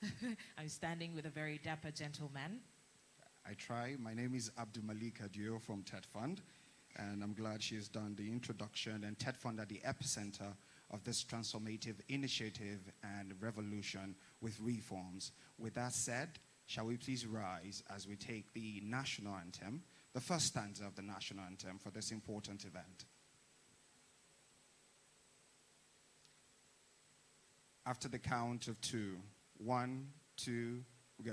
I'm standing with a very dapper gentleman. I try. My name is Abdul Malik Adio from TETFund, and I'm glad she has done the introduction and TETFund at the epicenter of this transformative initiative and revolution with reforms. With that said, shall we please rise as we take the national anthem, the first stanza of the national anthem for this important event. After the count of 2, 1, 2, go.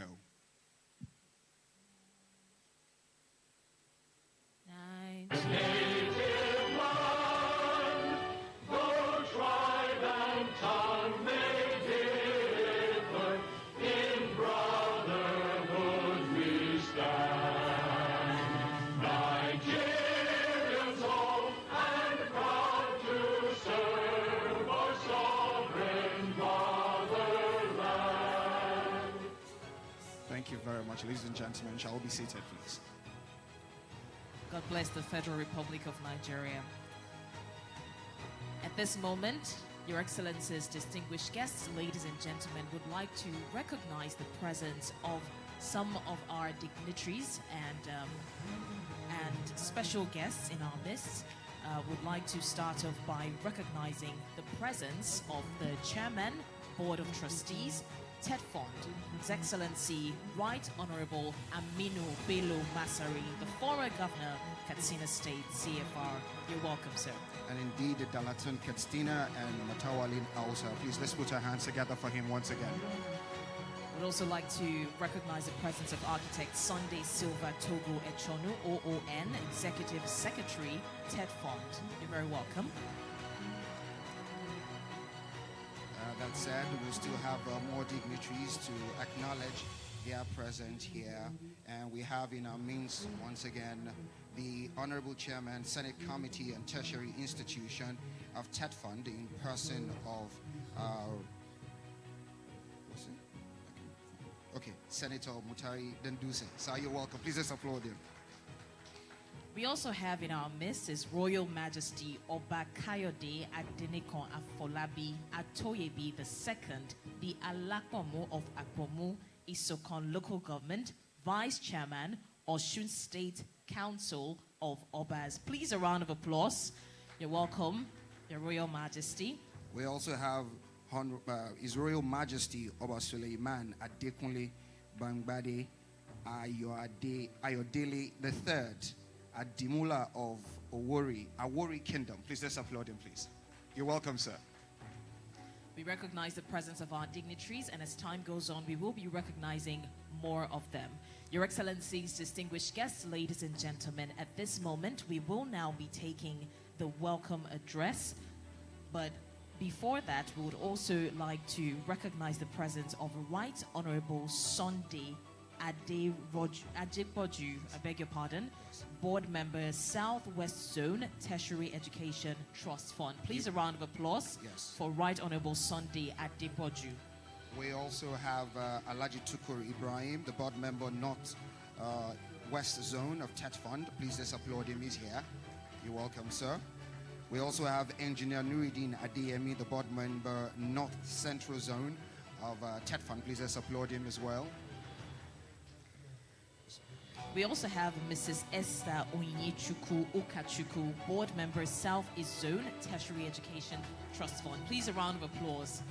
Thank you very much, ladies and gentlemen. Shall we be seated, please? God bless the Federal Republic of Nigeria. At this moment, Your Excellencies, distinguished guests, ladies and gentlemen, would like to recognize the presence of some of our dignitaries and special guests in our midst. Would like to start off by recognizing the presence of the Chairman, Board of Trustees, TETFund, His Excellency Right Honorable Aminu Bello Masari, the former Governor, Katsina State, CFR. You're welcome, sir. And indeed, the Dalaton Katsina and Matawalin Ausa. Please, let's put our hands together for him once again. We'd also like to recognize the presence of architect Sunday Silva Togo Echonu, OON, Executive Secretary, TETFund. You're very welcome. That said, we still have more dignitaries to acknowledge their presence here. And we have in our midst, once again, the Honorable Chairman, Senate Committee and Tertiary Institution of TETFund in person of Senator Mutari Denduse. So you're welcome. Please let's applaud him. We also have in our midst His Royal Majesty Oba Kayode Adenekon Afolabi Atoyebi II, the Alapomo of Akpomu, Isokon Local Government, Vice Chairman, Osun State Council of Obas. Please a round of applause. You're welcome, Your Royal Majesty. We also have His Royal Majesty Oba Suleiman Adekunle Bangbade Ayodele III, Adimula of Awori Kingdom. Please let's applaud him, please. You're welcome, sir. We recognize the presence of our dignitaries, and as time goes on, we will be recognizing more of them. Your Excellencies, distinguished guests, ladies and gentlemen, at this moment, we will now be taking the welcome address. But before that, we would also like to recognize the presence of Right Honorable Sunday Adepoju, I beg your pardon, Board Member, Southwest Zone Tertiary Education Trust Fund. Please a round of applause for Right Honorable Sunday Adepoju. We also have Alhaji Tukur Ibrahim, the Board Member, North West Zone of TETFund. Please let's applaud him. He's here. You're welcome, sir. We also have Engineer Nuruddin Adeyemi, the Board Member, North Central Zone of TETFund. Please let's applaud him as well. We also have Mrs. Esther Onyechuku Okachuku, Board Member, Southeast Zone Tertiary Education Trust Fund. Please a round of applause.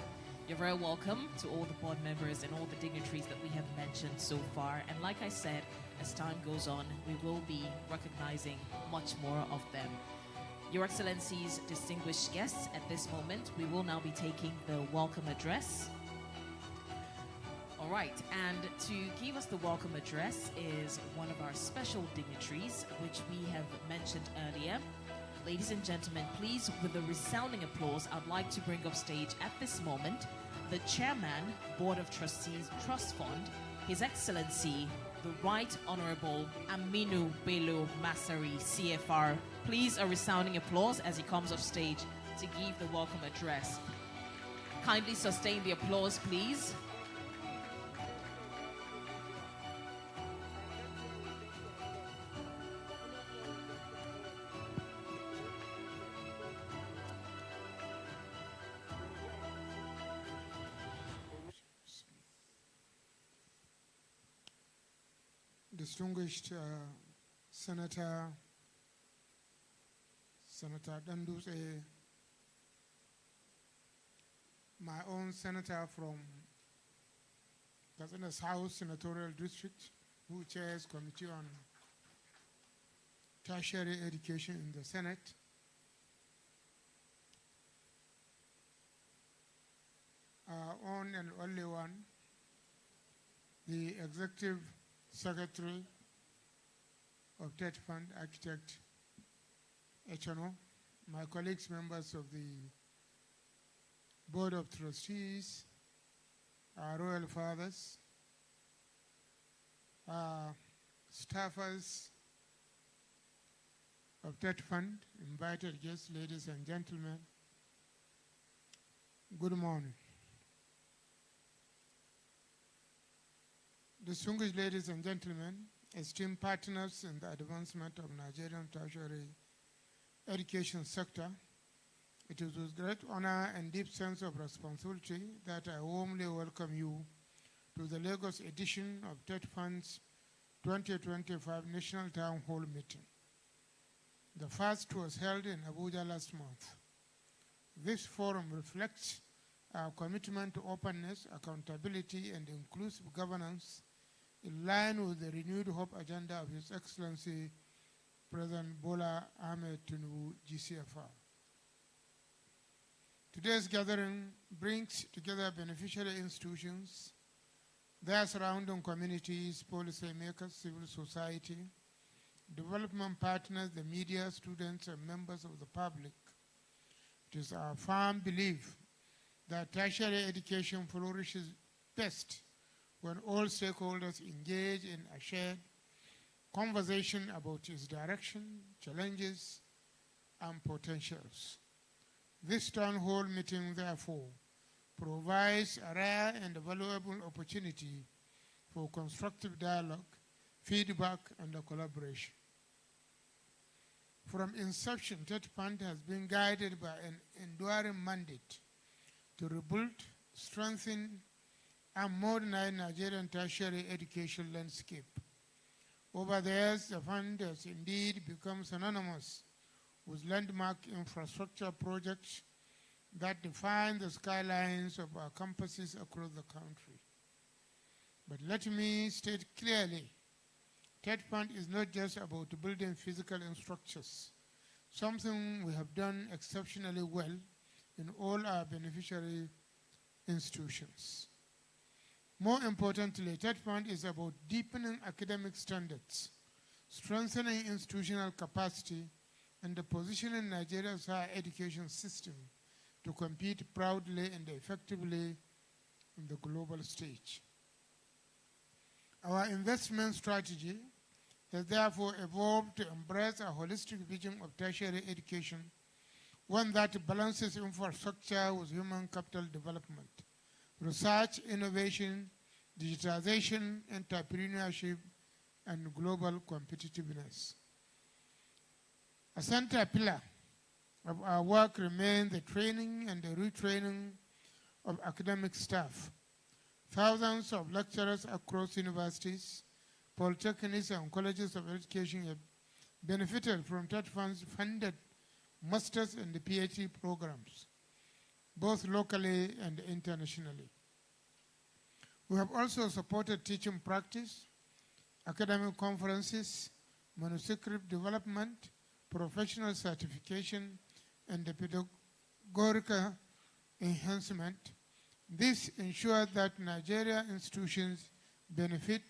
You're very welcome to all the board members and all the dignitaries that we have mentioned so far. And like I said, as time goes on, we will be recognizing much more of them. Your Excellencies, distinguished guests, at this moment, we will now be taking the welcome address. All right, and to give us the welcome address is one of our special dignitaries, which we have mentioned earlier. Ladies and gentlemen, please, with a resounding applause, I'd like to bring up stage at this moment the Chairman, Board of Trustees, Trust Fund, His Excellency, the Right Honorable Aminu Bello Masari, CFR. Please, a resounding applause as he comes off stage to give the welcome address. Kindly sustain the applause, please. distinguished Senator Danduse, my own senator from Katsina's House Senatorial District, who chairs Committee on Tertiary Education in the Senate, our own and only one, the Executive Secretary of TETFund, Architect Echono, my colleagues, members of the Board of Trustees, our Royal Fathers, staffers of TETFund, invited guests, ladies and gentlemen, good morning. Distinguished ladies and gentlemen, esteemed partners in the advancement of Nigerian tertiary education sector, it is with great honor and deep sense of responsibility that I warmly welcome you to the Lagos edition of TETFund's 2025 National Town Hall Meeting. The first was held in Abuja last month. This forum reflects our commitment to openness, accountability, and inclusive governance in line with the renewed hope agenda of His Excellency President Bola Ahmed Tinubu, GCFR. Today's gathering brings together beneficiary institutions, their surrounding communities, policymakers, civil society, development partners, the media, students, and members of the public. It is our firm belief that tertiary education flourishes best when all stakeholders engage in a shared conversation about its direction, challenges, and potentials. This town hall meeting, therefore, provides a rare and valuable opportunity for constructive dialogue, feedback, and collaboration. From inception, TETFund has been guided by an enduring mandate to rebuild, strengthen, and modernize Nigerian tertiary education landscape. Over the years, the fund has indeed become synonymous with landmark infrastructure projects that define the skylines of our campuses across the country. But let me state clearly, TETFund is not just about building physical structures, something we have done exceptionally well in all our beneficiary institutions. More importantly, TETFund is about deepening academic standards, strengthening institutional capacity, and positioning Nigeria's higher education system to compete proudly and effectively on the global stage. Our investment strategy has therefore evolved to embrace a holistic vision of tertiary education, one that balances infrastructure with human capital development, research, innovation, digitization, entrepreneurship, and global competitiveness. A central pillar of our work remains the training and the retraining of academic staff. Thousands of lecturers across universities, polytechnics, and colleges of education have benefited from TETFund's funded master's and PhD programs, both locally and internationally. We have also supported teaching practice, academic conferences, manuscript development, professional certification, and the pedagogical enhancement. This ensures that Nigeria institutions benefit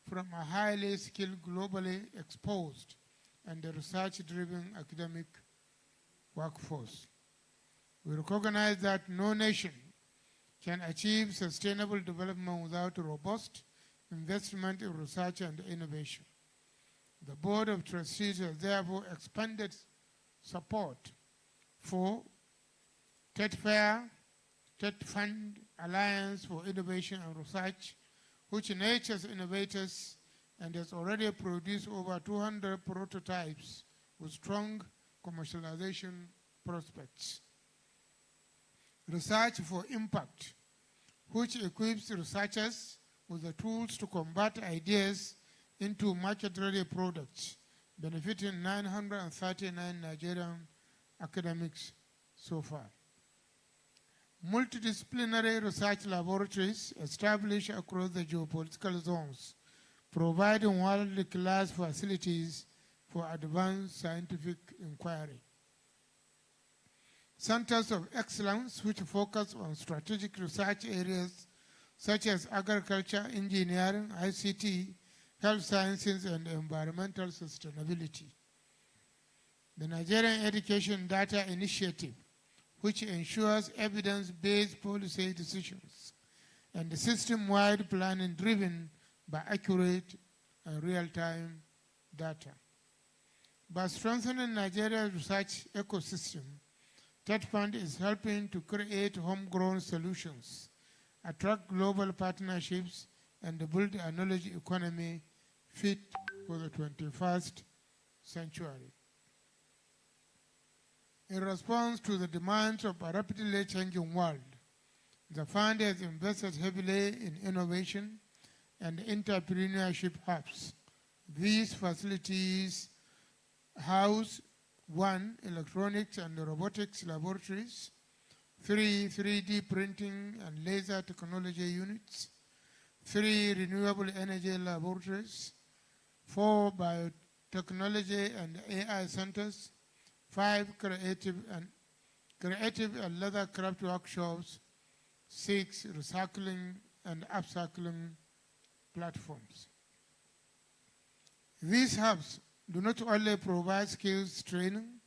from a highly skilled, globally exposed, and a research-driven academic workforce. We recognize that no nation can achieve sustainable development without robust investment in research and innovation. The Board of Trustees has therefore expanded support for TETFund, Alliance for Innovation and Research, which nurtures innovators and has already produced over 200 prototypes with strong commercialization prospects. Research for Impact, which equips researchers with the tools to combat ideas into market-ready products, benefiting 939 Nigerian academics so far. Multidisciplinary research laboratories established across the geopolitical zones, providing world-class facilities for advanced scientific inquiry. Centers of excellence which focus on strategic research areas such as agriculture, engineering, ICT, health sciences, and environmental sustainability. The Nigerian Education Data Initiative, which ensures evidence-based policy decisions and the system-wide planning driven by accurate and real-time data. By strengthening Nigeria's research ecosystem, TETFund is helping to create homegrown solutions, attract global partnerships, and build a knowledge economy fit for the 21st century. In response to the demands of a rapidly changing world, the fund has invested heavily in innovation and entrepreneurship hubs. These facilities house 1. Electronics and robotics laboratories, 3. 3D printing and laser technology units, 3. Renewable energy laboratories, 4. Biotechnology and AI centers, 5. Creative and leather craft workshops, 6. Recycling and upcycling platforms. These hubs do not only provide skills training,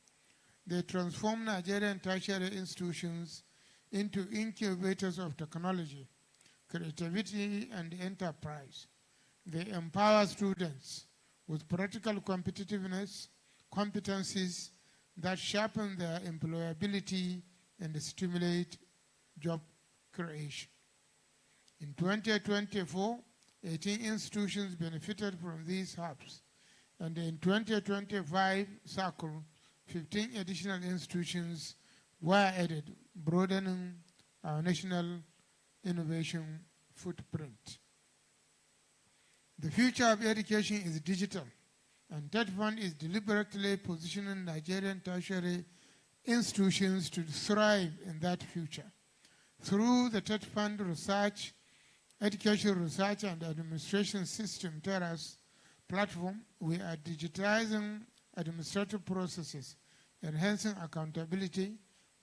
they transform Nigerian tertiary institutions into incubators of technology, creativity, and enterprise. They empower students with practical competencies that sharpen their employability and stimulate job creation. In 2024, 18 institutions benefited from these hubs, and in 2025 cycle, 15 additional institutions were added, broadening our national innovation footprint. The future of education is digital, and TETFund is deliberately positioning Nigerian tertiary institutions to thrive in that future. Through the TETFund Research, Education Research and Administration System, TERAS, platform, we are digitizing administrative processes, enhancing accountability,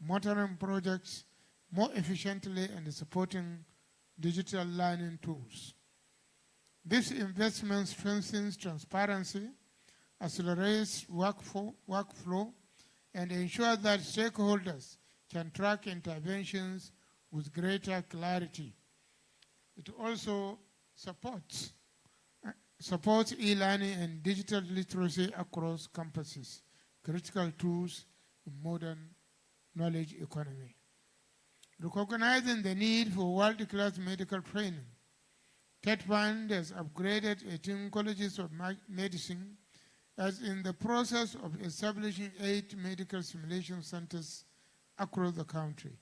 monitoring projects more efficiently, and supporting digital learning tools. This investment strengthens transparency, accelerates workflow, and ensures that stakeholders can track interventions with greater clarity. It also supports e-learning and digital literacy across campuses, critical tools in modern knowledge economy. Recognizing the need for world-class medical training, TETFund has upgraded 18 colleges of medicine as in the process of establishing 8 medical simulation centers across the country.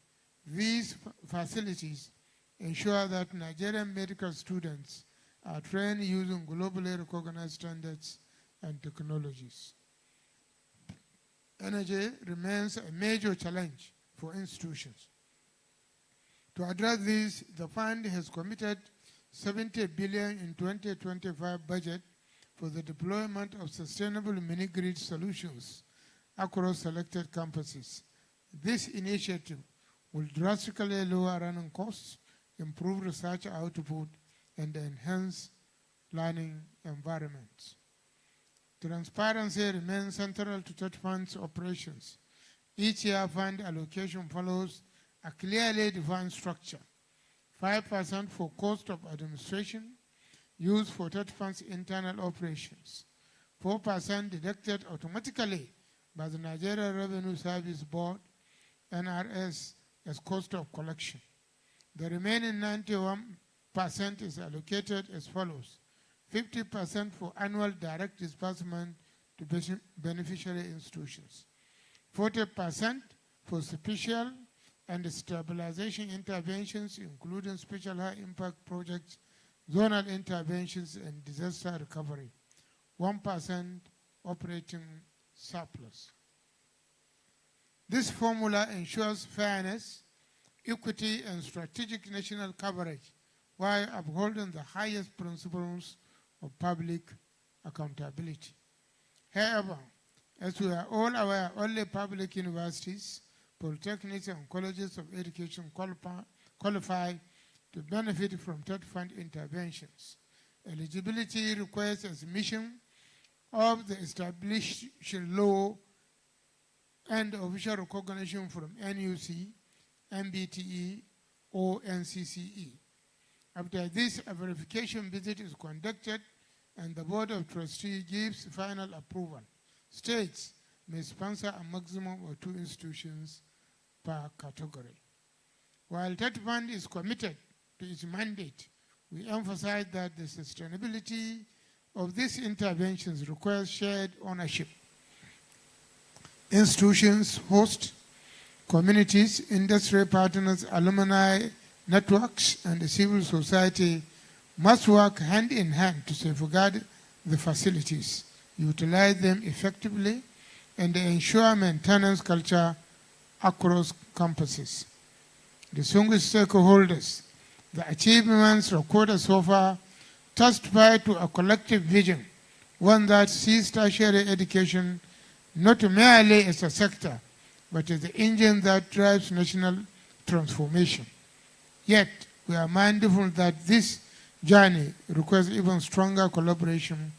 These facilities ensure that Nigerian medical students are trained using globally recognized standards and technologies. Energy remains a major challenge for institutions. To address this, the fund has committed 70 billion in 2025 budget for the deployment of sustainable mini-grid solutions across selected campuses. This initiative will drastically lower running costs, improve research output, and enhance learning environments. Transparency remains central to TETFund's operations. Each year, fund allocation follows a clearly defined structure. 5% for cost of administration used for TETFund's internal operations. 4% deducted automatically by the Nigeria Revenue Service Board, NRS, as cost of collection. The remaining 91% is allocated as follows: 50% for annual direct disbursement to beneficiary institutions, 40% for special and stabilization interventions, including special high impact projects, zonal interventions, and disaster recovery, 1% operating surplus. This formula ensures fairness, equity, and strategic national coverage while upholding the highest principles of public accountability. However, as we are all aware, only public universities, polytechnics, and colleges of education qualify to benefit from TETFund interventions. Eligibility requires a submission of the established law and official recognition from NUC, MBTE, or NCCE. After this, a verification visit is conducted and the Board of Trustees gives final approval. States may sponsor a maximum of 2 institutions per category. While TETFund is committed to its mandate, we emphasize that the sustainability of these interventions requires shared ownership. Institutions, host communities, industry partners, alumni networks, and the civil society must work hand in hand to safeguard the facilities, utilize them effectively, and ensure maintenance culture across campuses. Distinguished stakeholders, the achievements recorded so far testify to a collective vision, one that sees tertiary education not merely as a sector, but as the engine that drives national transformation. Yet, we are mindful that this journey requires even stronger collaboration,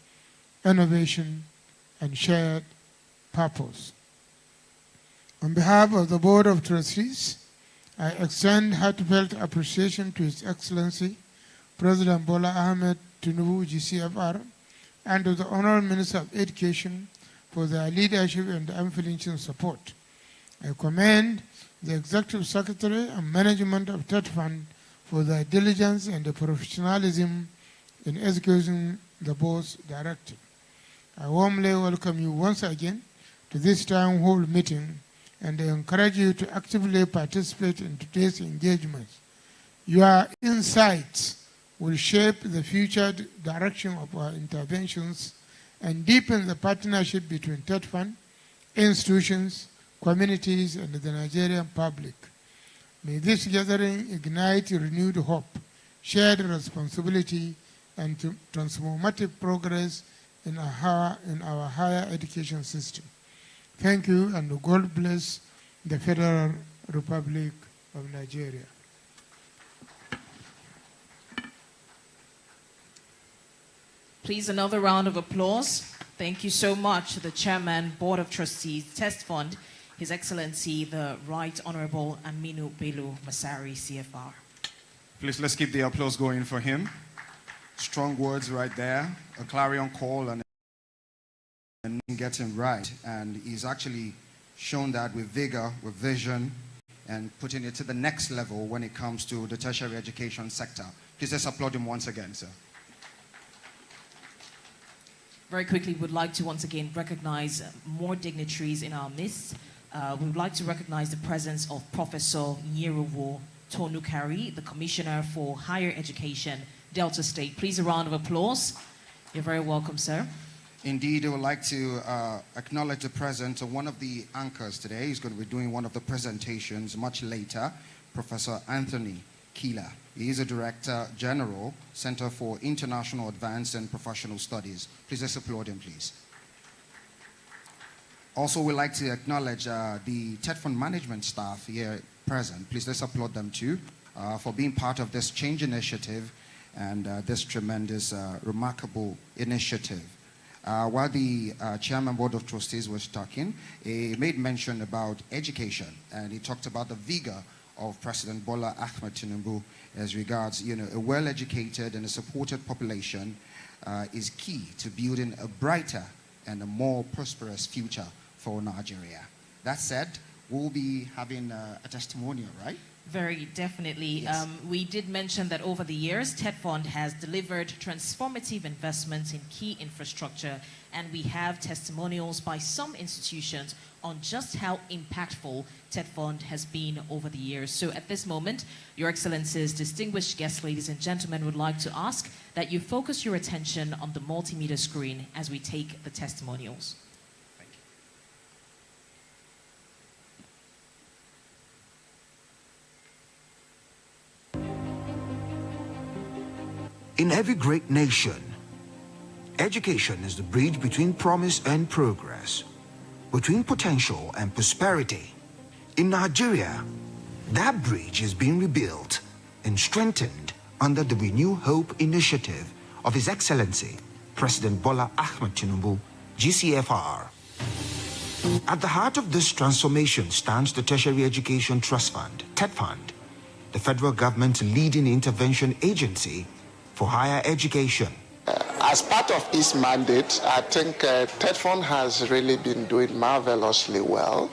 innovation, and shared purpose. On behalf of the Board of Trustees, I extend heartfelt appreciation to His Excellency, President Bola Ahmed Tinubu, GCFR, and to the Honorable Minister of Education for their leadership and unflinching support. I commend the Executive Secretary and management of TETFund for their diligence and the professionalism in executing the board's directive. I warmly welcome you once again to this town hall meeting and I encourage you to actively participate in today's engagement. Your insights will shape the future direction of our interventions and deepen the partnership between TETFund, institutions, communities, and the Nigerian public. May this gathering ignite renewed hope, shared responsibility, and transformative progress in our higher education system. Thank you, and God bless the Federal Republic of Nigeria. Please, another round of applause. Thank you so much to the Chairman, Board of Trustees, TETFund, His Excellency, the Right Honorable Aminu Bello Masari, CFR. Please, let's keep the applause going for him. Strong words right there, a clarion call and getting right. And he's actually shown that with vigor, with vision, and putting it to the next level when it comes to the tertiary education sector. Please, let's applaud him once again, sir. Very quickly, we'd like to once again recognize more dignitaries in our midst. We would like to recognize the presence of Professor Nyeruwo Tonukari, the Commissioner for Higher Education, Delta State. Please, a round of applause. You're very welcome, sir. Indeed, I would like to acknowledge the presence of one of the anchors today. He's going to be doing one of the presentations much later, Professor Anthony Keeler. He is a Director General, Center for International Advanced and Professional Studies. Please let's applaud him, please. Also, we'd like to acknowledge the TETFund management staff here present. Please let's applaud them too for being part of this change initiative and this tremendous, remarkable initiative. While the Chairman Board of Trustees was talking, he made mention about education, and he talked about the vigor of President Bola Ahmed Tinubu as regards, a well-educated and a supported population is key to building a brighter and a more prosperous future for Nigeria. That said, we'll be having a testimonial, right? Very definitely. Yes. We did mention that over the years, TETFund has delivered transformative investments in key infrastructure, and we have testimonials by some institutions on just how impactful TETFund has been over the years. So at this moment, Your Excellencies, distinguished guests, ladies and gentlemen, would like to ask that you focus your attention on the multimedia screen as we take the testimonials. In every great nation, education is the bridge between promise and progress, between potential and prosperity. In Nigeria, that bridge is being rebuilt and strengthened under the Renew Hope initiative of His Excellency, President Bola Ahmed Tinubu, GCFR. At the heart of this transformation stands the Tertiary Education Trust Fund, TETFund, the federal government's leading intervention agency for higher education. As part of its mandate, I think TETFund has really been doing marvelously well.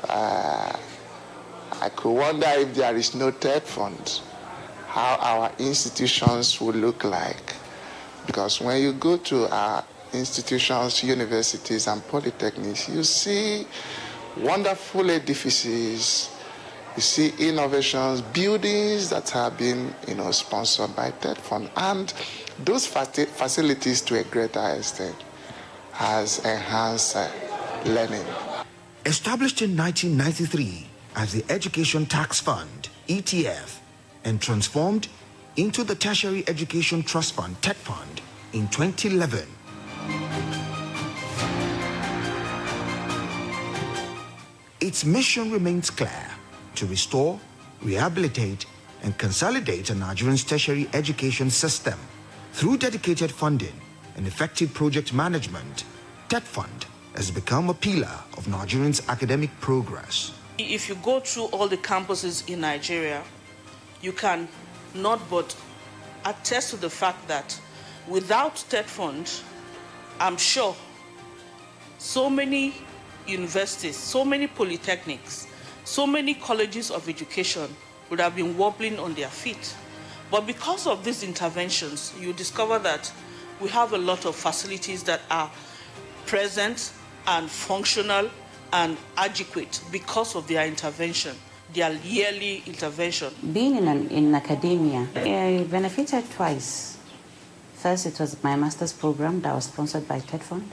I could wonder if there is no TETFund, how our institutions would look like. Because when you go to our institutions, universities, and polytechnics, you see wonderful edifices, you see innovations, buildings that have been, sponsored by TETFund, and those facilities, to a greater extent, has enhanced learning. Established in 1993 as the Education Tax Fund, ETF, and transformed into the Tertiary Education Trust Fund, TETFund, in 2011. Its mission remains clear: to restore, rehabilitate, and consolidate a Nigerian's tertiary education system. Through dedicated funding and effective project management, TETFund has become a pillar of Nigerians' academic progress. If you go through all the campuses in Nigeria, you can not but attest to the fact that without TETFund, I'm sure so many universities, so many polytechnics, so many colleges of education would have been wobbling on their feet. But because of these interventions, you discover that we have a lot of facilities that are present and functional and adequate because of their intervention, their yearly intervention. Being in academia, I benefited twice. First, it was my master's program that was sponsored by TETFund.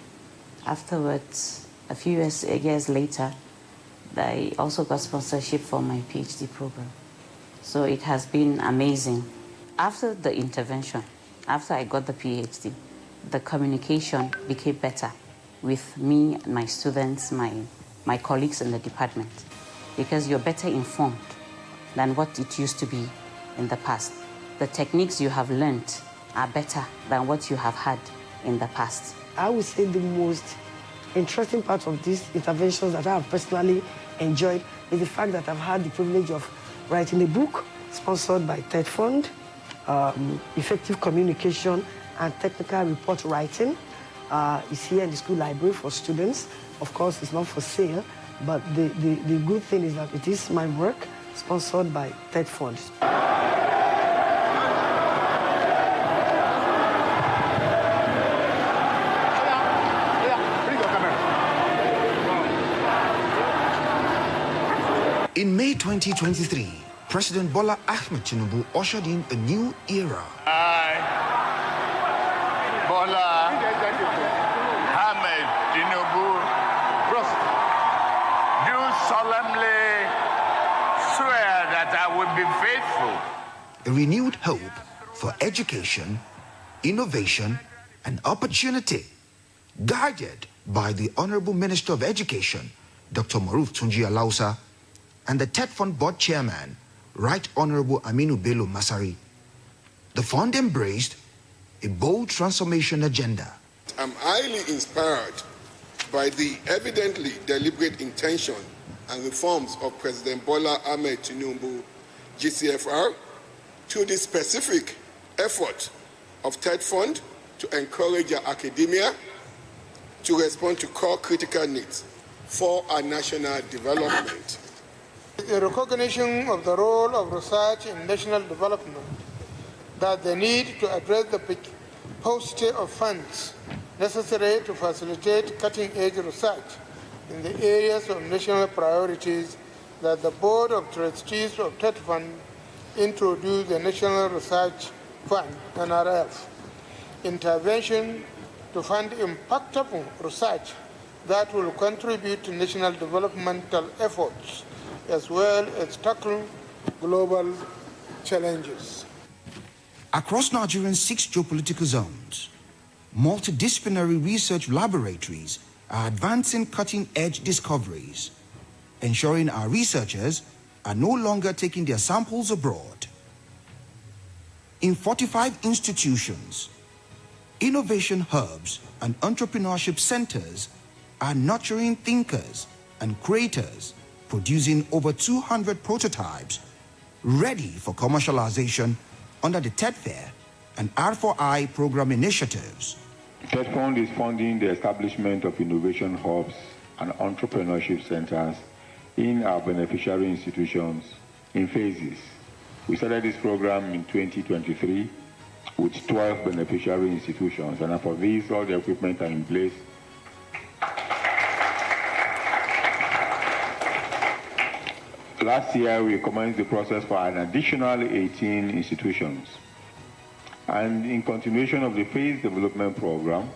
Afterwards, a few years later, I also got sponsorship for my PhD program. So it has been amazing. After the intervention, after I got the PhD, the communication became better with me, my students, my colleagues in the department, because you're better informed than what it used to be in the past. The techniques you have learned are better than what you have had in the past. I would say the most interesting part of these interventions that I have personally enjoyed is the fact that I've had the privilege of writing a book sponsored by TETFund, effective communication and technical report writing. It's here in the school library for students. Of course, it's not for sale, but the good thing is that it is my work sponsored by TETFund. In May 2023, President Bola Ahmed Tinubu ushered in a new era. I, Bola Ahmed Tinubu, do solemnly swear that I will be faithful. A renewed hope for education, innovation, and opportunity, guided by the Honorable Minister of Education, Dr. Maruf Tunji Alausa, and the TETFund Board Chairman, Right Honorable Aminu Bello Masari. The fund embraced a bold transformation agenda. I'm highly inspired by the evidently deliberate intention and reforms of President Bola Ahmed Tinubu, GCFR, to the specific effort of TETFund to encourage our academia to respond to core critical needs for our national development. The recognition of the role of research in national development, that the need to address the paucity of funds necessary to facilitate cutting-edge research in the areas of national priorities that the Board of Trustees of TETFund introduced the National Research Fund, NRF, intervention to fund impactful research that will contribute to national developmental efforts as well as tackle global challenges. Across Nigeria's 6 geopolitical zones, multidisciplinary research laboratories are advancing cutting-edge discoveries, ensuring our researchers are no longer taking their samples abroad. In 45 institutions, innovation hubs and entrepreneurship centers are nurturing thinkers and creators, producing over 200 prototypes ready for commercialization under the TETFund and R4I program initiatives. TETFund is funding the establishment of innovation hubs and entrepreneurship centers in our beneficiary institutions in phases. We started this program in 2023 with 12 beneficiary institutions, and for these, all the equipment are in place. Last year, we commenced the process for an additional 18 institutions. And in continuation of the phase development program,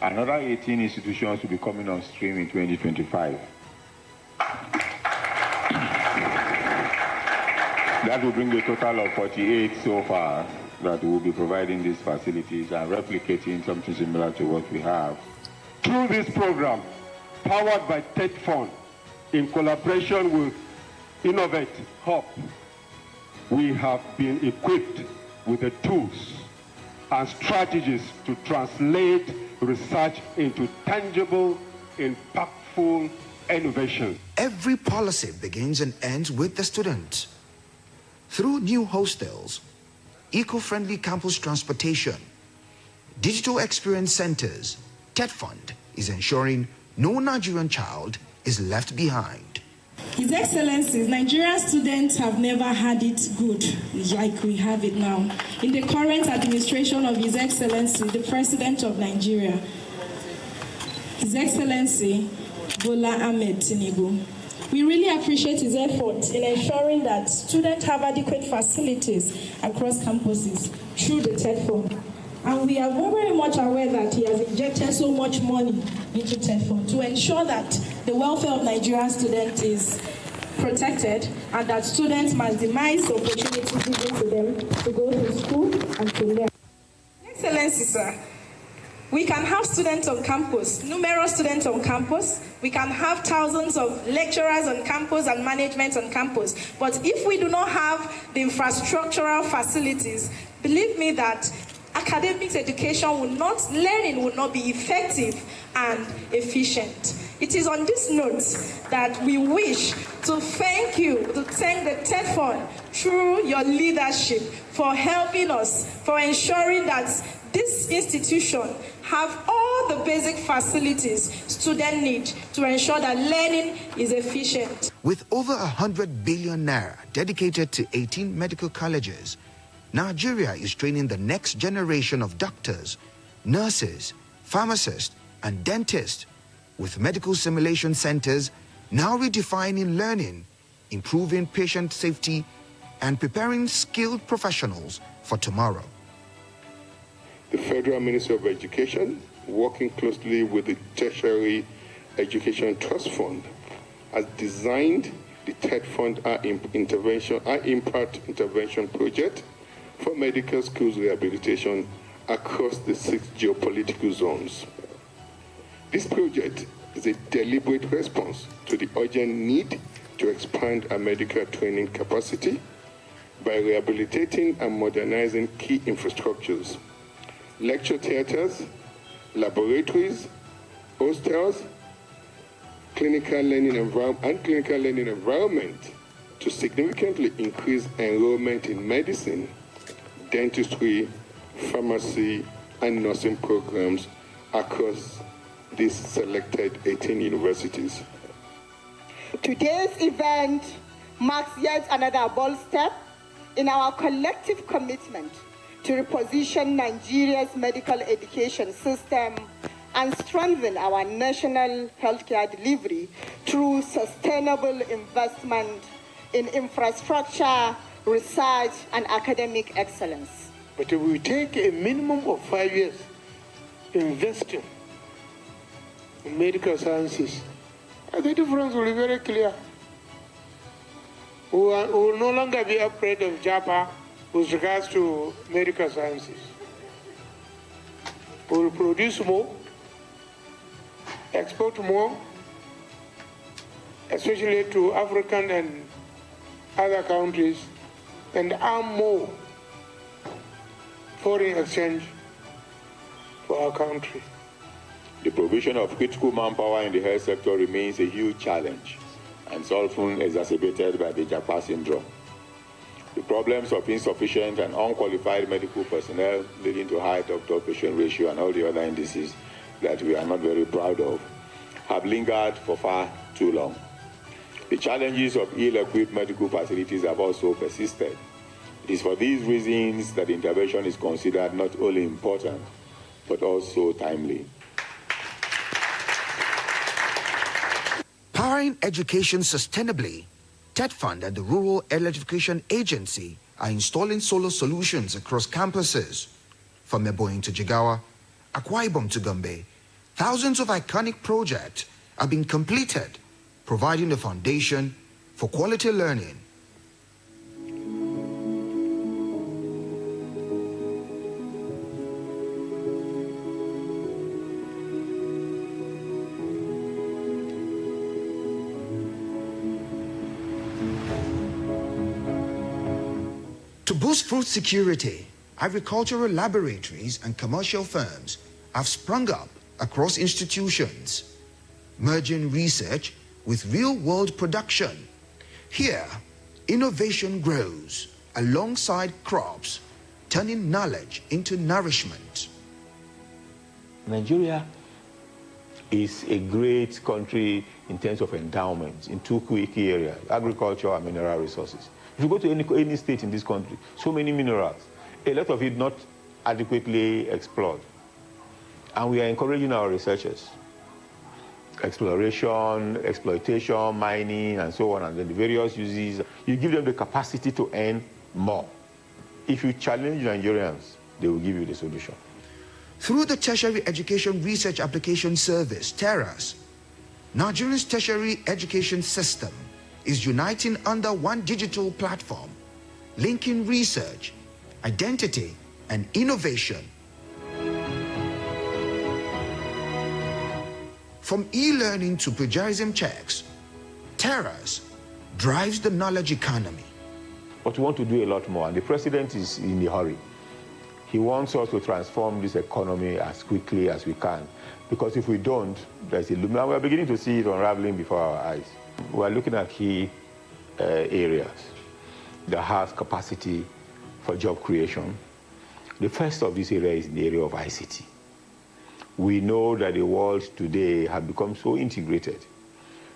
another 18 institutions will be coming on stream in 2025. That will bring the total of 48 so far that will be providing these facilities and replicating something similar to what we have. Through this program, powered by TETFund, in collaboration with Innovate Hub, we have been equipped with the tools and strategies to translate research into tangible, impactful innovation. Every policy begins and ends with the student. Through new hostels, eco-friendly campus transportation, digital experience centers, TETFund is ensuring no Nigerian child is left behind. His Excellencies, Nigerian students have never had it good like we have it now. In the current administration of His Excellency, the President of Nigeria, His Excellency Bola Ahmed Tinubu, we really appreciate his efforts in ensuring that students have adequate facilities across campuses through the TETFund. And we are very much aware that he has injected so much money into TETFund to ensure that the welfare of Nigerian students is protected and that students maximize the opportunities given to them to go to school and to learn. Excellency, sir, we can have students on campus, numerous students on campus. We can have thousands of lecturers on campus and management on campus. But if we do not have the infrastructural facilities, believe me that academics education learning will not be effective and efficient. It is on this note that we wish to thank the TETFund through your leadership for helping us, for ensuring that this institution have all the basic facilities students need to ensure that learning is efficient. With over 100 billion naira dedicated to 18 medical colleges, Nigeria is training the next generation of doctors, nurses, pharmacists, and dentists, with medical simulation centers now redefining learning, improving patient safety, and preparing skilled professionals for tomorrow. The Federal Ministry of Education, working closely with the Tertiary Education Trust Fund, has designed the TETFund Impact Intervention Project for medical schools rehabilitation across the 6 geopolitical zones. This project is a deliberate response to the urgent need to expand our medical training capacity by rehabilitating and modernizing key infrastructures, lecture theaters, laboratories, hostels, clinical learning environment to significantly increase enrollment in medicine, dentistry, pharmacy, and nursing programs across these selected 18 universities. Today's event marks yet another bold step in our collective commitment to reposition Nigeria's medical education system and strengthen our national healthcare delivery through sustainable investment in infrastructure, research, and academic excellence. But if we take a minimum of 5 years investing in medical sciences, the difference will be very clear. We will no longer be afraid of JAPA with regards to medical sciences. We will produce more, export more, especially to African and other countries, and earn more foreign exchange for our country. The provision of critical manpower in the health sector remains a huge challenge and is often exacerbated by the JAPA syndrome. The problems of insufficient and unqualified medical personnel leading to high doctor-patient ratio and all the other indices that we are not very proud of have lingered for far too long. The challenges of ill-equipped medical facilities have also persisted. It is for these reasons that intervention is considered not only important, but also timely. Powering education sustainably, TETFund and the Rural Electrification Agency are installing solar solutions across campuses. From Eboyin to Jigawa, Akwa Ibom to Gombe, thousands of iconic projects are being completed, providing a foundation for quality learning. To boost food security, agricultural laboratories and commercial firms have sprung up across institutions, merging research with real-world production. Here, innovation grows alongside crops, turning knowledge into nourishment. Nigeria is a great country in terms of endowments in two key areas, agriculture and mineral resources. If you go to any state in this country, so many minerals, a lot of it not adequately explored. And we are encouraging our researchers, exploration, exploitation, mining, and so on, and then the various uses. You give them the capacity to earn more. If you challenge Nigerians, they will give you the solution. Through the Tertiary Education Research Application Service, TERAS, Nigeria's tertiary education system is uniting under one digital platform, linking research, identity, and innovation. From e-learning to plagiarism checks, TERAS drives the knowledge economy. But we want to do a lot more, and the president is in a hurry. He wants us to transform this economy as quickly as we can, because if we don't, there's a loom. Now we're beginning to see it unraveling before our eyes. We're looking at key areas that have capacity for job creation. The first of this area is in the area of ICT. We know that the world today has become so integrated.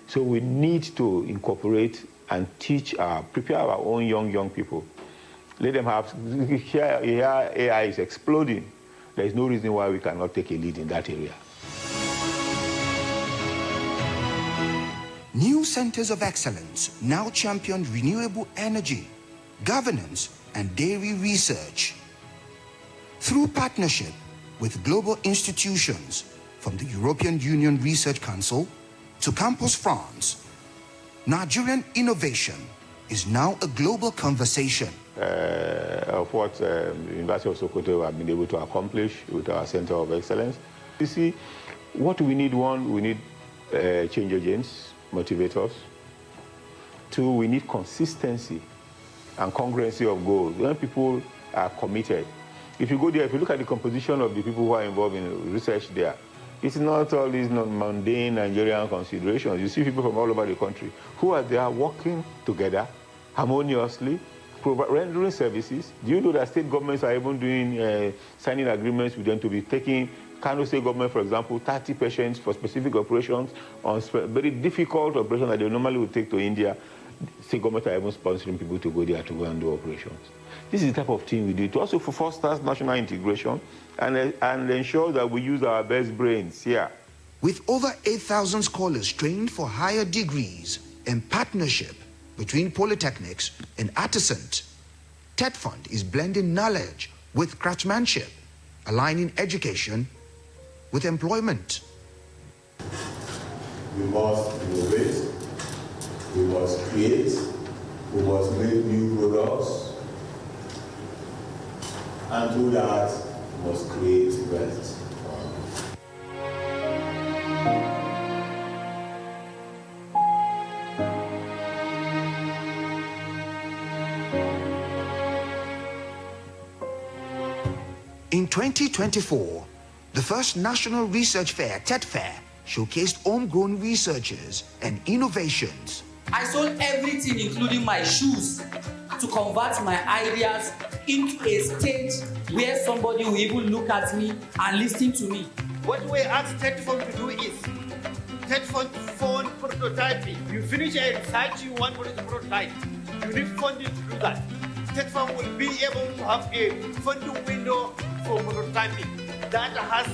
So we need to incorporate and teach, prepare our own young people. Let them have, here AI is exploding. There is no reason why we cannot take a lead in that area. New centers of excellence now champion renewable energy, governance, and dairy research. Through partnership with global institutions, from the European Union Research Council to Campus France, Nigerian innovation is now a global conversation. Of what the University of Sokoto have been able to accomplish with our Center of Excellence. You see, what we need, one, we need change agents, motivators. Two, we need consistency and congruency of goals. When people are committed, if you go there, if you look at the composition of the people who are involved in research there, it's not all these mundane Nigerian considerations. You see people from all over the country who are there working together harmoniously, rendering services. Do you know that state governments are even doing signing agreements with them to be taking Kano State government, for example, 30 patients for specific operations on very difficult operations that they normally would take to India. state government are even sponsoring people to go there to go and do operations. This is the type of thing we do to also foster national integration and ensure that we use our best brains here. With over 8,000 scholars trained for higher degrees and partnership between polytechnics and artisans, TETFund is blending knowledge with craftsmanship, aligning education with employment. We must innovate, we must create, we must make new products, and through that, we must create wealth. In 2024, the first National Research Fair, TETFair, showcased homegrown researchers and innovations. I sold everything, including my shoes, to convert my ideas into a stage where somebody will even look at me and listen to me. What we ask TETFund to do is, TETFund fund prototyping. You finish a research, you want to prototype. You need funding to do that. TETFund will be able to have a funding window for prototyping that has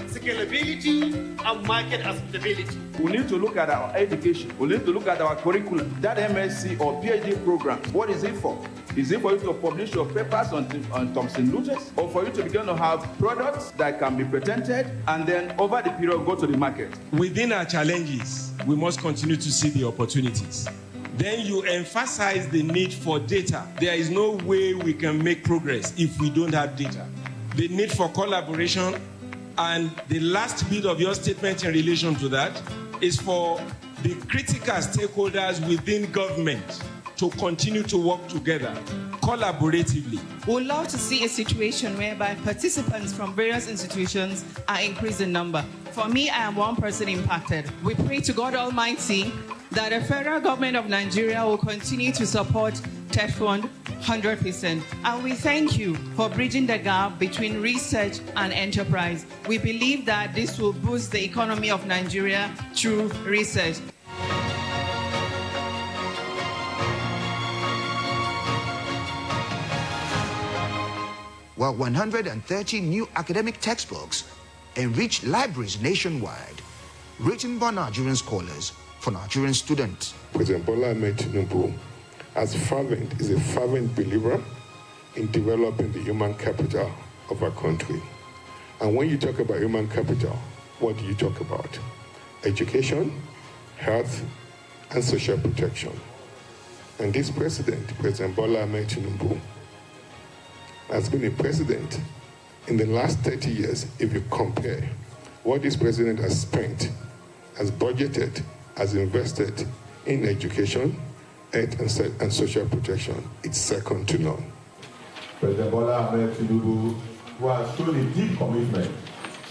scalability and market acceptability. We need to look at our education. We need to look at our curriculum. That MSc or PhD program, what is it for? Is it for you to publish your papers on Thomson Reuters, or for you to begin to have products that can be patented and then over the period go to the market? Within our challenges, we must continue to see the opportunities. Then you emphasize the need for data. There is no way we can make progress if we don't have data. The need for collaboration, and the last bit of your statement in relation to that is for the critical stakeholders within government to continue to work together collaboratively. We would love to see a situation whereby participants from various institutions are increased in number. For me, I am one person impacted. We pray to God Almighty that the federal government of Nigeria will continue to support TETFund 100%. And we thank you for bridging the gap between research and enterprise. We believe that this will boost the economy of Nigeria through research. While 130 new academic textbooks enrich libraries nationwide, written by Nigerian scholars for Nigerian students. President Bola Ahmed Tinubu is a fervent believer in developing the human capital of our country. And when you talk about human capital, what do you talk about? Education, health, and social protection. And this president, President Bola Ahmed Tinubu, has been a president in the last 30 years. If you compare what this president has spent, has budgeted, has invested in education, health, and social protection, it's second to none. President Bola Ahmed Tinubu, who has shown a deep commitment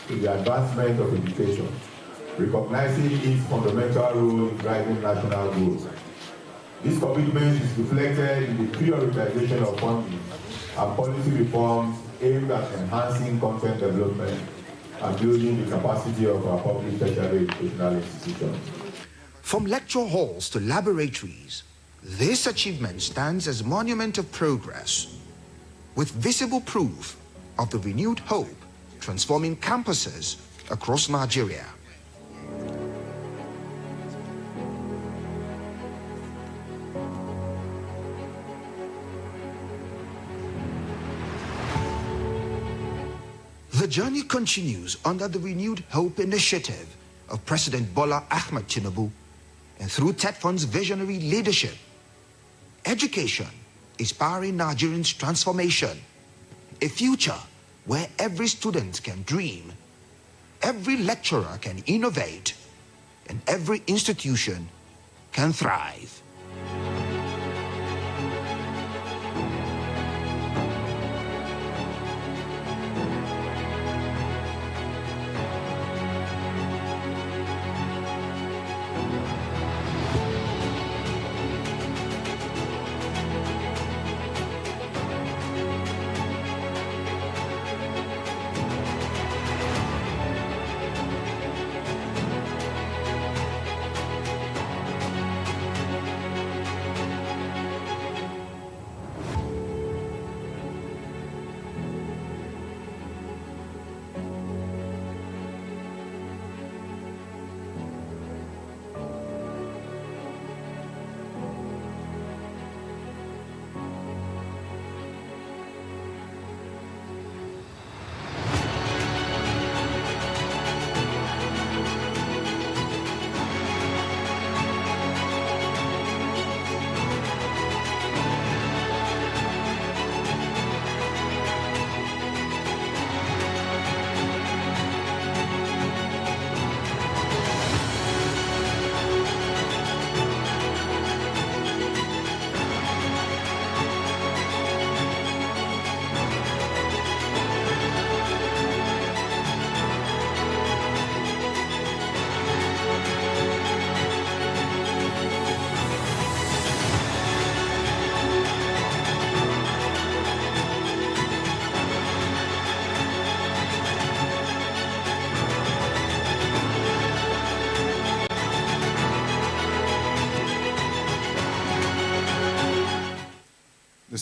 to the advancement of education, recognizing its fundamental role in driving national growth. This commitment is reflected in the prioritization of funding and policy reforms aimed at enhancing content development and building the capacity of our public tertiary educational institutions. From lecture halls to laboratories, this achievement stands as a monument of progress, with visible proof of the renewed hope transforming campuses across Nigeria. The journey continues under the Renewed Hope initiative of President Bola Ahmed Tinubu, and through TETFund's visionary leadership. Education is powering Nigerians' transformation, a future where every student can dream, every lecturer can innovate, and every institution can thrive.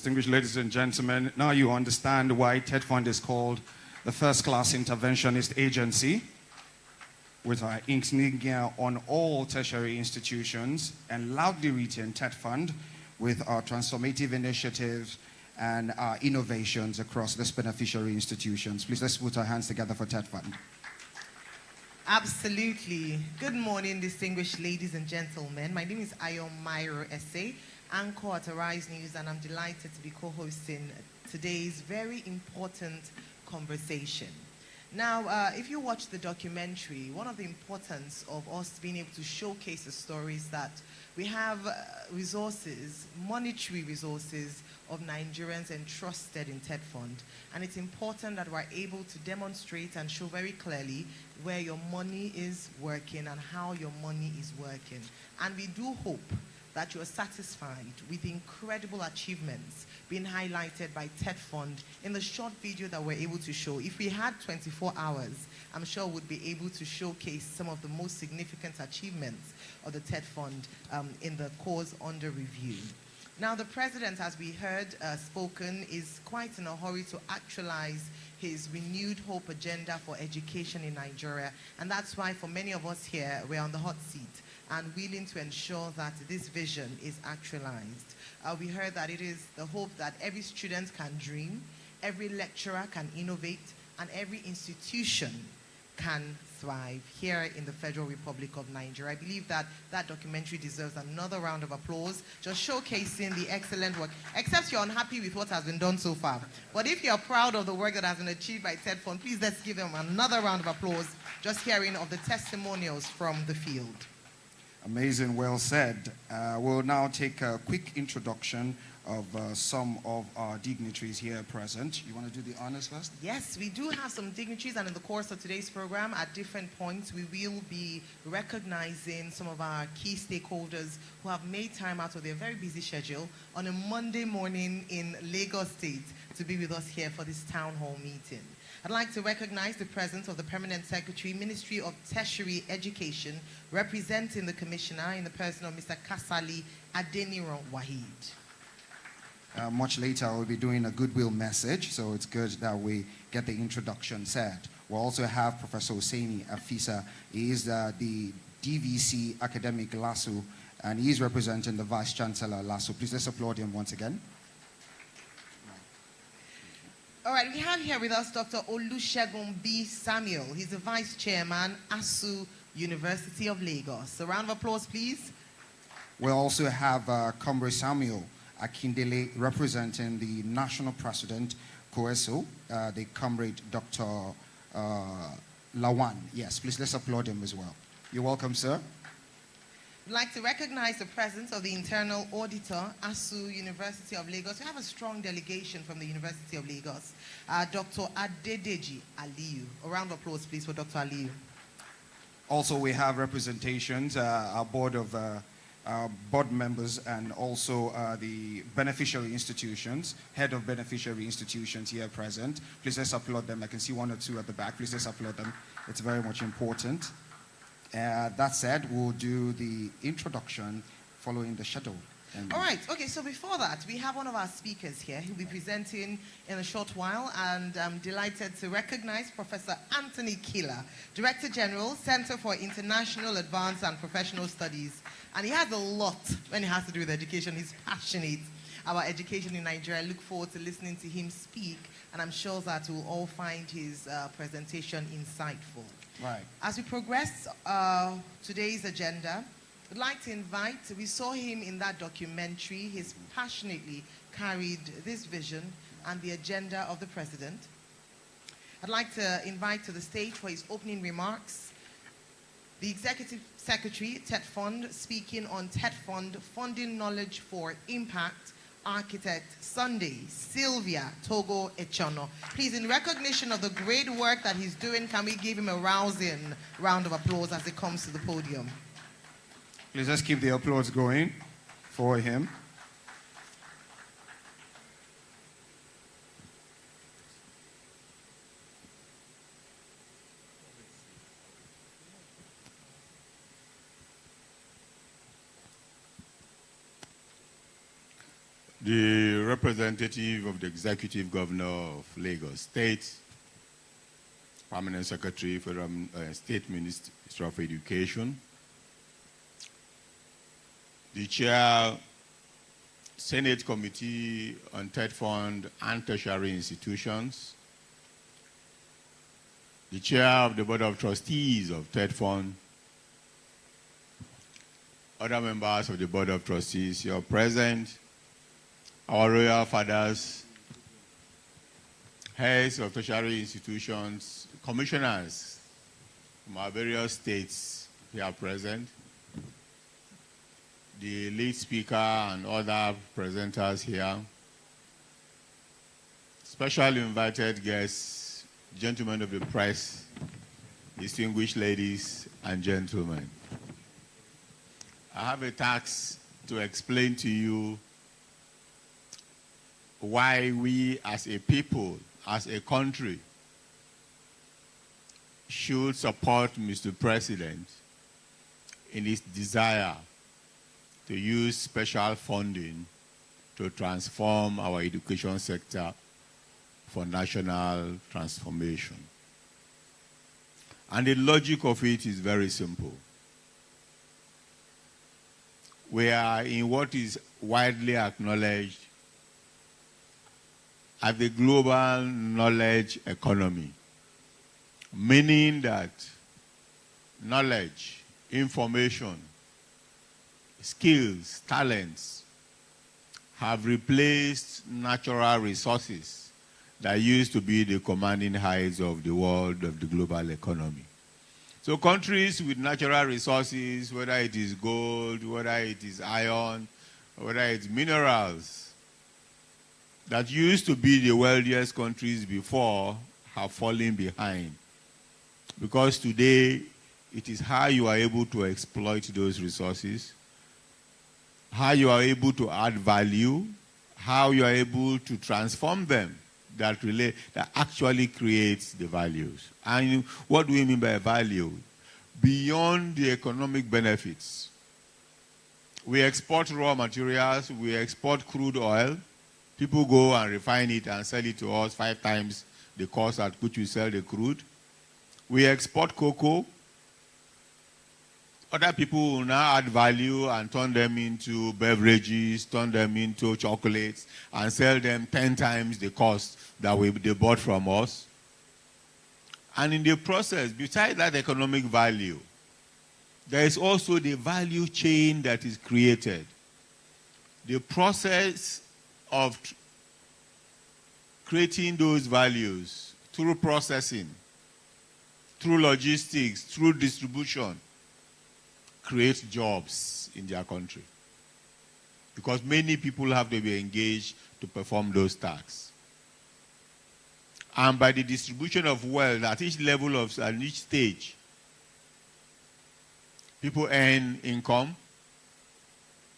distinguished ladies and gentlemen, now you understand why TETFund is called the first-class interventionist agency, with our insignia on all tertiary institutions, and loudly retain TETFund with our transformative initiatives and our innovations across these beneficiary institutions. Please, let's put our hands together for TETFund. Absolutely. Good morning, distinguished ladies and gentlemen. My name is Ayon Myro Esse, anchor at Arise News, and I'm delighted to be co-hosting today's very important conversation. Now, if you watch the documentary, one of the importance of us being able to showcase the stories that we have resources, monetary resources of Nigerians entrusted in TETFund. And it's important that we're able to demonstrate and show very clearly where your money is working and how your money is working. And we do hope that you're satisfied with the incredible achievements being highlighted by TETFund in the short video that we're able to show. If we had 24 hours, I'm sure we'd be able to showcase some of the most significant achievements of the TETFund in the cause under review. Now, the president, as we heard spoken, is quite in a hurry to actualize his renewed hope agenda for education in Nigeria. And that's why for many of us here, we're on the hot seat and willing to ensure that this vision is actualized. We heard that it is the hope that every student can dream, every lecturer can innovate, and every institution can thrive here in the Federal Republic of Nigeria. I believe that that documentary deserves another round of applause, just showcasing the excellent work, except you're unhappy with what has been done so far. But if you're proud of the work that has been achieved by TETFund, please let's give them another round of applause, just hearing of the testimonials from the field. Amazing, well said. We'll now take a quick introduction of some of our dignitaries here present. You want to do the honors first? Yes, we do have some dignitaries, and in the course of today's program, at different points, we will be recognizing some of our key stakeholders who have made time out of their very busy schedule on a Monday morning in Lagos State to be with us here for this town hall meeting. I'd like to recognize the presence of the Permanent Secretary, Ministry of Tertiary Education, representing the Commissioner in the person of Mr. Kasali Adeniran Wahid. Much later, we'll be doing a goodwill message, so it's good that we get the introduction said. We'll also have Professor Hosseini Afisa. He is the DVC Academic LASU, and he's representing the Vice Chancellor LASU. Please let's applaud him once again. All right, we have here with us Dr. Olusegun B. Samuel. He's the Vice Chairman, ASU University of Lagos. A round of applause, please. We'll also have Comrade Samuel Akindele representing the National President, COESO, the Comrade Dr. Lawan. Yes, please let's applaud him as well. You're welcome, sir. I'd like to recognize the presence of the Internal Auditor, ASU University of Lagos. We have a strong delegation from the University of Lagos, Dr. Adedeji Aliyu. A round of applause, please, for Dr. Aliyu. Also, we have representations, our board of board members, and also the beneficiary institutions, head of beneficiary institutions here present. Please let's applaud them. I can see one or two at the back. Please let's applaud them. It's very much important. That said, we'll do the introduction following the schedule. All right. Okay, so before that, we have one of our speakers here. He'll be presenting in a short while, and I'm delighted to recognize Professor Anthony Killer, Director General, Center for International Advanced and Professional Studies. And he has a lot when it has to do with education. He's passionate about education in Nigeria. I look forward to listening to him speak, and I'm sure that we'll all find his presentation insightful. Right. As we progress today's agenda, I'd like to invite, we saw him in that documentary, he's passionately carried this vision and the agenda of the president. I'd like to invite to the stage for his opening remarks the Executive Secretary, TETFund, speaking on TETFund Funding Knowledge for Impact, Architect Sunday, Sylvia Togo Echono. Please, in recognition of the great work that he's doing, can we give him a rousing round of applause as he comes to the podium? Please let's keep the applause going for him. The representative of the Executive Governor of Lagos State, Permanent Secretary for State Ministry of Education, the Chair, Senate Committee on TETFund and Tertiary Institutions, the Chair of the Board of Trustees of TETFund, other members of the Board of Trustees, you are present, our royal fathers, heads of tertiary institutions, commissioners from our various states here present, the lead speaker and other presenters here, special invited guests, gentlemen of the press, distinguished ladies and gentlemen. I have a task to explain to you why we as a people, as a country, should support Mr. President in his desire to use special funding to transform our education sector for national transformation. And the logic of it is very simple. We are in what is widely acknowledged as the global knowledge economy, meaning that knowledge, information, skills, talents have replaced natural resources that used to be the commanding heights of the world, of the global economy. So countries with natural resources, whether it is gold, whether it is iron, whether it's minerals, that used to be the wealthiest countries before, have fallen behind. Because today, it is how you are able to exploit those resources, how you are able to add value, how you are able to transform them that actually creates the values. And what do we mean by value? Beyond the economic benefits, we export raw materials, we export crude oil. People go and refine it and sell it to us 5 times the cost at which we sell the crude. We export cocoa. Other people will now add value and turn them into beverages, turn them into chocolates, and sell them 10 times the cost that they bought from us. And in the process, besides that economic value, there is also the value chain that is created. The process of creating those values through processing, through logistics, through distribution, create jobs in their country. Because many people have to be engaged to perform those tasks. And by the distribution of wealth at each level at each stage, people earn income,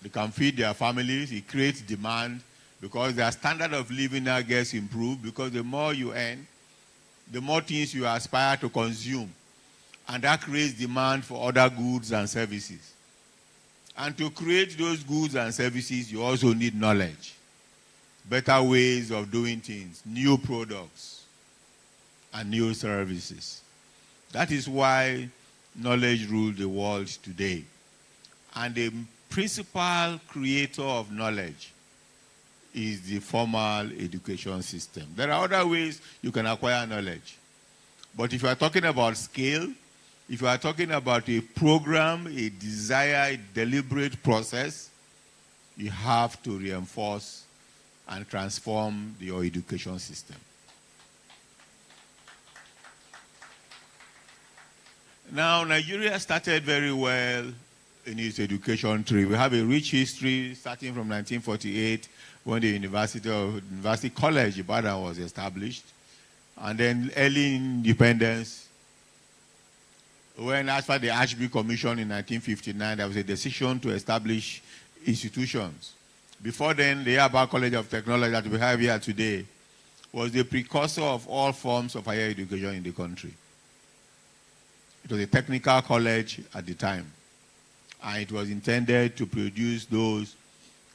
they can feed their families, it creates demand because their standard of living now gets improved because the more you earn, the more things you aspire to consume. And that creates demand for other goods and services. And to create those goods and services, you also need knowledge, better ways of doing things, new products, and new services. That is why knowledge rules the world today. And the principal creator of knowledge is the formal education system. There are other ways you can acquire knowledge. But if you are talking about scale, if you are talking about a program, a desire, a deliberate process, you have to reinforce and transform your education system. Now, Nigeria started very well in its education tree. We have a rich history starting from 1948 when the University College Ibadan was established. And then early independence, when as per the Ashby Commission in 1959, there was a decision to establish institutions. Before then, the Yaba College of Technology that we have here today was the precursor of all forms of higher education in the country. It was a technical college at the time, and it was intended to produce those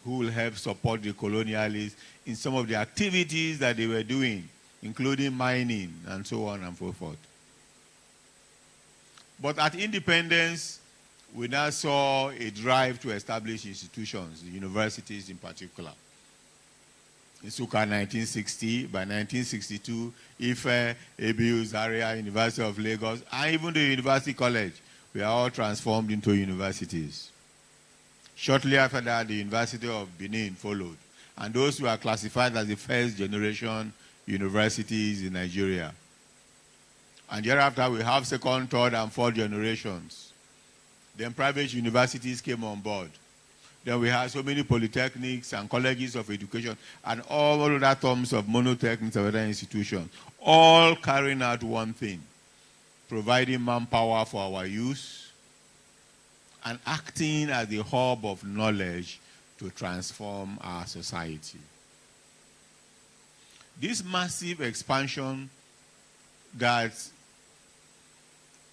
who will help support the colonialists in some of the activities that they were doing, including mining and so on and so forth. But at independence, we now saw a drive to establish institutions, universities in particular. In Suka 1960, by 1962, Ife, ABU, Zaria, University of Lagos, and even the University College were all transformed into universities. Shortly after that, the University of Benin followed, and those were classified as the first generation universities in Nigeria. And thereafter, we have second, third, and fourth generations. Then private universities came on board. Then we had so many polytechnics and colleges of education and all other forms of monotechnics and other institutions, all carrying out one thing, providing manpower for our youth and acting as the hub of knowledge to transform our society. This massive expansion that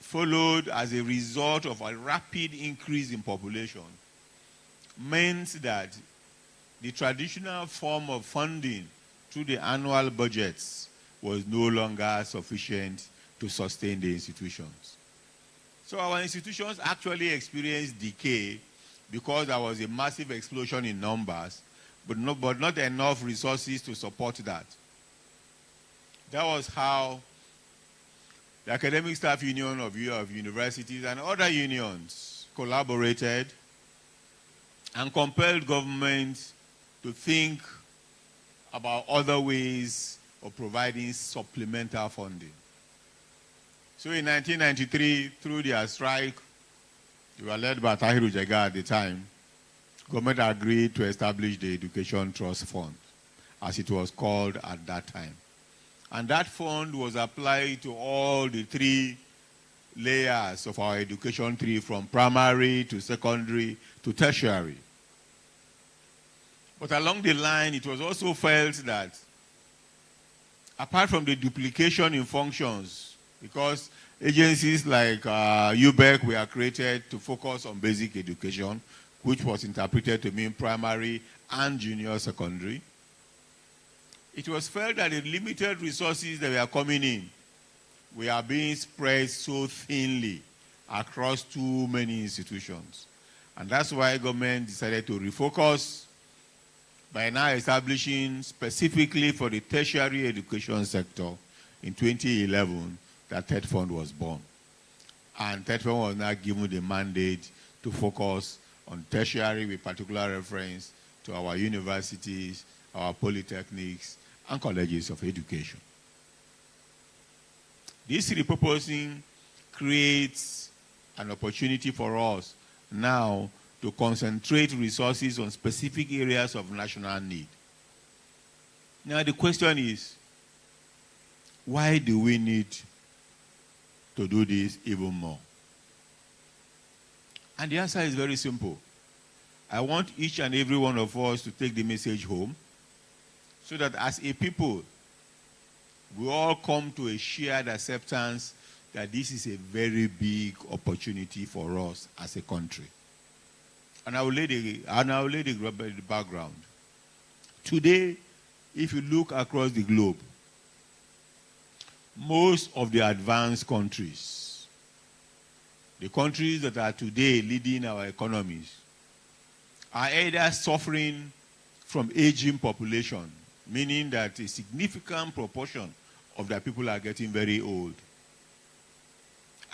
followed as a result of a rapid increase in population meant that the traditional form of funding through the annual budgets was no longer sufficient to sustain the institutions. So our institutions actually experienced decay because there was a massive explosion in numbers, but not enough resources to support that. That was how the Academic Staff Union of Universities and other unions collaborated and compelled government to think about other ways of providing supplemental funding. So in 1993, through their strike, they were led by Tahiru Jega at the time, government agreed to establish the Education Trust Fund, as it was called at that time. And that fund was applied to all the three layers of our education tree, from primary to secondary to tertiary. But along the line, it was also felt that apart from the duplication in functions, because agencies like UBEC were created to focus on basic education, which was interpreted to mean primary and junior secondary, it was felt that the limited resources that were coming in were being spread so thinly across too many institutions. And that's why government decided to refocus by now establishing specifically for the tertiary education sector in 2011 that TETFund was born. And TETFund was now given the mandate to focus on tertiary with particular reference to our universities, our polytechnics, and colleges of education. This repurposing creates an opportunity for us now to concentrate resources on specific areas of national need. Now the question is, why do we need to do this even more? And the answer is very simple. I want each and every one of us to take the message home so that as a people, we all come to a shared acceptance that this is a very big opportunity for us as a country. And I will lay the background. Today, if you look across the globe, most of the advanced countries, the countries that are today leading our economies, are either suffering from aging population, meaning that a significant proportion of their people are getting very old,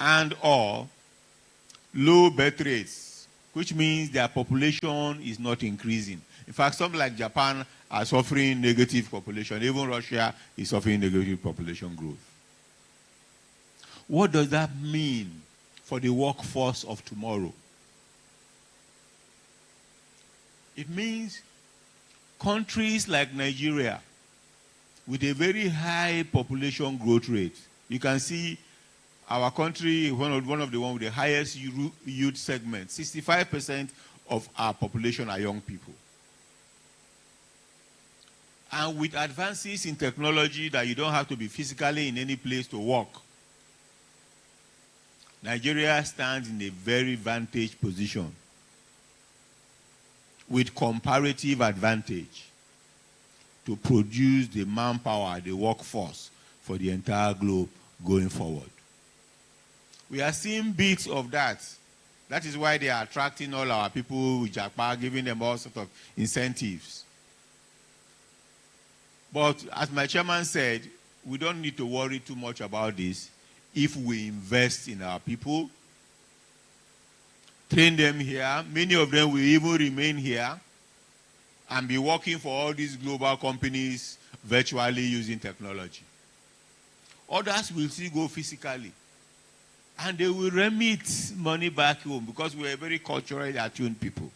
and or low birth rates, which means their population is not increasing. In fact, some like Japan are suffering negative population. Even Russia is suffering negative population growth. What does that mean for the workforce of tomorrow? It means countries like Nigeria, with a very high population growth rate. You can see our country, one of the ones with the highest youth segment. 65% of our population are young people. And with advances in technology that you don't have to be physically in any place to work, Nigeria stands in a very vantage position. with comparative advantage to produce the manpower, the workforce for the entire globe going forward. We are seeing bits of that. That is why they are attracting all our people with Japan, giving them all sorts of incentives. But as my chairman said, we don't need to worry too much about this if we invest in our people, train them here. Many of them will even remain here and be working for all these global companies virtually using technology. Others will still go physically. And they will remit money back home because we are very culturally attuned people.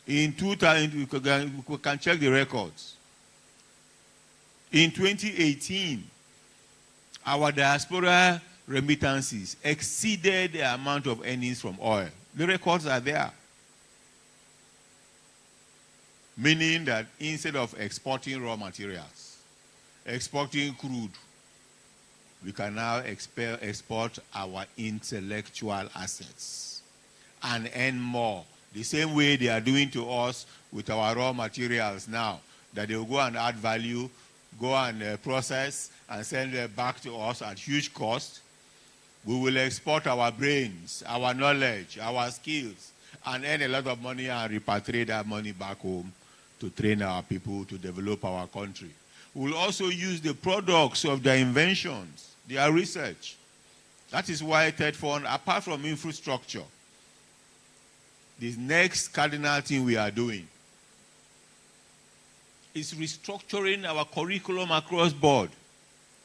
In 2000, we can check the records. In 2018, our diaspora remittances exceeded the amount of earnings from oil. The records are there. Meaning that instead of exporting raw materials, exporting crude, we can now export our intellectual assets and earn more. The same way they are doing to us with our raw materials now, that they will go and add value, go and process and send it back to us at huge cost. We will export our brains, our knowledge, our skills, and earn a lot of money and repatriate that money back home to train our people to develop our country. We will also use the products of their inventions, their research. That is why TETFund, apart from infrastructure, the next cardinal thing we are doing is restructuring our curriculum across board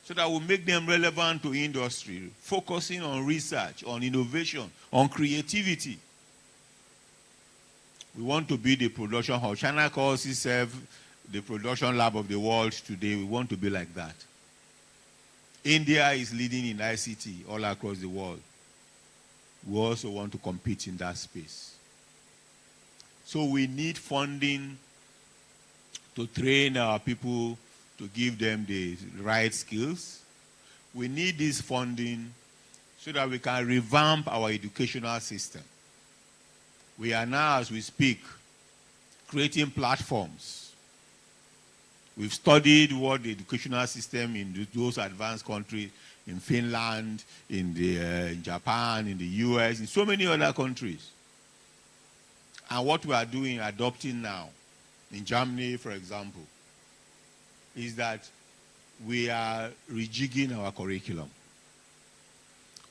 so that we'll make them relevant to industry, focusing on research, on innovation, on creativity. We want to be the production hub. China calls itself the production lab of the world today. We want to be like that. India is leading in ICT all across the world. We also want to compete in that space. So we need funding to train our people, to give them the right skills. We need this funding so that we can revamp our educational system. We are now, as we speak, creating platforms. We've studied what the educational system in those advanced countries, in Finland, in Japan, in the US, in so many other countries. And what we are doing, adopting now, in Germany, for example, is that we are rejigging our curriculum.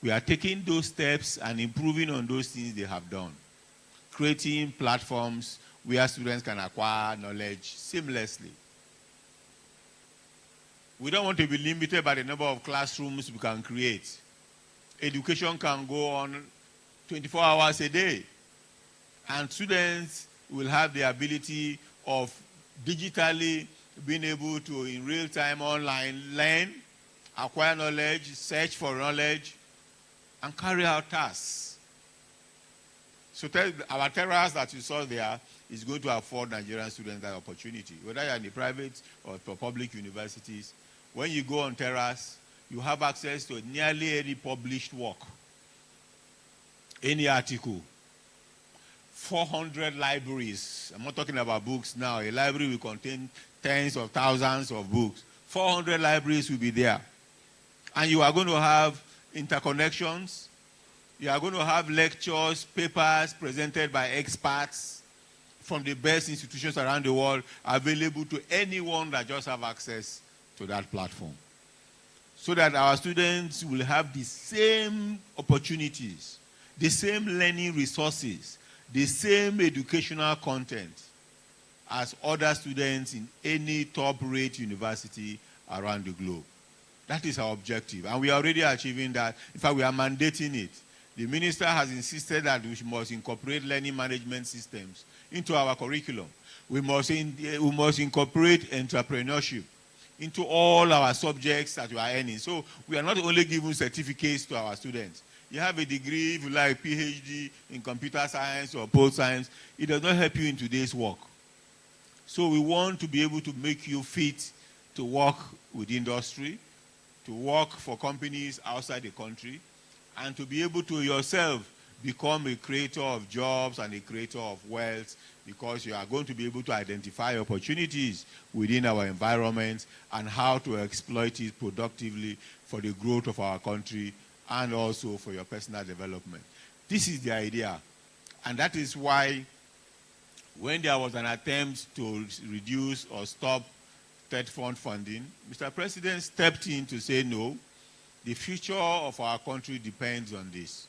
We are taking those steps and improving on those things they have done. Creating platforms where students can acquire knowledge seamlessly. We don't want to be limited by the number of classrooms we can create. Education can go on 24 hours a day. And students will have the ability of digitally being able to, in real time, online, learn, acquire knowledge, search for knowledge, and carry out tasks. So our terrace that you saw there is going to afford Nigerian students that opportunity. Whether you're in the private or public universities, when you go on terrace, you have access to nearly any published work, any article. 400 libraries. I'm not talking about books now. A library will contain tens of thousands of books. 400 libraries will be there. And you are going to have interconnections. You are going to have lectures, papers presented by experts from the best institutions around the world available to anyone that just have access to that platform. So that our students will have the same opportunities, the same learning resources, the same educational content as other students in any top-rate university around the globe. That is our objective, and we are already achieving that. In fact, we are mandating it. The minister has insisted that we must incorporate learning management systems into our curriculum. We must incorporate entrepreneurship into all our subjects that we are earning. So we are not only giving certificates to our students. You have a degree, if you like, PhD in computer science or pole science, it does not help you in today's work. So we want to be able to make you fit to work with industry, to work for companies outside the country, and to be able to yourself become a creator of jobs and a creator of wealth, because you are going to be able to identify opportunities within our environment and how to exploit it productively for the growth of our country and also for your personal development. This is the idea. And that is why when there was an attempt to reduce or stop TETFund funding, Mr. President stepped in to say, no, the future of our country depends on this.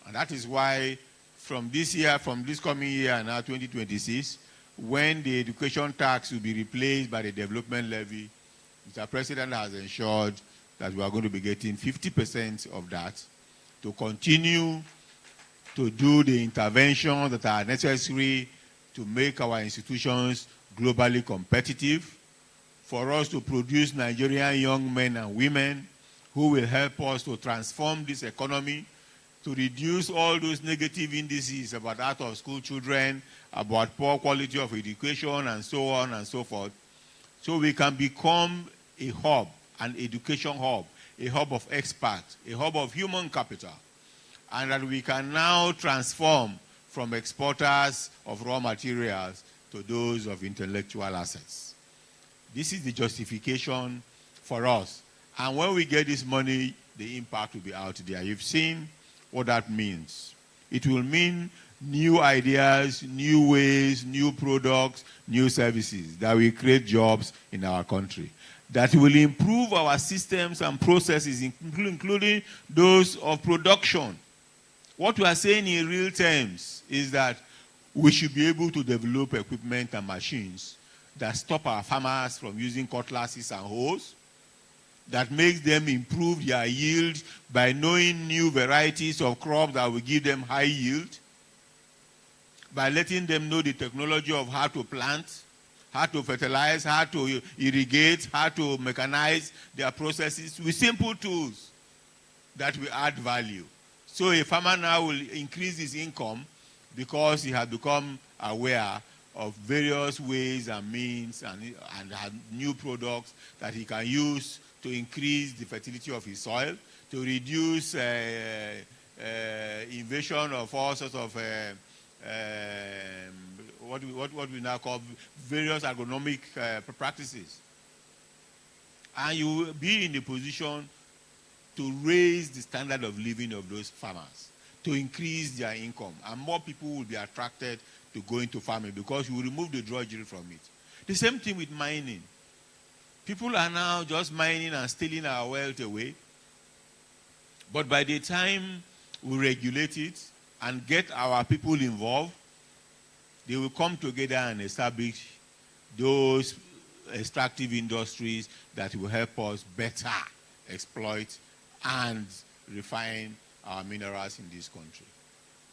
And that is why from this coming year now, 2026, when the education tax will be replaced by the development levy, Mr. President has ensured that we are going to be getting 50% of that to continue to do the interventions that are necessary to make our institutions globally competitive, for us to produce Nigerian young men and women who will help us to transform this economy, to reduce all those negative indices about out-of-school children, about poor quality of education, and so on and so forth, so we can become a hub, an education hub, a hub of experts, a hub of human capital, and that we can now transform from exporters of raw materials to those of intellectual assets. This is the justification for us. And when we get this money, the impact will be out there. You've seen what that means. It will mean new ideas, new ways, new products, new services that will create jobs in our country, that will improve our systems and processes, including those of production. What we are saying in real terms is that we should be able to develop equipment and machines that stop our farmers from using cutlasses and hoes, that makes them improve their yield by knowing new varieties of crops that will give them high yield, by letting them know the technology of how to plant, how to fertilize, how to irrigate, how to mechanize their processes with simple tools that will add value. So a farmer now will increase his income because he has become aware of various ways and means and have new products that he can use to increase the fertility of his soil, to reduce invasion of all sorts of what we now call various agronomic practices. And you will be in a position to raise the standard of living of those farmers, to increase their income, and more people will be attracted to go into farming because you will remove the drudgery from it. The same thing with mining. People are now just mining and stealing our wealth away. But by the time we regulate it and get our people involved, they will come together and establish those extractive industries that will help us better exploit and refine our minerals in this country.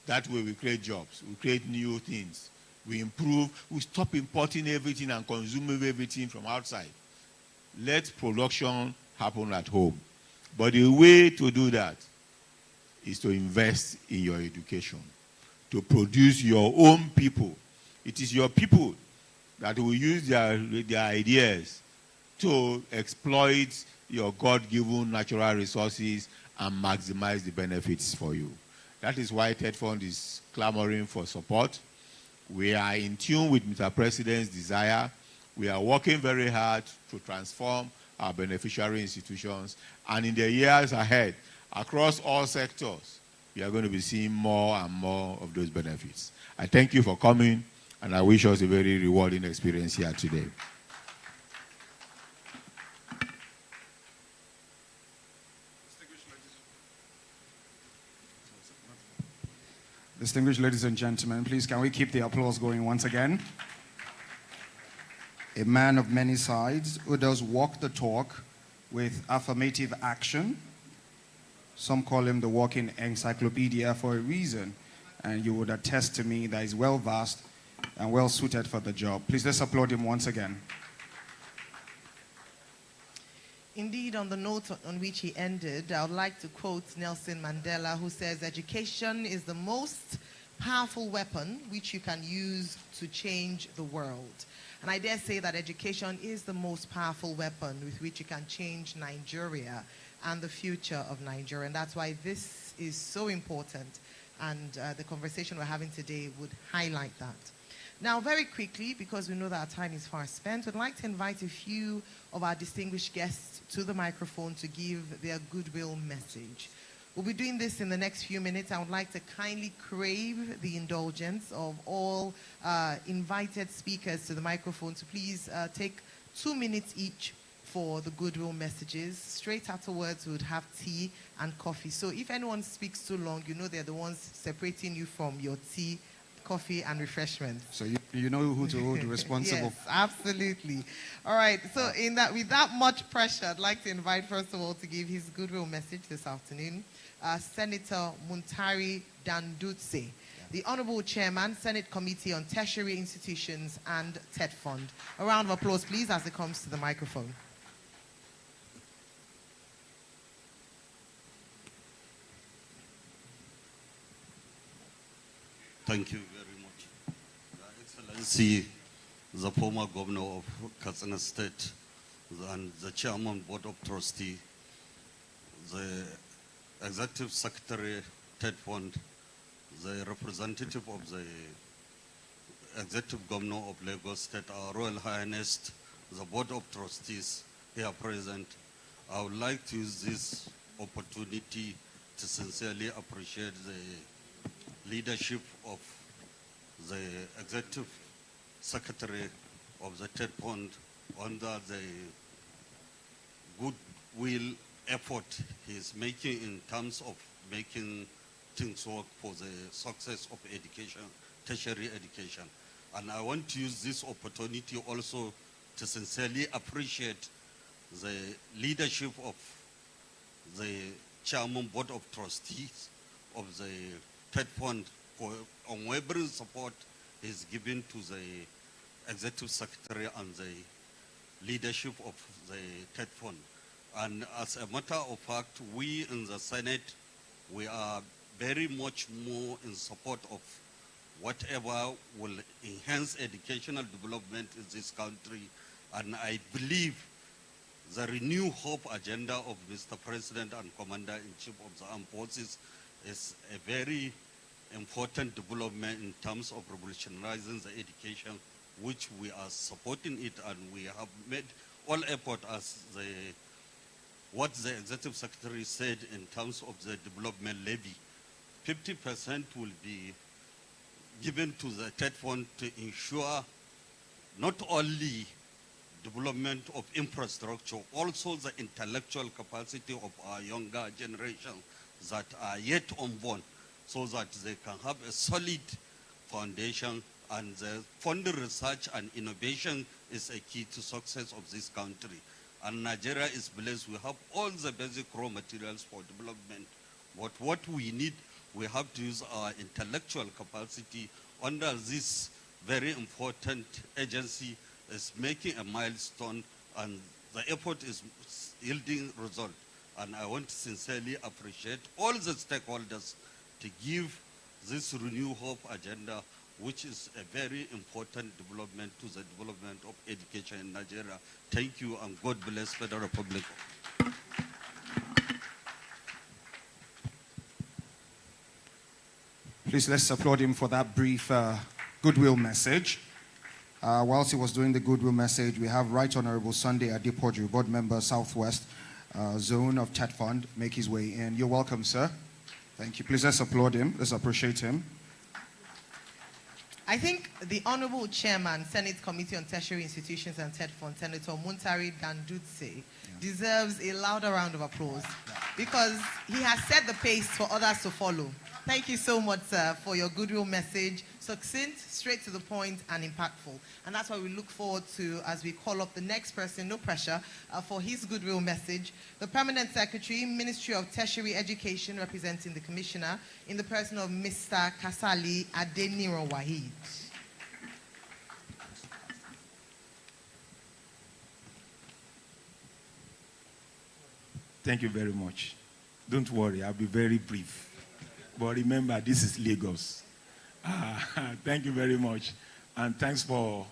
That way we create jobs, we create new things, we improve, we stop importing everything and consuming everything from outside. Let production happen at home. But the way to do that is to invest in your education, to produce your own people. It is your people that will use their ideas to exploit your God-given natural resources and maximize the benefits for you. That is why TETFund is clamoring for support. We are in tune with Mr. President's desire. We are working very hard to transform our beneficiary institutions. And in the years ahead, across all sectors, we are going to be seeing more and more of those benefits. I thank you for coming, and I wish us a very rewarding experience here today. Distinguished ladies and gentlemen, please can we keep the applause going once again? A man of many sides who does walk the talk with affirmative action. Some call him the walking encyclopedia for a reason, and you would attest to me that he's well versed and well suited for the job. Please let's applaud him once again. Indeed, on the note on which he ended, I would like to quote Nelson Mandela, who says, "Education is the most powerful weapon which you can use to change the world." And I dare say that education is the most powerful weapon with which you can change Nigeria and the future of Nigeria. And that's why this is so important and the conversation we're having today would highlight that. Now, very quickly, because we know that our time is far spent, we'd like to invite a few of our distinguished guests to the microphone to give their goodwill message. We'll be doing this in the next few minutes. I would like to kindly crave the indulgence of all invited speakers to the microphone to please take 2 minutes each for the goodwill messages. Straight afterwards, we would have tea and coffee. So if anyone speaks too long, you know they're the ones separating you from your tea, coffee, and refreshments. So you know who to hold responsible. Yes, absolutely. All right, so with that much pressure, I'd like to invite, first of all, to give his goodwill message this afternoon, Senator Muntari Dandutse, the Honorable Chairman, Senate Committee on Tertiary Institutions and TETFund. A round of applause, please, as it comes to the microphone. Thank you very much. Your Excellency, the former Governor of Katsina State, and the Chairman Board of Trustees, the Executive Secretary, TETFund, the representative of the Executive Governor of Lagos State, Our Royal Highness, the Board of Trustees here present, I would like to use this opportunity to sincerely appreciate the leadership of the Executive Secretary of the TETFund under the goodwill effort he is making in terms of making things work for the success of education, tertiary education. And I want to use this opportunity also to sincerely appreciate the leadership of the Chairman Board of Trustees of the TETFund for unwavering support is given to the Executive Secretary and the leadership of the TETFund. And as a matter of fact, we in the Senate, we are very much more in support of whatever will enhance educational development in this country. And I believe the Renew Hope agenda of Mr. President and Commander-in-Chief of the Armed Forces is a very important development in terms of revolutionizing the education, which we are supporting it, and we have made all effort as what the Executive Secretary said in terms of the development levy. 50% will be given to the TETFund to ensure not only development of infrastructure, also the intellectual capacity of our younger generation that are yet unborn, so that they can have a solid foundation, and the funding research and innovation is a key to success of this country. And Nigeria is blessed. We have all the basic raw materials for development. But what we need, we have to use our intellectual capacity under this very important agency is making a milestone, and the effort is yielding result. And I want to sincerely appreciate all the stakeholders to give this Renew Hope agenda, which is a very important development to the development of education in Nigeria. Thank you, and God bless Federal Republic. Please, let's applaud him for that brief goodwill message. Whilst he was doing the goodwill message, we have Right Honorable Sunday Adepoju, Board Member, Southwest Zone of TETFund, make his way in. You're welcome, sir. Thank you. Please, let's applaud him. Let's appreciate him. I think the Honorable Chairman, Senate Committee on Tertiary Institutions and TETFund, Senator Muntari Dandutse, deserves a louder round of applause because he has set the pace for others to follow. Thank you so much, sir, for your goodwill message. Succinct, straight to the point, and impactful. And that's why we look forward to, as we call up the next person, no pressure, for his goodwill message, the Permanent Secretary, Ministry of Tertiary Education, representing the Commissioner, in the person of Mr. Kasali Adeniro Wahid. Thank you very much. Don't worry, I'll be very brief. But remember, this is Lagos. Thank you very much. And thanks for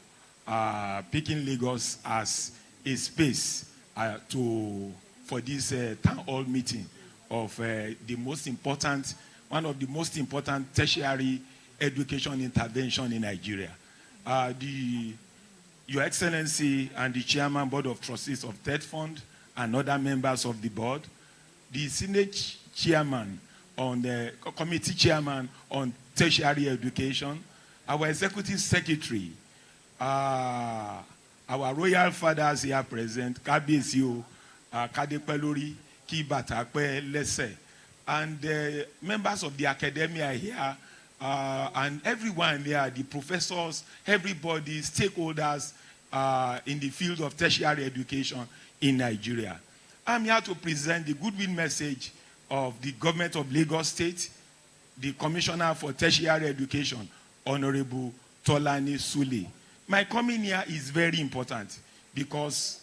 picking Lagos as a space for this town hall meeting of the most important one of the most important tertiary education intervention in Nigeria. Your Excellency and the Chairman Board of Trustees of TETFund and other members of the board, the Senate Chairman on the Committee Chairman on Tertiary Education, our Executive Secretary, our Royal Fathers here present, Kabiyesi Kadepelori, Kibatakpe Lese, and members of the academia here, and everyone there, the professors, everybody, stakeholders in the field of tertiary education in Nigeria. I'm here to present the goodwill message of the government of Lagos State, the Commissioner for Tertiary Education, Honorable Tolani Sule. My coming here is very important because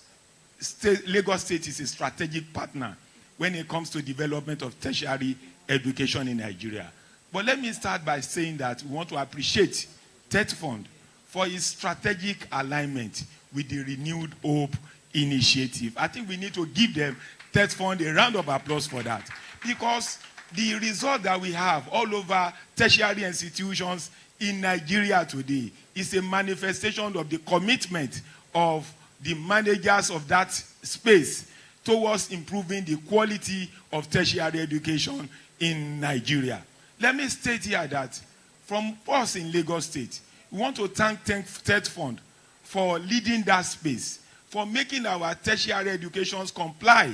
Lagos State is a strategic partner when it comes to development of tertiary education in Nigeria. But let me start by saying that we want to appreciate TETFund for its strategic alignment with the Renewed Hope initiative. I think we need to give them, TETFund, a round of applause for that. Because the result that we have all over tertiary institutions in Nigeria today is a manifestation of the commitment of the managers of that space towards improving the quality of tertiary education in Nigeria. Let me state here that from us in Lagos State, we want to thank TETFund for leading that space, for making our tertiary educations comply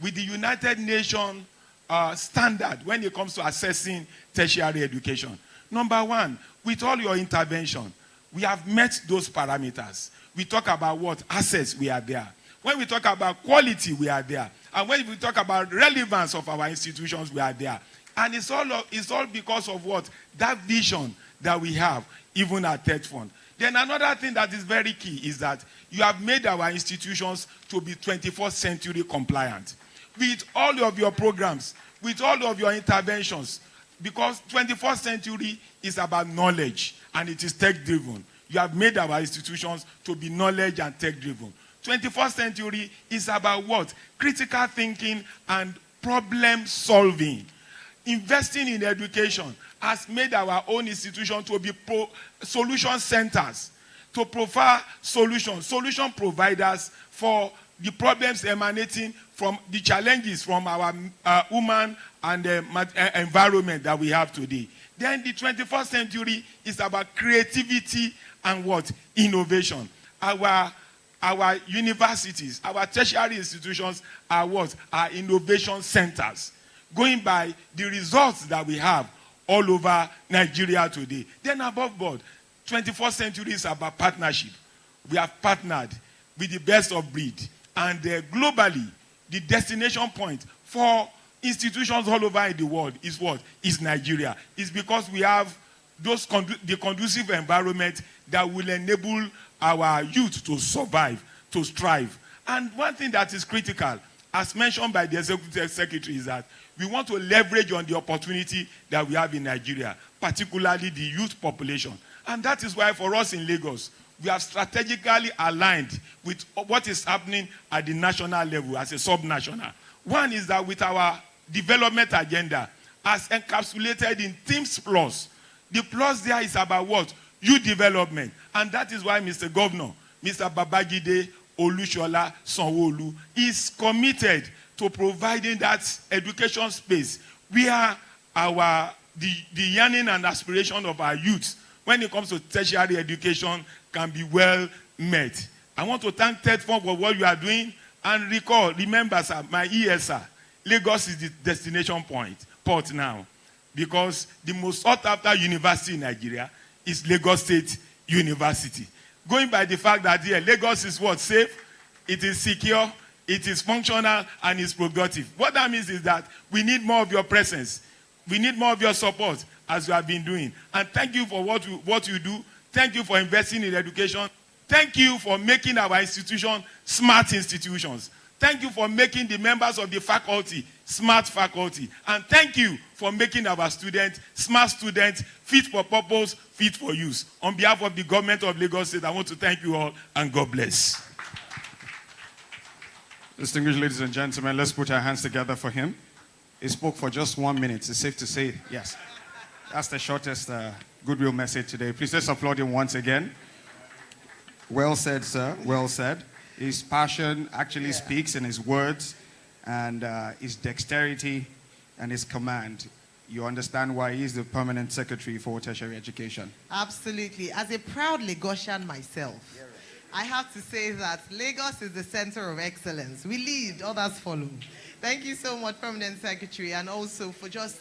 with the United Nations standard when it comes to assessing tertiary education. Number one, with all your intervention, we have met those parameters. We talk about what? Assets, we are there. When we talk about quality, we are there. And when we talk about relevance of our institutions, we are there. And it's all because of what? That vision that we have, even at TETFund. Then another thing that is very key is that you have made our institutions to be 21st century compliant. With all of your programs, with all of your interventions, because 21st century is about knowledge and it is tech-driven. You have made our institutions to be knowledge and tech-driven. 21st century is about what? Critical thinking and problem solving. Investing in education has made our own institution to be solution centers, to provide solution providers for the problems emanating from the challenges from our human and environment that we have today. Then the 21st century is about creativity and what? Innovation. Our universities, our tertiary institutions are what? Are innovation centers. Going by the results that we have all over Nigeria today. Then above board, 21st century is about partnership. We have partnered with the best of breed. And globally, the destination point for institutions all over in the world is what? Is Nigeria. It's because we have the conducive environment that will enable our youth to survive, to strive. And one thing that is critical, as mentioned by the Executive Secretary, is that we want to leverage on the opportunity that we have in Nigeria, particularly the youth population. And that is why for us in Lagos, we have strategically aligned with what is happening at the national level as a sub-national. One is that with our development agenda, as encapsulated in Teams Plus, the plus there is about what? Youth development. And that is why Mr. Governor, Mr. Babajide Olushola Sanwo-Olu, is committed to providing that education space where the yearning and aspiration of our youth when it comes to tertiary education can be well met. I want to thank TETFund for what you are doing, and remember, sir, my ESR, Lagos is the destination port now, because the most sought after university in Nigeria is Lagos State University. Going by the fact that here, Lagos is what? Safe, it is secure, it is functional, and it's productive. What that means is that we need more of your presence. We need more of your support, as you have been doing. And thank you for what you do. Thank you for investing in education. Thank you for making our institution smart institutions. Thank you for making the members of the faculty smart faculty. And thank you for making our students smart students, fit for purpose, fit for use. On behalf of the government of Lagos State, I want to thank you all, and God bless. Distinguished ladies and gentlemen, let's put our hands together for him. He spoke for just 1 minute. It's safe to say, yes. That's the shortest goodwill message today. Please let's applaud him once again. Well said, sir. Well said. His passion actually speaks in his words, and his dexterity and his command. You understand why he's the permanent secretary for tertiary education. Absolutely. As a proud Lagosian myself, I have to say that Lagos is the center of excellence. We lead, others follow. Thank you so much, Permanent Secretary, and also for just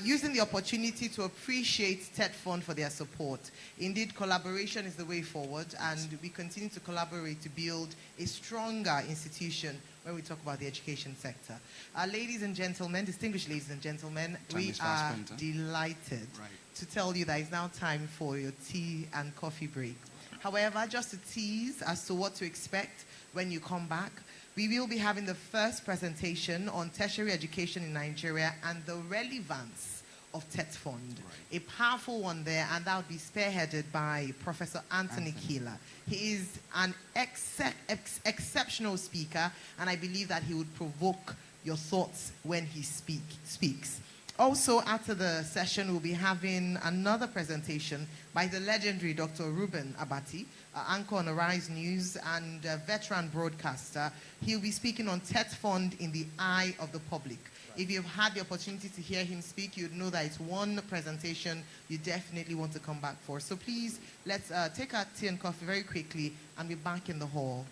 using the opportunity to appreciate TETFund for their support. Indeed, collaboration is the way forward, and we continue to collaborate to build a stronger institution when we talk about the education sector. Ladies and gentlemen, distinguished ladies and gentlemen, we are delighted to tell you that it's now time for your tea and coffee break. However, just to tease as to what to expect when you come back, we will be having the first presentation on tertiary education in Nigeria and the relevance of TETFund. A powerful one there, and that will be spearheaded by Professor Anthony Keeler. He is an exceptional speaker, and I believe that he would provoke your thoughts when he speaks. Also, after the session, we'll be having another presentation by the legendary Dr. Ruben Abati, anchor on Arise News and veteran broadcaster. He'll be speaking on TETFund in the eye of the public. If you've had the opportunity to hear him speak, you'd know that it's one presentation you definitely want to come back for. So please, let's take our tea and coffee very quickly and be back in the hall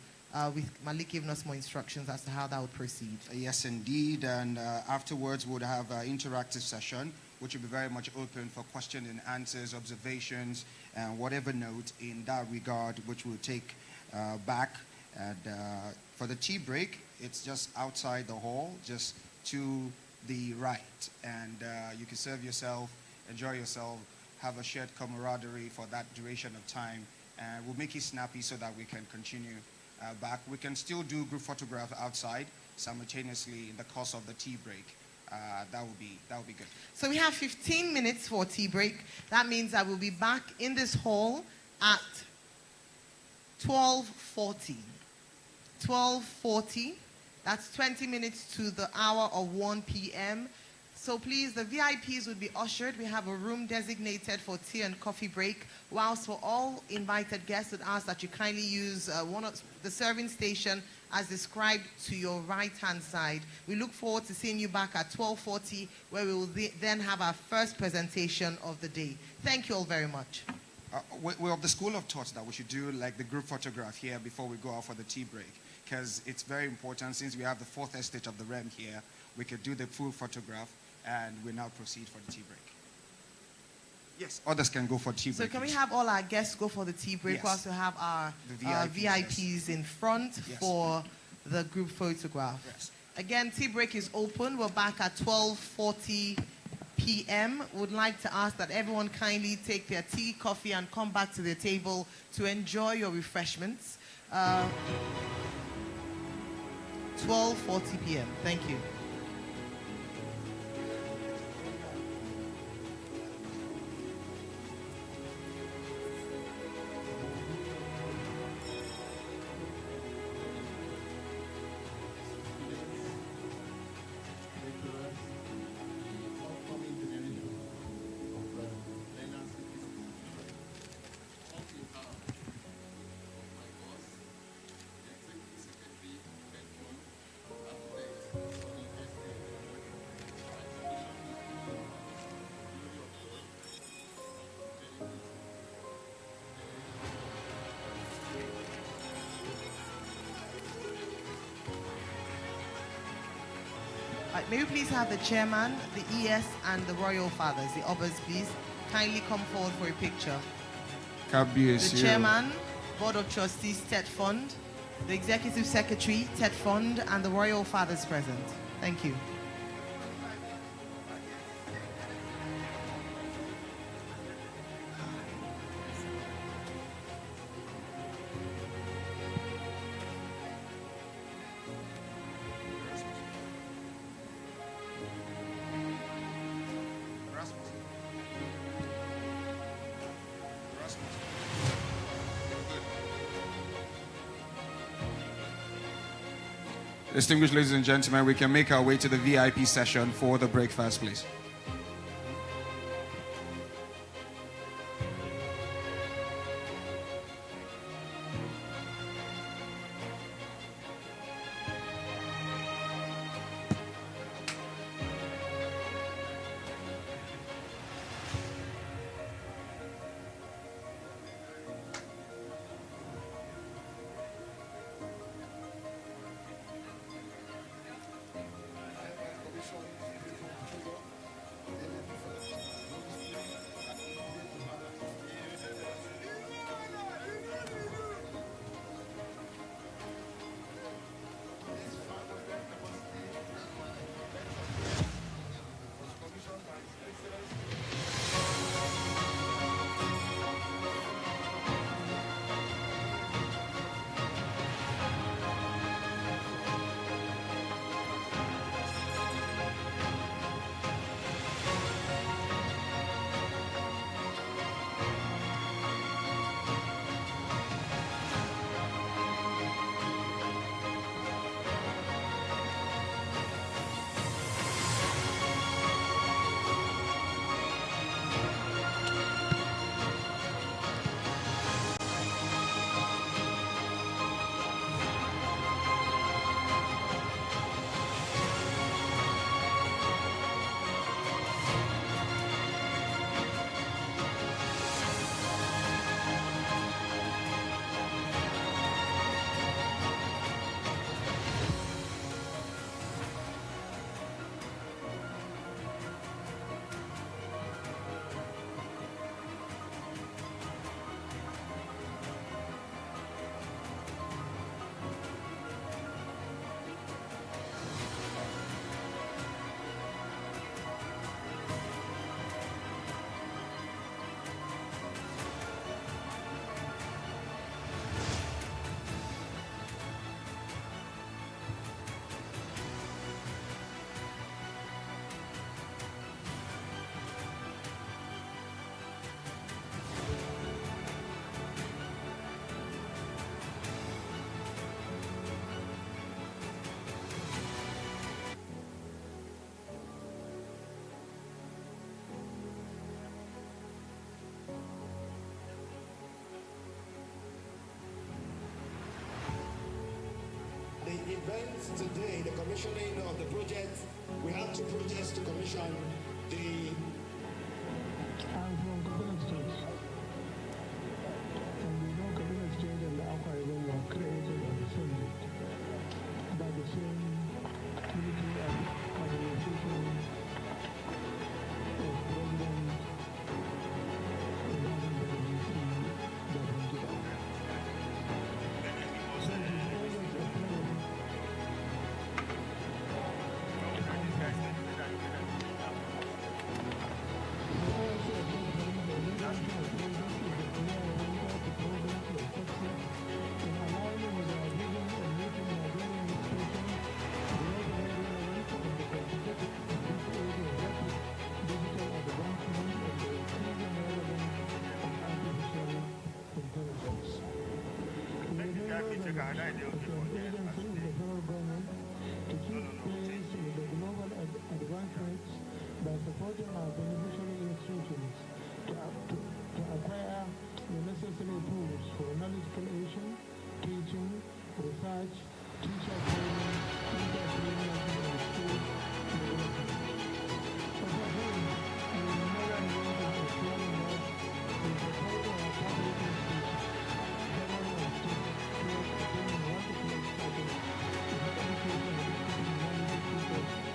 with Malik giving us more instructions as to how that would proceed. Yes, indeed. And afterwards, we'll have an interactive session, which will be very much open for question and answers, observations, and whatever note in that regard, which we'll take back. And for the tea break, it's just outside the hall, just to the right. And you can serve yourself, enjoy yourself, have a shared camaraderie for that duration of time. And we'll make it snappy so that we can continue back. We can still do group photograph outside simultaneously in the course of the tea break. That would be good. So we have 15 minutes for tea break. That means I will be back in this hall at 12:40. 12:40. That's 20 minutes to the hour of 1 p.m. So please, the VIPs would be ushered. We have a room designated for tea and coffee break. Whilst for all invited guests, would ask that you kindly use one of the serving station as described to your right-hand side. We look forward to seeing you back at 12:40, where we will then have our first presentation of the day. Thank you all very much. We're of the school of thought that we should do like the group photograph here before we go out for the tea break, because it's very important. Since we have the fourth estate of the REM here, we could do the full photograph, and we now proceed for the tea break. Yes, others can go for tea break. So can we have all our guests go for the tea break? Yes. We also have our VIPs in front for the group photograph. Yes. Again, tea break is open. We're back at 12:40 p.m. Would like to ask that everyone kindly take their tea, coffee, and come back to their table to enjoy your refreshments. 12:40 p.m. Thank you. May we please have the chairman, the ES, and the royal fathers, the Obas, please, kindly come forward for a picture. The chairman, Board of Trustees, TETFund, the executive secretary, TETFund, and the royal fathers present. Thank you. Distinguished ladies and gentlemen, we can make our way to the VIP session for the breakfast, please. The event today, the commissioning of the project, we have two projects to commission. I'm from Kabila State. And we know Kabila State and the Akwa Ibom were created on the same date by the same military organization of President by supporting our beneficiary institutions to acquire the necessary tools for knowledge creation, teaching, research, teacher training, intertraining, and school development. Overall, we will never engage in securing work in support of our public institutions, federal and state, towards attaining workplace status in education and knowledge teachers.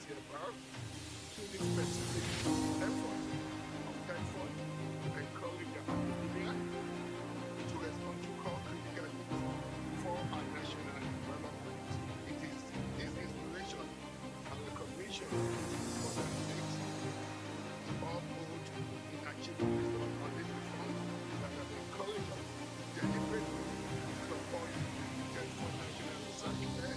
GCFR through the specific effort of TETFund to encourage the academia to respond to call critically for our national development. It is this inspiration and recognition for the states all good in achieving results on this reform that has encouraged us deliberately to support TETFund national research there.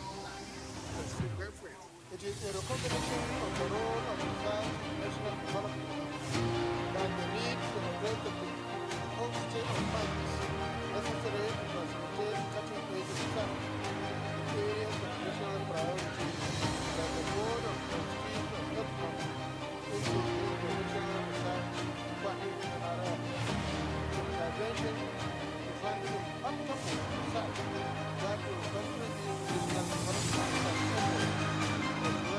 Specific reference. It is a recognition of the role of research in national development that the need to address the whole state of funds necessary to facilitate cutting-edge research in areas of national priority that the Board of Trustees of TETFund including the National Research Fund NRF. The intervention to fund optimal research that will contribute to national development and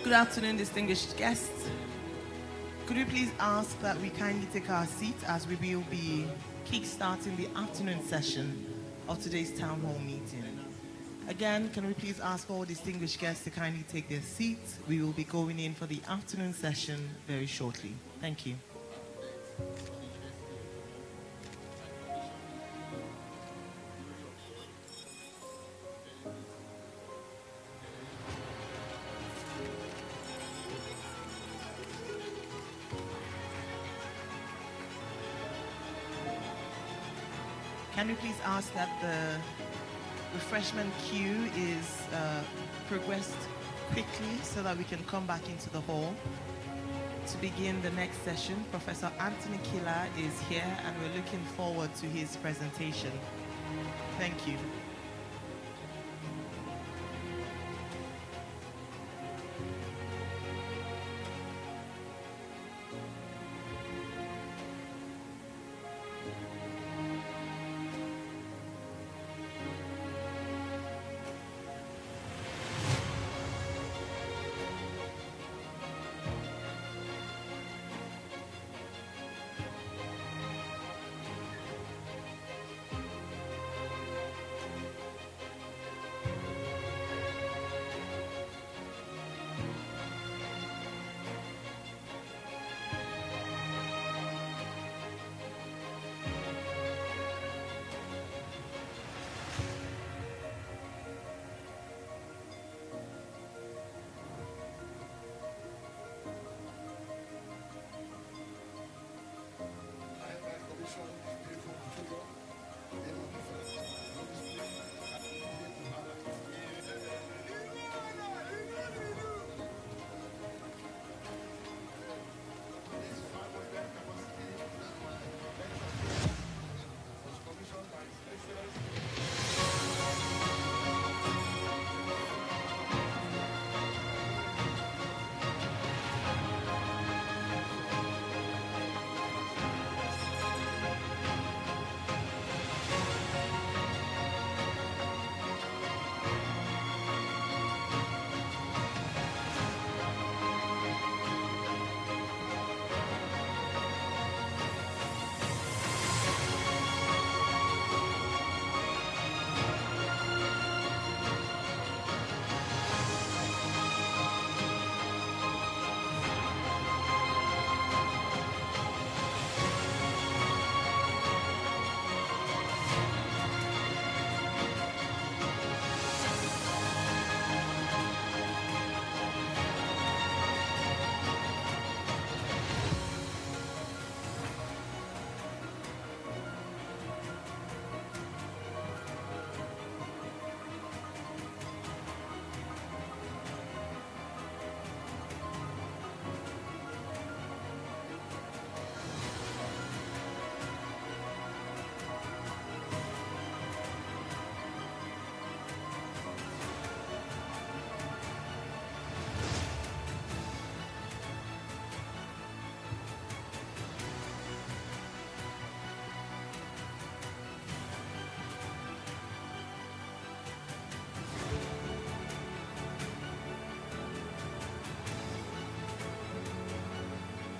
Good afternoon, distinguished guests. Could we please ask that we kindly take our seats as we will be kick-starting the afternoon session of today's town hall meeting. Again, can we please ask all distinguished guests to kindly take their seats? We will be going in for the afternoon session very shortly. Thank you. Can we please ask that the refreshment queue is progressed quickly so that we can come back into the hall to begin the next session. Professor Anthony Killer is here and we're looking forward to his presentation. Thank you.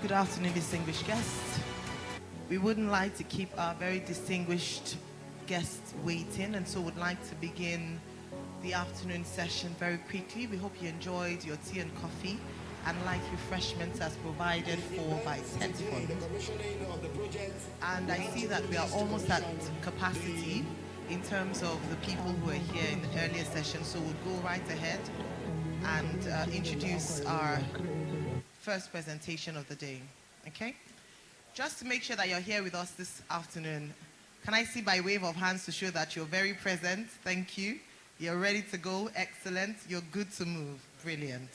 Good afternoon, distinguished guests. We wouldn't like to keep our very distinguished guests waiting, and so would like to begin the afternoon session very quickly. We hope you enjoyed your tea and coffee and light refreshments as provided for by TETFund. And I see that we are almost at capacity in terms of the people who are here in the earlier session, so we'll go right ahead and introduce our first presentation of the day, okay? Just to make sure that you're here with us this afternoon, can I see by wave of hands to show that you're very present? Thank you. You're ready to go. Excellent. You're good to move. Brilliant.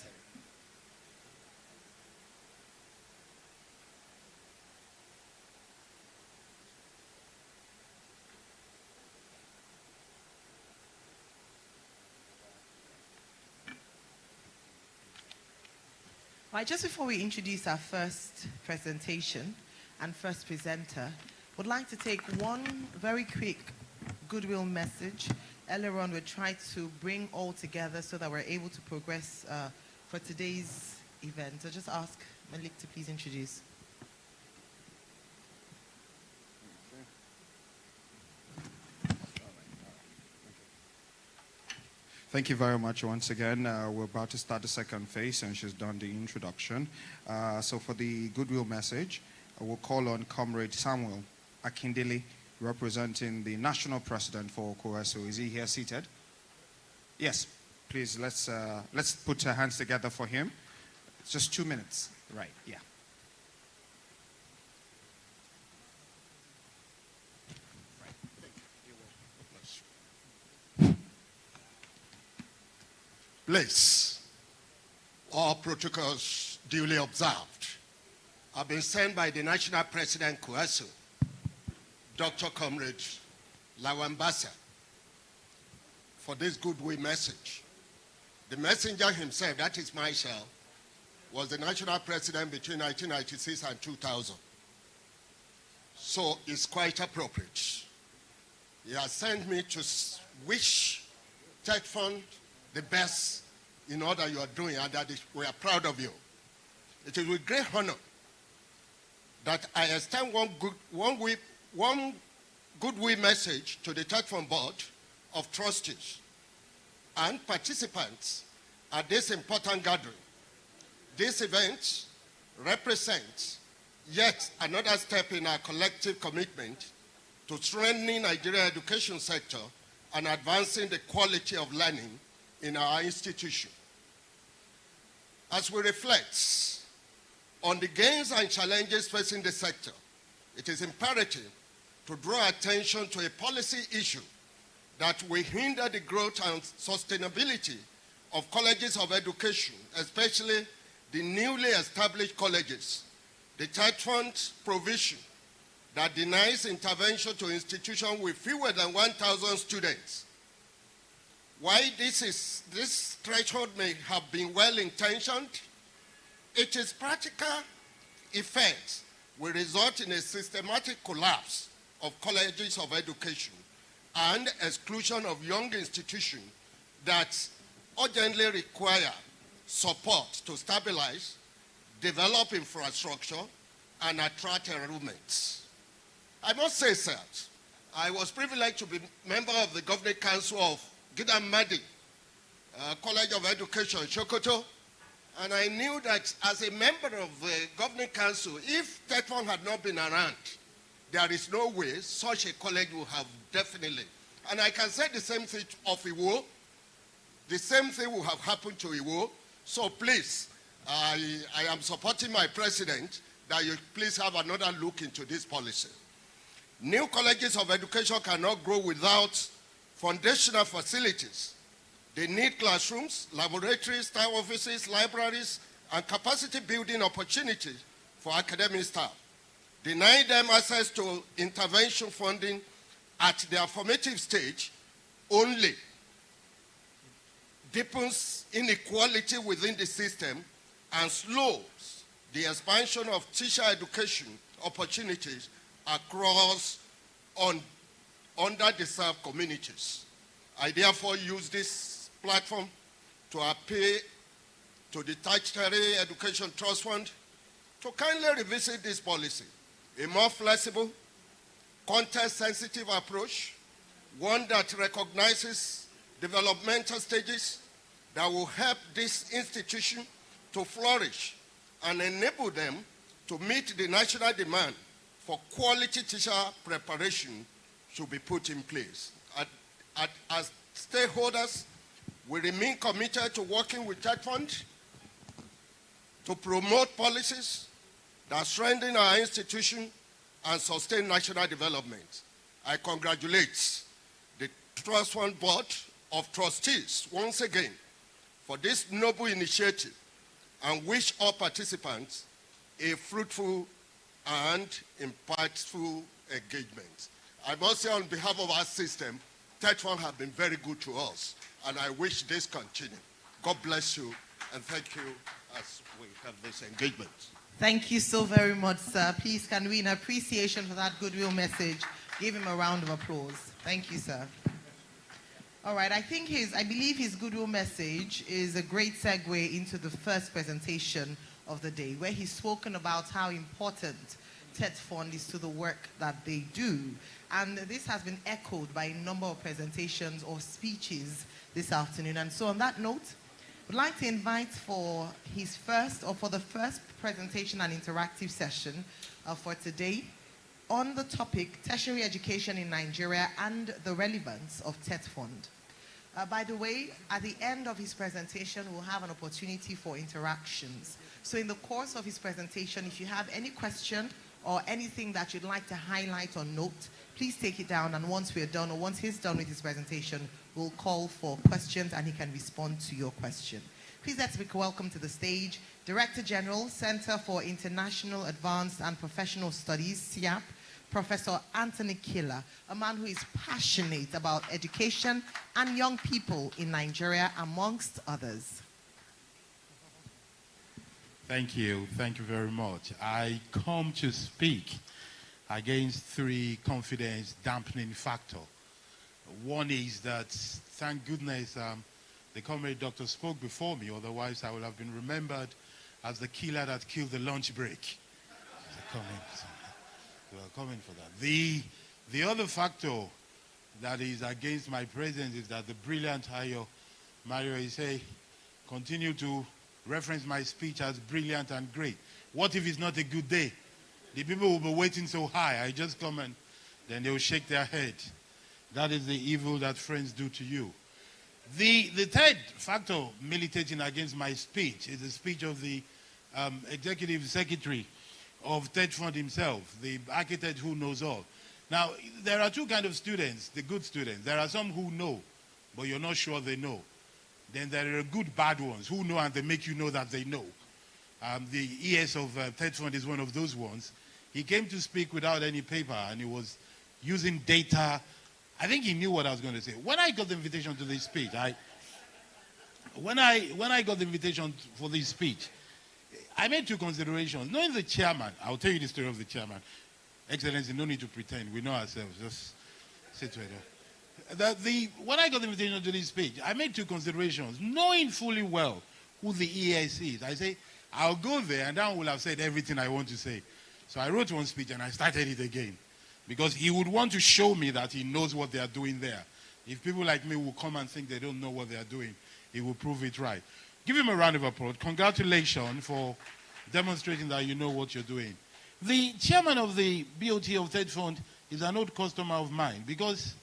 Right, just before we introduce our first presentation and first presenter, would like to take one very quick goodwill message. Earlier on, we tried to bring all together so that we're able to progress for today's event. I'll just ask Malik to please introduce. Thank you very much once again. We're about to start the second phase, and she's done the introduction. So for the goodwill message, we'll call on Comrade Samuel Akindele, representing the national president for COESO. Is he here seated? Yes. Please, let's put our hands together for him. It's just 2 minutes. Right, yeah. Please, all protocols duly observed. I've been sent by the National President COESO, Dr. Comrade Lawambasa, for this goodwill message. The messenger himself, that is myself, was the National President between 1996 and 2000. So it's quite appropriate. He has sent me to wish TETFund the best in all that you are doing, and that we are proud of you. It is with great honor that I extend one goodwill message to the TETFund Board of Trustees and participants at this important gathering. This event represents yet another step in our collective commitment to strengthening Nigerian education sector and advancing the quality of learning in our institution. As we reflect on the gains and challenges facing the sector, it is imperative to draw attention to a policy issue that will hinder the growth and sustainability of colleges of education, especially the newly established colleges. The TETFund provision that denies intervention to institutions with fewer than 1,000 students. While this threshold may have been well-intentioned, its practical effects will result in a systematic collapse of colleges of education and exclusion of young institutions that urgently require support to stabilize, develop infrastructure, and attract enrollments. I must say, sir, I was privileged to be member of the Governing Council of Gidan Madi College of Education, Sokoto, and I knew that as a member of the Governing Council, if TETFund had not been around, there is no way such a college would have definitely. And I can say the same thing of Iwo. The same thing will have happened to Iwo. So please, I am supporting my president that you please have another look into this policy. New colleges of education cannot grow without foundational facilities. They need classrooms, laboratories, staff offices, libraries, and capacity building opportunities for academic staff. Deny them access to intervention funding at their formative stage only deepens inequality within the system and slows the expansion of teacher education opportunities across underdeserved communities. I therefore use this platform to appeal to the Tertiary Education Trust Fund to kindly revisit this policy, a more flexible, context-sensitive approach, one that recognizes developmental stages that will help this institution to flourish and enable them to meet the national demand for quality teacher preparation should be put in place. As stakeholders, we remain committed to working with TETFund to promote policies that strengthen our institution and sustain national development. I congratulate the Trust Fund Board of Trustees once again for this noble initiative and wish all participants a fruitful and impactful engagement. I must say on behalf of our system, TETFund have been very good to us, and I wish this continue. God bless you, and thank you as we have this engagement. Thank you so very much, sir. Please, can we, in appreciation for that goodwill message, give him a round of applause. Thank you, sir. All right, I believe his goodwill message is a great segue into the first presentation of the day, where he's spoken about how important TETFund is to the work that they do. And this has been echoed by a number of presentations or speeches this afternoon. And so on that note, I'd like to invite for the first presentation and interactive session for today on the topic tertiary education in Nigeria and the relevance of TETFund. By the way, at the end of his presentation, we'll have an opportunity for interactions. So in the course of his presentation, if you have any question or anything that you'd like to highlight or note, please take it down, and once we're done, or once he's done with his presentation, we'll call for questions and he can respond to your question. Please let's welcome to the stage Director General, Center for International Advanced and Professional Studies, CIAP, Professor Anthony Killer, a man who is passionate about education and young people in Nigeria, amongst others. Thank you very much. I come to speak against three confidence dampening factors. One is that, thank goodness, the comrade doctor spoke before me, otherwise I would have been remembered as the killer that killed the lunch break. We are coming for that. The other factor that is against my presence is that the brilliant Ayo Mario Ise continue to reference my speech as brilliant and great. What if it's not a good day? The people will be waiting so high. I just come and then they will shake their head. That is the evil that friends do to you. The third factor militating against my speech is the speech of the executive secretary of TETFund himself, the architect who knows all. Now, there are two kinds of students, the good students. There are some who know, but you're not sure they know. Then there are good bad ones who know and they make you know that they know. The ES of TETFund is one of those ones. He came to speak without any paper and he was using data. I think he knew what I was going to say. When I got the invitation to this speech, when I got the invitation for this speech, I made two considerations. Knowing the chairman, I'll tell you the story of the chairman. Excellency, no need to pretend. We know ourselves. Just sit right there. When I got the invitation to this speech, I made two considerations. Knowing fully well who the ES is, I say, I'll go there and then will have said everything I want to say. So I wrote one speech and I started it again. Because he would want to show me that he knows what they are doing there. If people like me will come and think they don't know what they are doing, he will prove it right. Give him a round of applause. Congratulations for demonstrating that you know what you're doing. The chairman of the BOT of TETFund is an old customer of mine because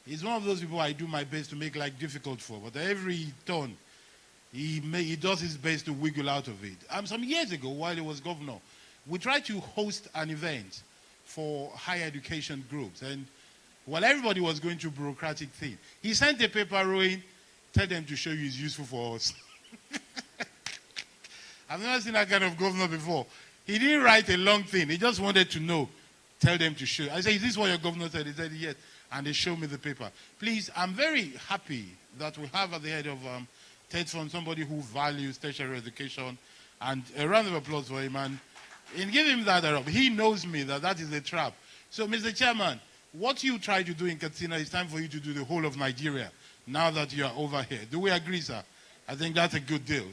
he's one of those people I do my best to make life difficult for. But every turn, he does his best to wiggle out of it. Some years ago, while he was governor, we tried to host an event for higher education groups. And while everybody was going through bureaucratic things, he sent a paper rowing, tell them to show you it's useful for us. I've never seen that kind of governor before. He didn't write a long thing. He just wanted to know, tell them to show. I said, is this what your governor said? He said, yes. And they showed me the paper. Please, I'm very happy that we have at the head of TETFund somebody who values tertiary education. And a round of applause for him. And in giving him that up, he knows me that is a trap. So, Mr. Chairman, what you try to do in Katsina, it's time for you to do the whole of Nigeria now that you are over here. Do we agree, sir? I think that's a good deal.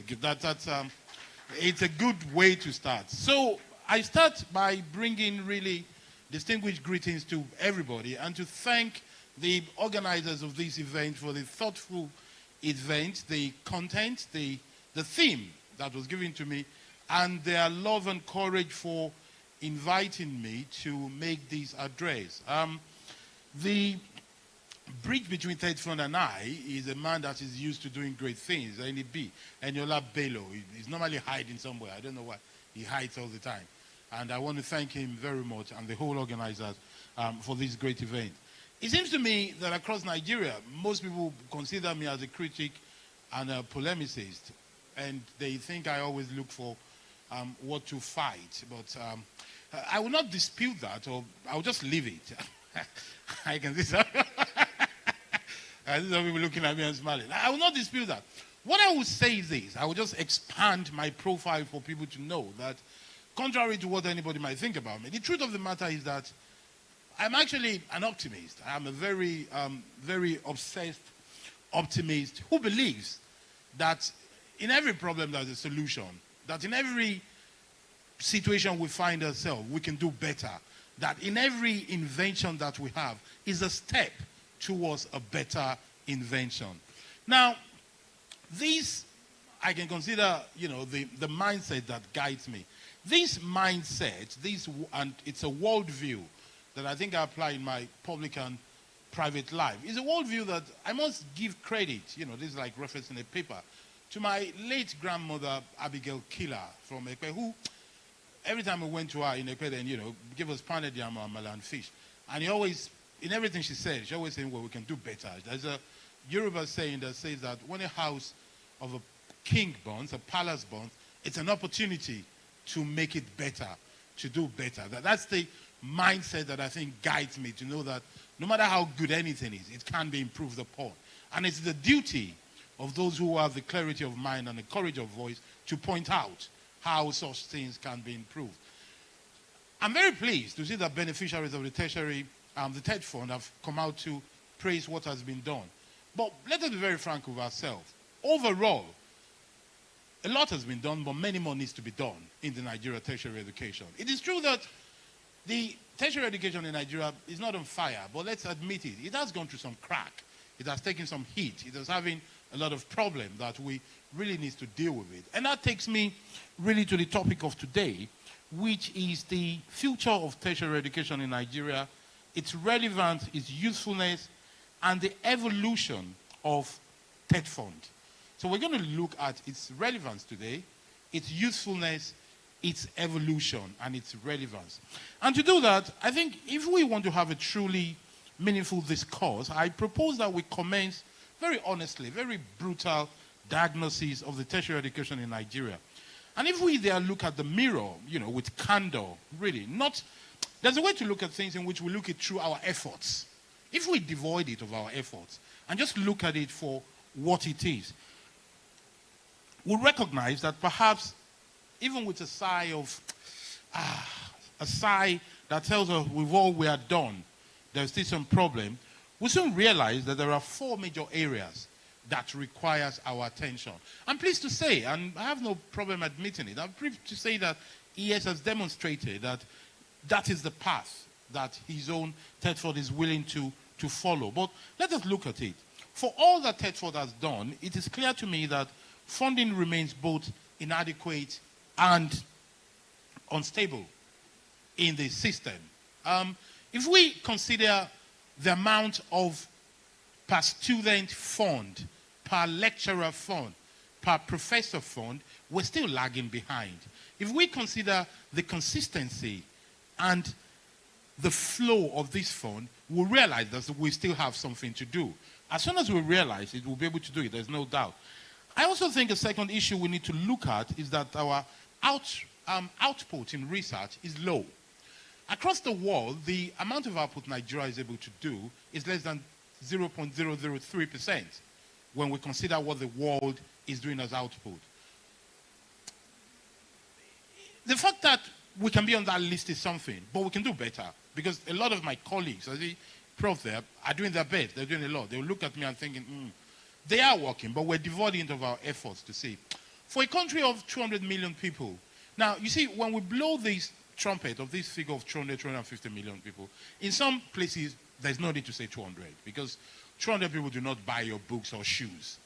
It's a good way to start. So I start by bringing really distinguished greetings to everybody and to thank the organizers of this event for the thoughtful event, the content, the theme that was given to me, and their love and courage for inviting me to make this address. The bridge between TETFund and I is a man that is used to doing great things, NEB, Eniola Bello. He's normally hiding somewhere. I don't know why. He hides all the time. And I want to thank him very much and the whole organizers for this great event. It seems to me that across Nigeria, most people consider me as a critic and a polemicist. And they think I always look for what to fight. But I will not dispute that, or I'll just leave it. I can see some. I see some people looking at me and smiling. I will not dispute that. What I will say is this. I will just expand my profile for people to know that, contrary to what anybody might think about me, the truth of the matter is that I'm actually an optimist. I'm a very, very obsessed optimist who believes that in every problem there's a solution, that in every situation we find ourselves, we can do better, that in every invention that we have is a step towards a better invention. Now, this, I can consider, the mindset that guides me. This mindset, and it's a worldview that I think I apply in my public and private life. It's a worldview that I must give credit, this is like referencing a paper, to my late grandmother, Abigail Killer from Ekpe, who, every time we went to her in Ekpe, then, give us pounded yam and melon fish. And he always, in everything she said, she always saying, well, we can do better. There's a Yoruba saying that says that when a house of a king burns, a palace burns, it's an opportunity to make it better, to do better. That's the mindset that I think guides me to know that no matter how good anything is, it can be improved upon. And it's the duty of those who have the clarity of mind and the courage of voice to point out how such things can be improved. I'm very pleased to see that beneficiaries of the tertiary, the TETFund have come out to praise what has been done. But let us be very frank with ourselves. Overall, a lot has been done, but many more needs to be done in the Nigeria tertiary education. It is true that the tertiary education in Nigeria is not on fire, but let's admit it. It has gone through some crack. It has taken some heat. It is having a lot of problems that we really need to deal with it. And that takes me really to the topic of today, which is the future of tertiary education in Nigeria, its relevance, its usefulness, and the evolution of TETFund. So we're going to look at its relevance today, its usefulness, its evolution, and its relevance. And to do that, I think if we want to have a truly meaningful discourse, I propose that we commence very honestly, very brutal diagnosis of the tertiary education in Nigeria. And if we there look at the mirror, with candor, really, there's a way to look at things in which we look at through our efforts. If we devoid it of our efforts and just look at it for what it is, we'll recognize that perhaps even with a sigh that tells us with all we are done, there's still some problem, we soon realize that there are 4 major areas that requires our attention. I'm pleased to say, and I have no problem admitting it, I'm pleased to say that ES has demonstrated that that is the path that his own TETFund is willing to follow. But let us look at it. For all that TETFund has done, it is clear to me that funding remains both inadequate and unstable in the system. If we consider the amount of per student fund, per lecturer fund, per professor fund, we're still lagging behind. If we consider the consistency and the flow of this fund, we'll realize that we still have something to do. As soon as we realize it, we'll be able to do it, there's no doubt. I also think a second issue we need to look at is that our output in research is low. Across the world, the amount of output Nigeria is able to do is less than 0.003% when we consider what the world is doing as output. The fact that we can be on that list is something, but we can do better because a lot of my colleagues, I see Prof there, are doing their best. They're doing a lot. They'll look at me and thinking, they are working, but we're devoting of our efforts to see. For a country of 200 million people, now, you see, when we blow this trumpet of this figure of 200, 250 million people, in some places, there's no need to say 200 because 200 people do not buy your books or shoes.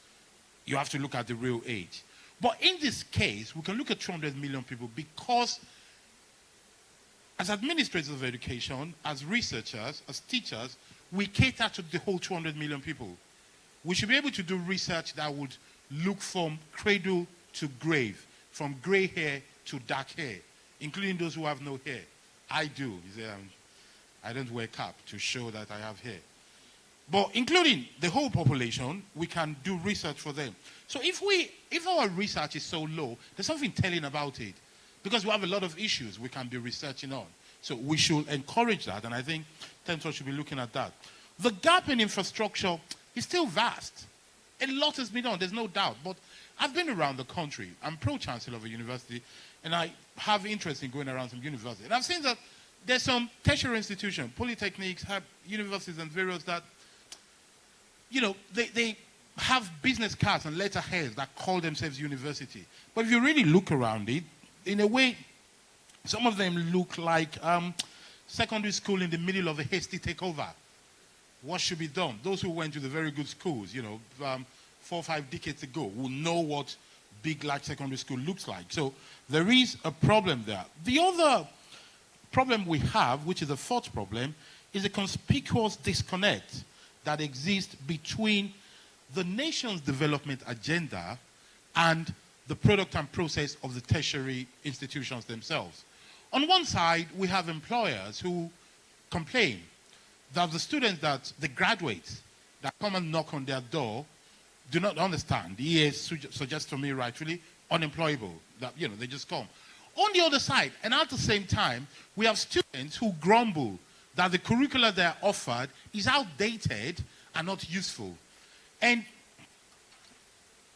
You have to look at the real age. But in this case, we can look at 200 million people because as administrators of education, as researchers, as teachers, we cater to the whole 200 million people. We should be able to do research that would look from cradle to grave, from gray hair to dark hair, including those who have no hair. I do. I don't wear cap to show that I have hair. But including the whole population, we can do research for them. So if our research is so low, there's something telling about it. Because we have a lot of issues we can be researching on. So we should encourage that, and I think TETFund should be looking at that. The gap in infrastructure is still vast. A lot has been done, there's no doubt. But I've been around the country. I'm pro-chancellor of a university, and I have interest in going around some universities. And I've seen that there's some tertiary institutions, polytechnics, have universities and various that, they have business cards and letterheads that call themselves university. But if you really look around it, in a way, some of them look like secondary school in the middle of a hasty takeover. What should be done? Those who went to the very good schools, 4 or 5 decades ago, will know what big, large secondary school looks like. So there is a problem there. The other problem we have, which is the fourth problem, is a conspicuous disconnect that exists between the nation's development agenda and the product and process of the tertiary institutions themselves. On one side, we have employers who complain that the students, the graduates that come and knock on their door do not understand. The EAs suggests to me rightfully, unemployable, that, they just come. On the other side, and at the same time, we have students who grumble that the curricula they are offered is outdated and not useful. And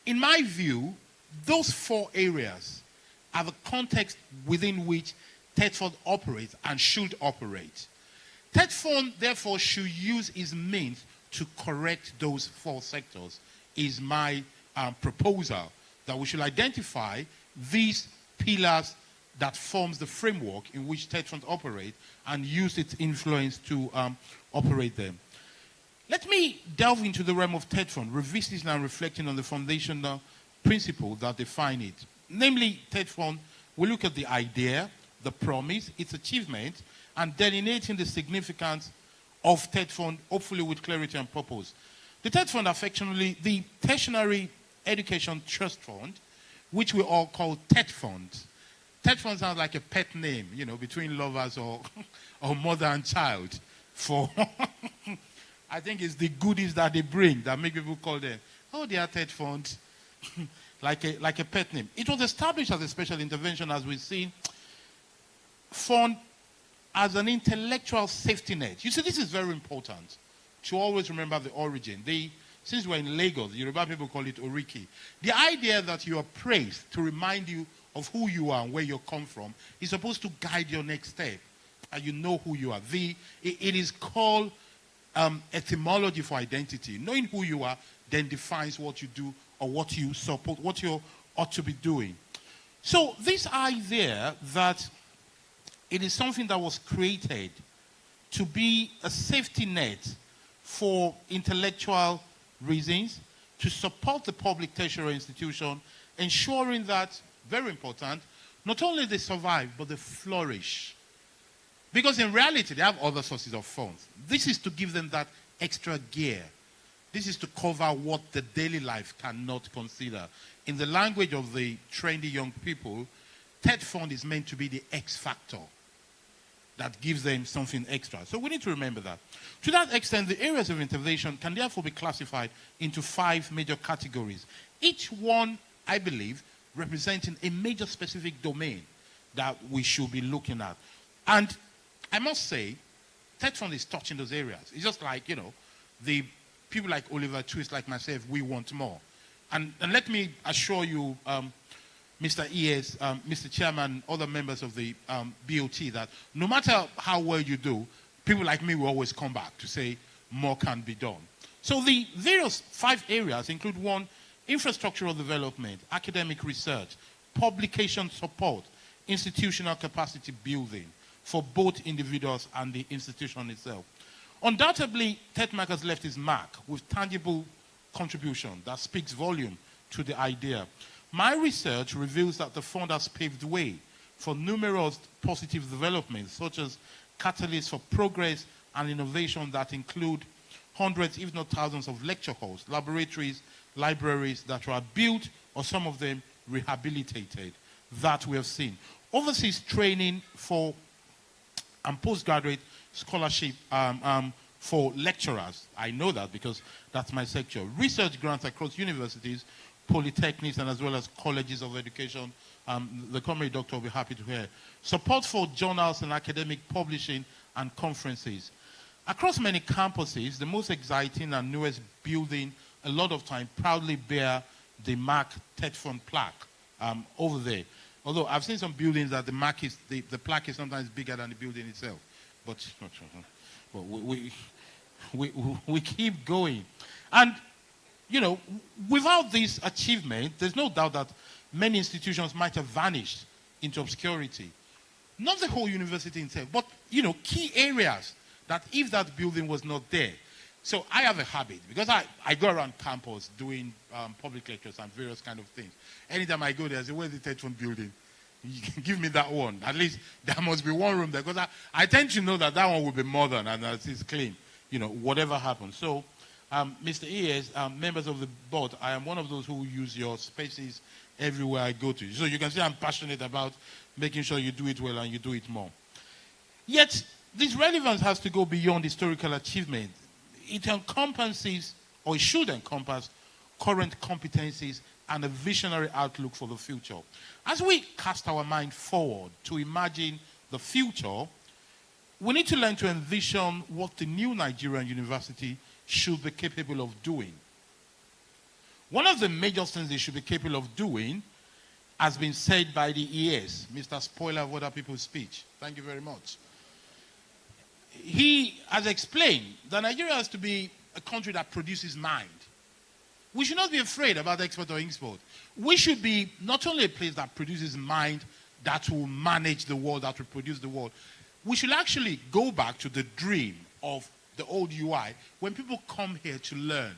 in my view, those 4 areas are the context within which TETFund operates and should operate. TETFund, therefore, should use its means to correct those 4 sectors, is my proposal, that we should identify these pillars that forms the framework in which TETFund operates and use its influence to operate them. Let me delve into the realm of TETFund, revisiting and reflecting on the foundational principles that define it. Namely, TETFund, we look at the idea, the promise, its achievement, and delineating the significance of TETFund, hopefully with clarity and purpose. The TETFund, affectionately, the Tertiary Education Trust Fund, which we all call TETFund. TETFund sounds like a pet name, between lovers or mother and child. For I think it's the goodies that they bring that make people call them, oh, they are TETFund, like a pet name. It was established as a special intervention, as we've seen, fund as an intellectual safety net. You see, this is very important to always remember the origin. Since we're in Lagos, Yoruba people call it Oriki. The idea that you are praised to remind you of who you are and where you come from is supposed to guide your next step, and you know who you are. It is called etymology for identity. Knowing who you are then defines what you do or what you support, what you ought to be doing. So this idea that it is something that was created to be a safety net for intellectual reasons, to support the public tertiary institution, ensuring that, very important, not only they survive, but they flourish. Because in reality, they have other sources of funds. This is to give them that extra gear. This is to cover what the daily life cannot consider. In the language of the trendy young people, TETFund is meant to be the X factor that gives them something extra. So we need to remember that. To that extent, the areas of intervention can therefore be classified into 5 major categories. Each one, I believe, representing a major specific domain that we should be looking at. And I must say, TETFund is touching those areas. It's just like, the people like Oliver Twist, like myself, we want more. And let me assure you, Mr. ES, Mr. Chairman, other members of the BOT, that no matter how well you do, people like me will always come back to say more can be done. So the various 5 areas include 1, infrastructural development, academic research, publication support, institutional capacity building for both individuals and the institution itself. Undoubtedly, TETMAC has left its mark with tangible contribution that speaks volume to the idea. My research reveals that the fund has paved the way for numerous positive developments, such as catalysts for progress and innovation that include hundreds, if not thousands, of lecture halls, laboratories, libraries that were built, or some of them rehabilitated, that we have seen. Overseas training for and postgraduate scholarship for lecturers. I know that because that's my sector. Research grants across universities, polytechnics, and as well as colleges of education. The comrade doctor will be happy to hear. Support for journals and academic publishing and conferences. Across many campuses, the most exciting and newest building, a lot of time, proudly bear the mark TETFund plaque over there. Although I've seen some buildings that the mark is, the plaque is sometimes bigger than the building itself. But we keep going. And you know, without this achievement, there's no doubt that many institutions might have vanished into obscurity. Not the whole university itself, but, you know, key areas that if that building was not there. So I have a habit, because I go around campus doing public lectures and various kind of things. Anytime I go there, I say, where's the TETFund building? You can give me that one. At least there must be one room there, because I tend to know that that one will be modern and that it's clean, you know, whatever happens. So, Mr. E.S., members of the board, I am one of those who use your spaces everywhere I go to. So you can see I'm passionate about making sure you do it well and you do it more. Yet, this relevance has to go beyond historical achievement. It encompasses, or it should encompass, current competencies and a visionary outlook for the future. As we cast our mind forward to imagine the future, we need to learn to envision what the new Nigerian university should be capable of doing. One of the major things they should be capable of doing has been said by the ES, Mr. Spoiler of other people's speech. Thank you very much. He has explained that Nigeria has to be a country that produces mind. We should not be afraid about export or import. We should be not only a place that produces mind, that will manage the world, that will produce the world. We should actually go back to the dream of the old UI when people come here to learn.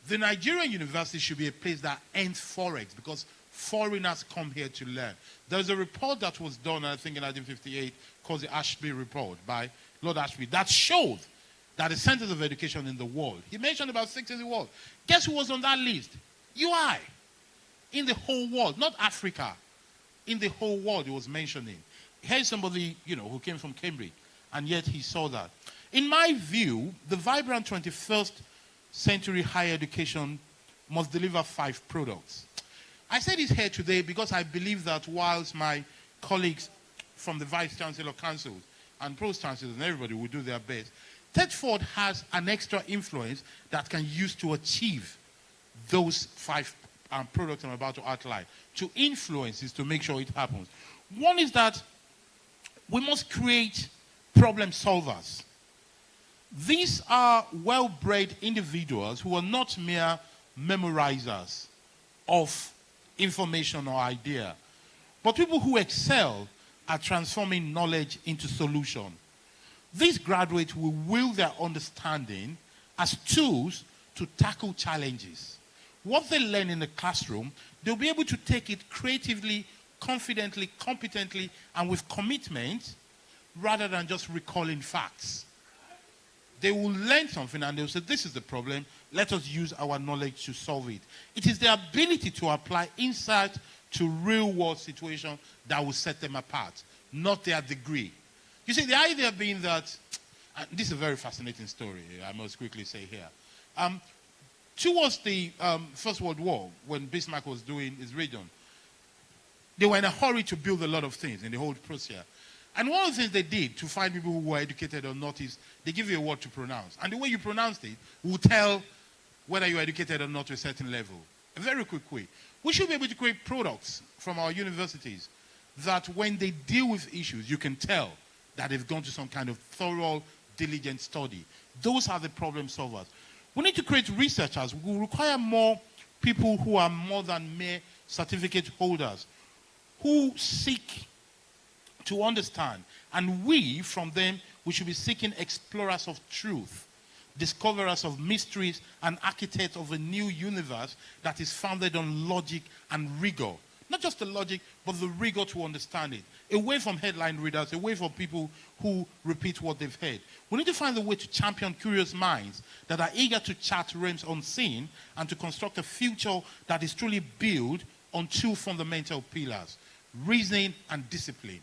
The Nigerian university should be a place that ends forex, because foreigners come here to learn. There's a report that was done, I think in 1958, called the Ashby Report by Lord Ashby, that showed that the centers of education in the world, he mentioned about 6 in the world. Guess who was on that list? UI. In the whole world, not Africa. In the whole world, he was mentioning. Here's somebody, you know, who came from Cambridge, and yet he saw that. In my view, the vibrant 21st century higher education must deliver 5 products. I say this here today because I believe that whilst my colleagues from the Vice Chancellor Council and Provost Chancellors and everybody will do their best, TETFund has an extra influence that can use to achieve those 5 products I'm about to outline. To influence is to make sure it happens. One is that we must create problem solvers. These are well-bred individuals who are not mere memorizers of information or idea, but people who excel at transforming knowledge into solution. These graduates will wield their understanding as tools to tackle challenges. What they learn in the classroom, they'll be able to take it creatively, confidently, competently, and with commitment, rather than just recalling facts. They will learn something and they'll say, this is the problem, let us use our knowledge to solve it. It is their ability to apply insight to real-world situations that will set them apart, not their degree. You see, the idea being that, and this is a very fascinating story, I must quickly say here. Towards the First World War, when Bismarck was doing his region, they were in a hurry to build a lot of things in the whole Prussia. And one of the things they did to find people who were educated or not is they give you a word to pronounce. And the way you pronounced it will tell whether you're educated or not to a certain level. A very quick way. We should be able to create products from our universities that when they deal with issues, you can tell that they've gone to some kind of thorough, diligent study. Those are the problem solvers. We need to create researchers. We will require more people who are more than mere certificate holders, who seek to understand. And we, from them, we should be seeking explorers of truth, discoverers of mysteries, and architects of a new universe that is founded on logic and rigor. Not just the logic, but the rigor to understand it. Away from headline readers, away from people who repeat what they've heard. We need to find a way to champion curious minds that are eager to chart realms unseen and to construct a future that is truly built on 2 fundamental pillars: reasoning and discipline,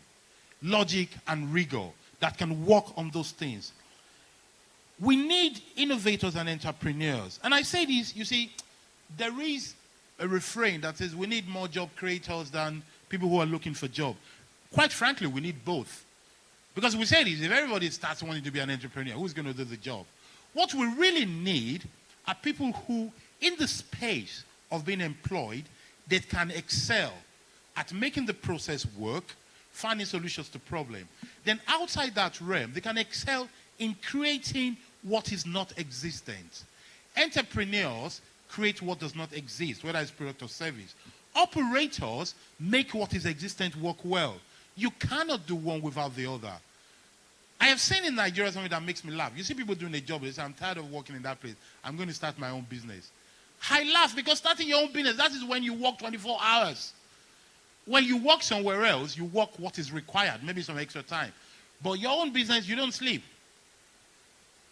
logic and rigor that can work on those things. We need innovators and entrepreneurs. And I say this, you see, there is a refrain that says we need more job creators than people who are looking for job. Quite frankly, we need both. Because we say this, if everybody starts wanting to be an entrepreneur, who's going to do the job? What we really need are people who, in the space of being employed, they can excel at making the process work, finding solutions to problems. Then outside that realm, they can excel in creating what is not existent. Entrepreneurs create what does not exist, whether it's product or service. Operators make what is existent work well. You cannot do one without the other. I have seen in Nigeria something that makes me laugh. You see people doing a job, they say, I'm tired of working in that place. I'm going to start my own business. I laugh because starting your own business, that is when you work 24 hours. When you work somewhere else, you work what is required, maybe some extra time. But your own business, you don't sleep.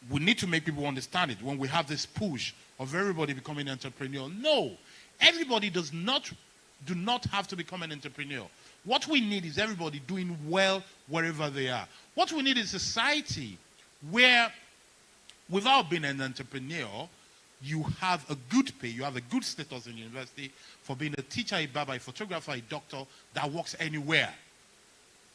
We need to make people understand it when we have this push of everybody becoming an entrepreneur. No, everybody do not have to become an entrepreneur. What we need is everybody doing well wherever they are. What we need is a society where, without being an entrepreneur, you have a good pay, you have a good status in university for being a teacher, a barber, a photographer, a doctor that works anywhere.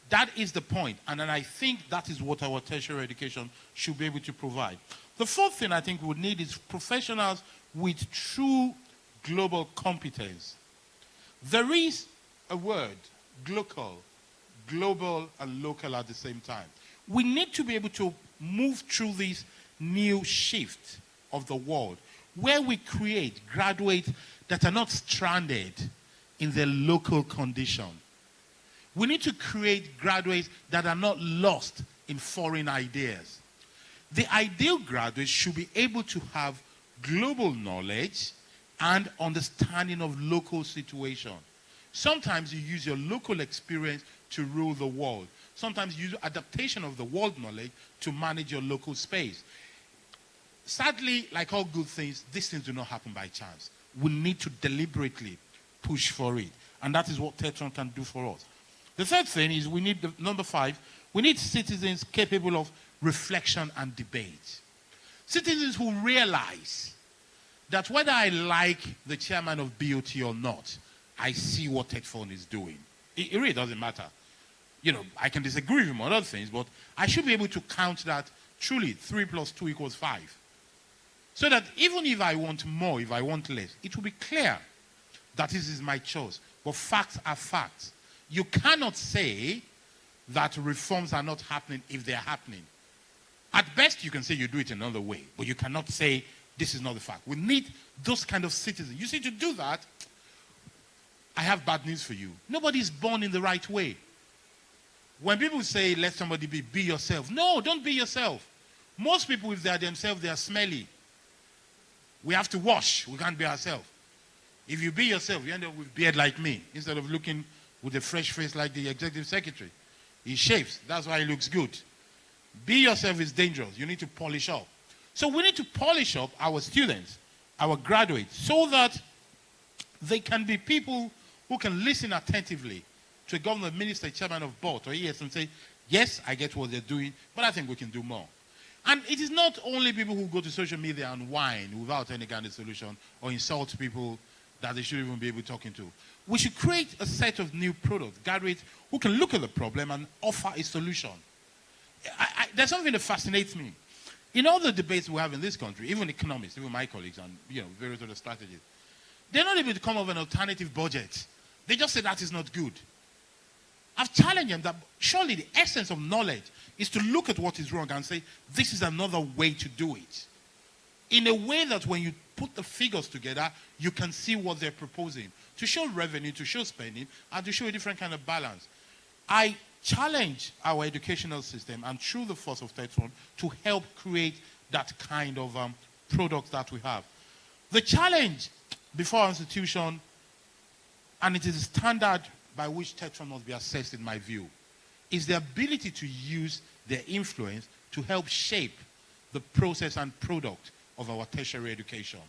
That is the point, and then I think that is what our tertiary education should be able to provide. The fourth thing I think we would need is professionals with true global competence. There is a word, global and local at the same time. We need to be able to move through this new shift of the world where we create graduates that are not stranded in their local condition. We need to create graduates that are not lost in foreign ideas. The ideal graduate should be able to have global knowledge and understanding of local situation. Sometimes you use your local experience to rule the world. Sometimes you use adaptation of the world knowledge to manage your local space. Sadly, like all good things, these things do not happen by chance. We need to deliberately push for it. And that is what TETFund can do for us. The third thing is we need, number 5, we need citizens capable of reflection and debate. Citizens who realize that whether I like the chairman of BOT or not, I see what TETFund is doing. It really doesn't matter. You know, I can disagree with him on other things, but I should be able to count that truly 3 + 2 = 5. So that even if I want more, if I want less, it will be clear that this is my choice. But facts are facts. You cannot say that reforms are not happening if they are happening. At best, you can say you do it another way, but you cannot say this is not the fact. We need those kind of citizens. You see, to do that, I have bad news for you. Nobody is born in the right way. When people say, let somebody be yourself. No, don't be yourself. Most people, if they are themselves, they are smelly. We have to wash. We can't be ourselves. If you be yourself, you end up with beard like me, instead of looking with a fresh face like the executive secretary. He shaves. That's why he looks good. Be yourself is dangerous. You need to polish up. So we need to polish up our students, our graduates, so that they can be people who can listen attentively to a government minister, chairman of board, or ES, and say, yes, I get what they're doing, but I think we can do more. And it is not only people who go to social media and whine without any kind of solution or insult people that they shouldn't even be able talking to. We should create a set of new products, graduates who can look at the problem and offer a solution. There's something that fascinates me. In all the debates we have in this country, even economists, even my colleagues, and various other strategists, they're not able to come up with an alternative budget. They just say that is not good. I've challenged them that surely the essence of knowledge is to look at what is wrong and say, this is another way to do it. In a way that when you put the figures together, you can see what they're proposing. To show revenue, to show spending, and to show a different kind of balance. I challenge our educational system and through the force of TETFund to help create that kind of product that we have. The challenge before our institution, and it is a standard by which TETFund must be assessed in my view, is the ability to use their influence to help shape the process and product of our tertiary education,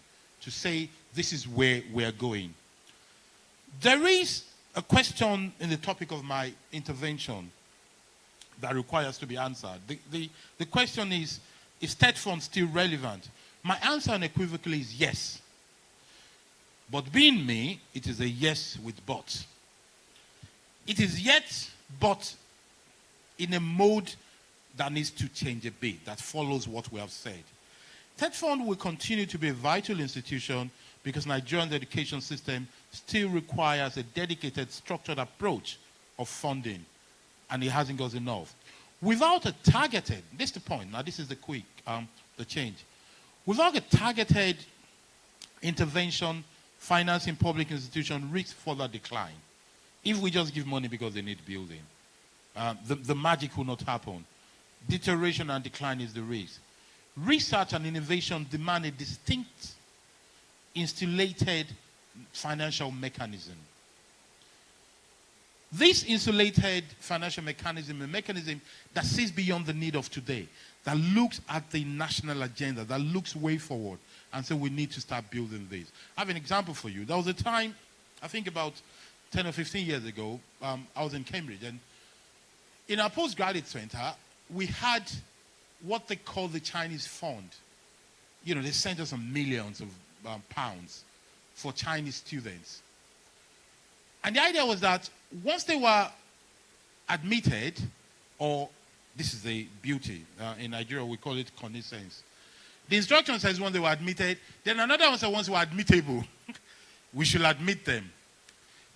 to say this is where we're going. There is a question in the topic of my intervention that requires to be answered. The question is TETFund still relevant? My answer unequivocally is yes. But being me, it is a yes with but. It is yet, but in a mode that needs to change a bit, that follows what we have said. TETFund will continue to be a vital institution because Nigeria's education system still requires a dedicated, structured approach of funding, and it hasn't got enough. Without a targeted, this is the point, now this is the change. Without a targeted intervention, finance in public institutions risk further decline. If we just give money because they need building, the magic will not happen. Deterioration and decline is the risk. Research and innovation demand a distinct, insulated financial mechanism. This insulated financial mechanism, a mechanism that sees beyond the need of today, that looks at the national agenda, that looks way forward, and so we need to start building this. I have an example for you. There was a time, I think about 10 or 15 years ago, I was in Cambridge, and in our postgraduate center, we had what they call the Chinese fund. You know, they sent us some millions of pounds for Chinese students. And the idea was that once they were admitted, or this is the beauty, in Nigeria we call it connaissance. The instruction says when they were admitted, then another one says once they were admittable, we should admit them.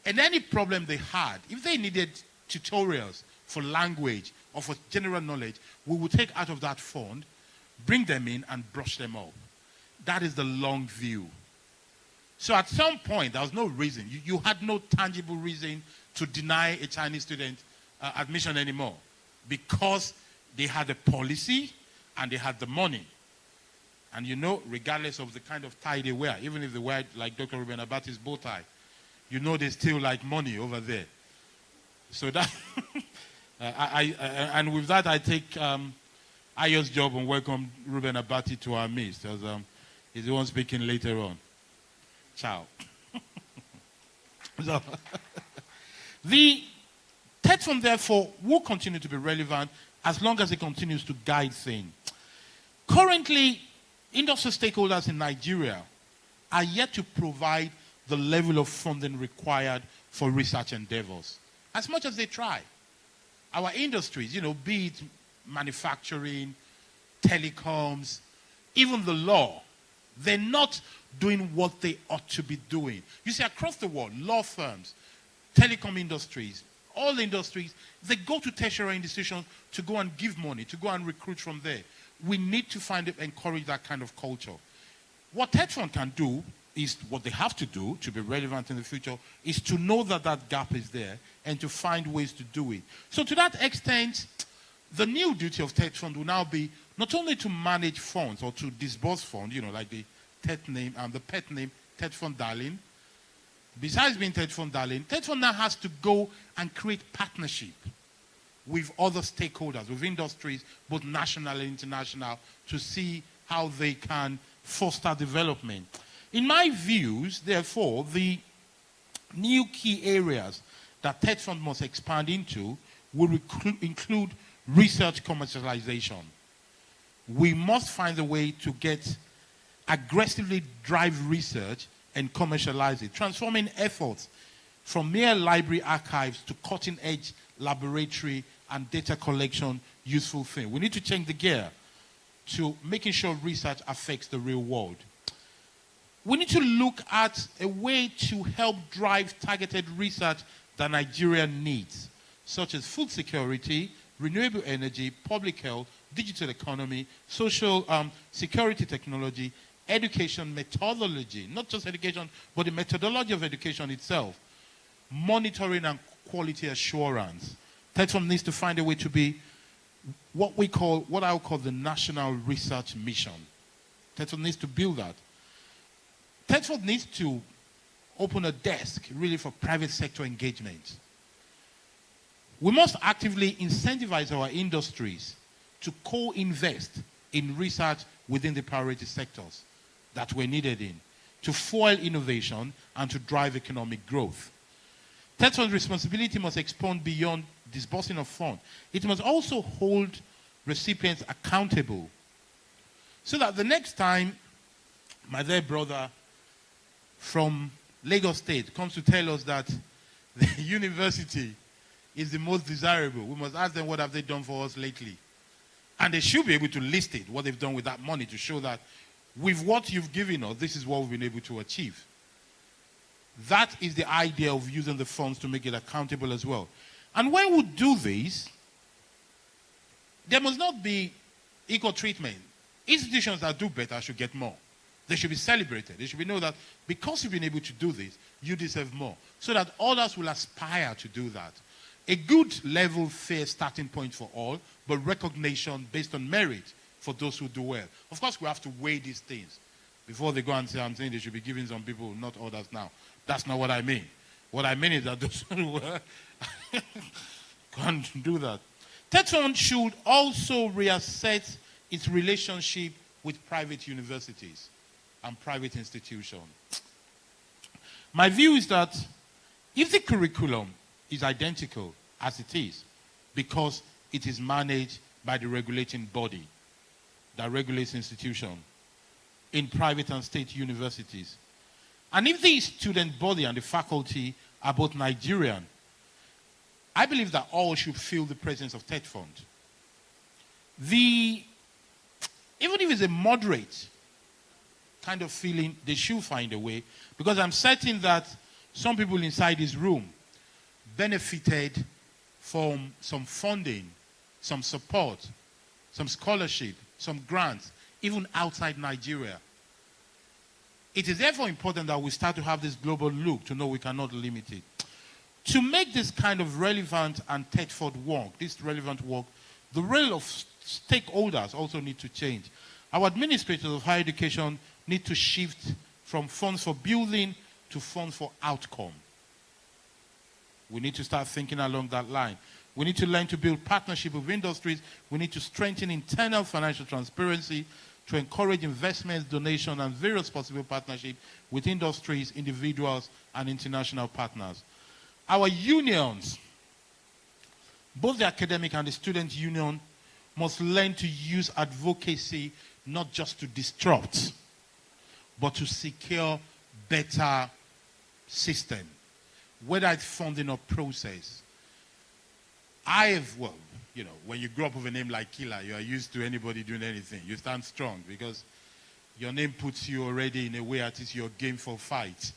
And any problem they had, if they needed tutorials for language or for general knowledge, we would take out of that fund, bring them in and brush them up. That is the long view. So at some point, there was no reason. You had no tangible reason to deny a Chinese student admission anymore because they had a policy and they had the money. And you know, regardless of the kind of tie they wear, even if they wear like Dr. Ruben Abati's bow tie, you know they still like money over there. So that, and with that, I take Ayo's job and welcome Ruben Abati to our midst, as he's the one speaking later on. Ciao. So, the TETFund, therefore, will continue to be relevant as long as it continues to guide things. Currently, industry stakeholders in Nigeria are yet to provide the level of funding required for research endeavors, as much as they try. Our industries, you know, be it manufacturing, telecoms, even the law, they're not doing what they ought to be doing. You see, across the world, law firms, telecom industries, all industries, they go to tertiary institutions to go and give money, to go and recruit from there. We need to encourage that kind of culture. What TETFund can do is, what they have to do to be relevant in the future, is to know that that gap is there and to find ways to do it. So to that extent, the new duty of TETFund will now be not only to manage funds or to disburse funds, you know, like the TET name and the pet name, TETFund Darling. Besides being TETFund Darling, TETFund now has to go and create partnership with other stakeholders, with industries, both national and international, to see how they can foster development. In my views, therefore, the new key areas that TETFund must expand into will include research commercialization. We must find a way to aggressively drive research and commercialize it, transforming efforts from mere library archives to cutting-edge laboratory and data collection useful thing. We need to change the gear to making sure research affects the real world. We need to look at a way to help drive targeted research that Nigeria needs, such as food security, renewable energy, public health, digital economy, social security technology, education methodology, not just education, but the methodology of education itself, monitoring and quality assurance. TETFund needs to find a way to be what I would call the national research mission. TETFund needs to build that. TETFund needs to open a desk really for private sector engagement. We must actively incentivize our industries to co-invest in research within the priority sectors that we're needed in, to fuel innovation and to drive economic growth. TETFund's responsibility must expand beyond disbursing of funds. It must also hold recipients accountable so that the next time my dear brother from Lagos State comes to tell us that the university is the most desirable, we must ask them what have they done for us lately. And they should be able to list it, what they've done with that money, to show that with what you've given us, this is what we've been able to achieve. That is the idea of using the funds to make it accountable as well. And when we do this, there must not be equal treatment. Institutions that do better should get more. They should be celebrated. They should be know that because you've been able to do this, you deserve more, so that others will aspire to do that. A good, level, fair starting point for all, but recognition based on merit for those who do well. Of course, we have to weigh these things before they go and say, I'm saying they should be giving some people, not others now. That's not what I mean. What I mean is that those who can't do that. TETFund should also reassess its relationship with private universities and private institutions. My view is that if the curriculum is identical as it is, because it is managed by the regulating body that regulates institutions in private and state universities, and if the student body and the faculty are both Nigerian, I believe that all should feel the presence of TETFund. Even if it's a moderate kind of feeling, they should find a way, because I'm certain that some people inside this room benefited from some funding, some support, some scholarship, some grants, even outside Nigeria. It is therefore important that we start to have this global look to know we cannot limit it. To make this kind of relevant and TETFund work, this relevant work, the role of stakeholders also need to change. Our administrators of higher education need to shift from funds for building to funds for outcome. We need to start thinking along that line. We need to learn to build partnership with industries. We need to strengthen internal financial transparency to encourage investments, donation, and various possible partnerships with industries, individuals, and international partners. Our unions, both the academic and the student union, must learn to use advocacy not just to disrupt, but to secure better system, whether it's funding or process. When you grow up with a name like Killer, you are used to anybody doing anything. You stand strong because your name puts you already in a way that is your game for fight.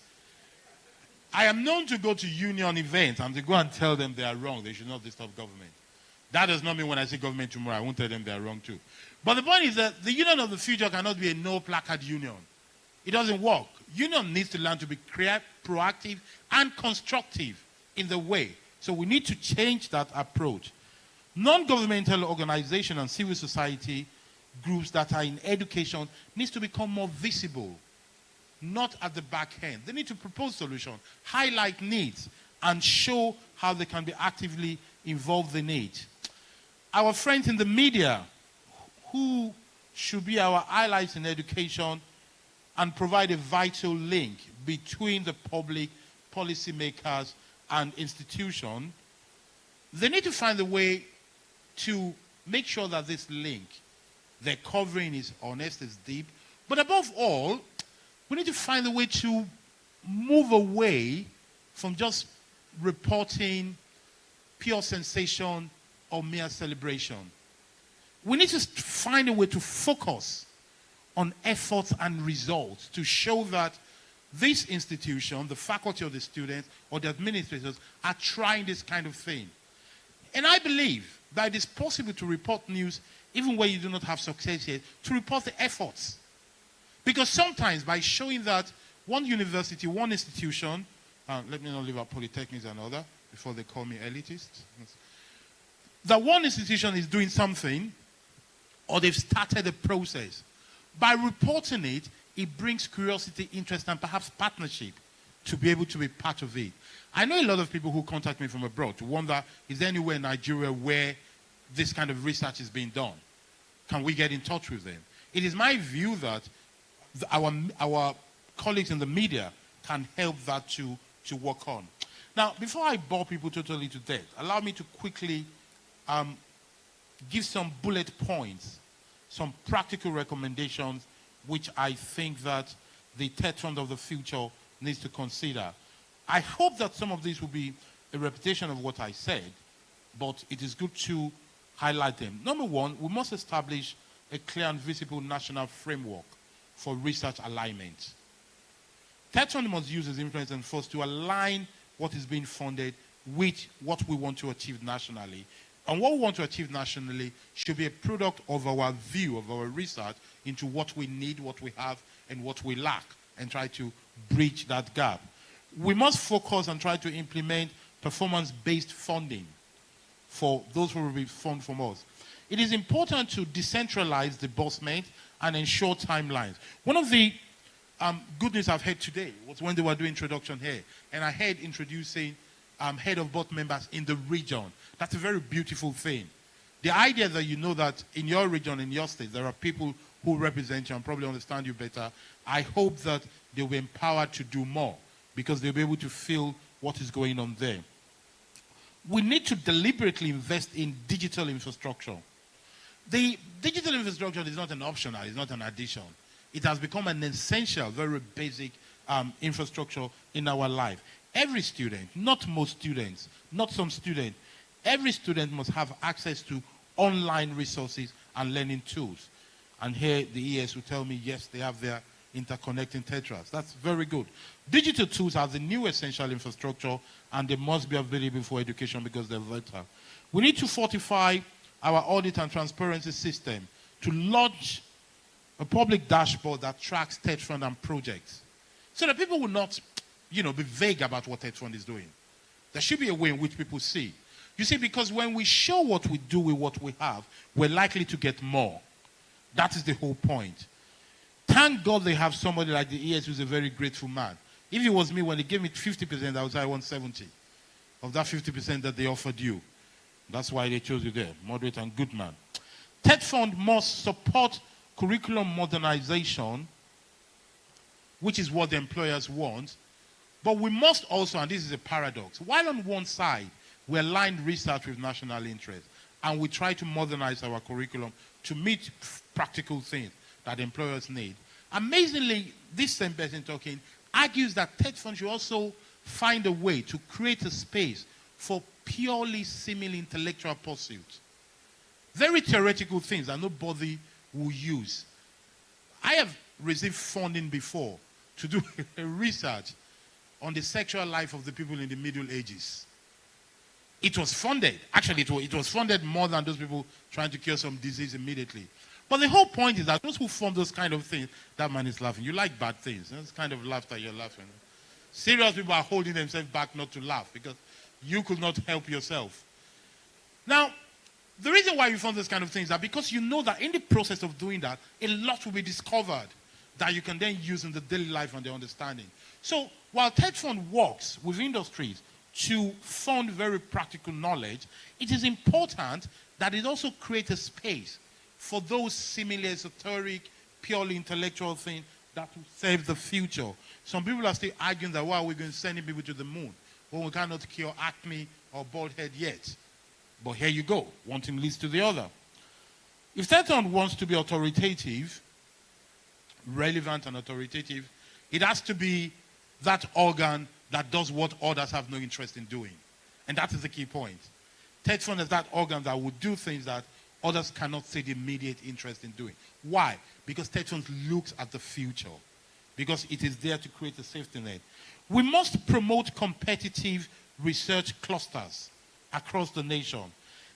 I am known to go to union events and to go and tell them they are wrong. They should not disturb government. That does not mean when I say government tomorrow, I won't tell them they are wrong too. But the point is that the union of the future cannot be a no-placard union. It doesn't work. Union needs to learn to be proactive and constructive in the way. So we need to change that approach. Non-governmental organizations and civil society groups that are in education needs to become more visible, not at the back end. They need to propose solutions, highlight needs, and show how they can be actively involved in it. Our friends in the media, who should be our allies in education and provide a vital link between the public, policymakers, and institutions, they need to find a way to make sure that this link, their covering is honest, is deep. But above all, we need to find a way to move away from just reporting pure sensation or mere celebration. We need to find a way to focus on efforts and results to show that this institution, the faculty or the students or the administrators are trying this kind of thing. And I believe that it is possible to report news even where you do not have success yet, to report the efforts. Because sometimes by showing that one university, one institution, let me not leave out polytechnics and other before they call me elitist, that one institution is doing something or they've started a process. By reporting it, it brings curiosity, interest, and perhaps partnership to be able to be part of it. I know a lot of people who contact me from abroad to wonder, is there anywhere in Nigeria where this kind of research is being done? Can we get in touch with them? It is my view that our colleagues in the media can help that to work on. Now, before I bore people totally to death, allow me to quickly give some bullet points, some practical recommendations which I think that the TETFund of the future needs to consider. I hope that some of these will be a repetition of what I said, but it is good to highlight them. Number one, we must establish a clear and visible national framework for research alignment. TETFund must use its influence and force to align what is being funded with what we want to achieve nationally. And what we want to achieve nationally should be a product of our view, of our research, into what we need, what we have, and what we lack, and try to bridge that gap. We must focus and try to implement performance-based funding for those who will be funded from us. It is important to decentralize disbursement and ensure timelines. One of the good news I've heard today was when they were doing introduction here, and I heard introducing head of board members in the region. That's a very beautiful thing. The idea that you know that in your region, in your state, there are people who represent you and probably understand you better. I hope that they'll be empowered to do more because they'll be able to feel what is going on there. We need to deliberately invest in digital infrastructure. The digital infrastructure is not an optional, it's not an addition. It has become an essential, very basic infrastructure in our life. Every student, not most students, not some students, every student must have access to online resources and learning tools. And here the ES will tell me, yes, they have their interconnecting tetras. That's very good. Digital tools are the new essential infrastructure, and they must be available for education because they're vital. We need to fortify our audit and transparency system to launch a public dashboard that tracks TETFund and projects so that people will not, be vague about what TETFund is doing. There should be a way in which people see. You see, because when we show what we do with what we have, we're likely to get more. That is the whole point. Thank God they have somebody like the ES who's a very grateful man. If it was me, when they gave me 50%, I would say I want 70 of that 50% that they offered you. That's why they chose you there, moderate and good man. TETFund must support curriculum modernization, which is what the employers want. But we must also, and this is a paradox, while on one side we align research with national interest and we try to modernize our curriculum to meet practical things that employers need. Amazingly, this same person talking argues that TETFund should also find a way to create a space for purely similar intellectual pursuits. Very theoretical things that nobody will use. I have received funding before to do research on the sexual life of the people in the Middle Ages. It was funded. Actually, it was funded more than those people trying to cure some disease immediately. But the whole point is that those who fund those kind of things, that man is laughing. You like bad things. That's kind of laughter you're laughing. Serious people are holding themselves back not to laugh because you could not help yourself. Now, the reason why you fund this kind of things is that because you know that in the process of doing that, a lot will be discovered that you can then use in the daily life and the understanding. So while TETFund works with industries to fund very practical knowledge, it is important that it also creates a space for those similar esoteric, purely intellectual things that will save the future. Some people are still arguing that, we're going to send people to the moon when we cannot cure acne or bald head yet. But here you go. One thing leads to the other. If TETFund wants to be authoritative, relevant and authoritative, it has to be that organ that does what others have no interest in doing. And that is the key point. TETFund is that organ that will do things that others cannot see the immediate interest in doing. Why? Because TETFund looks at the future. Because it is there to create a safety net. We must promote competitive research clusters across the nation.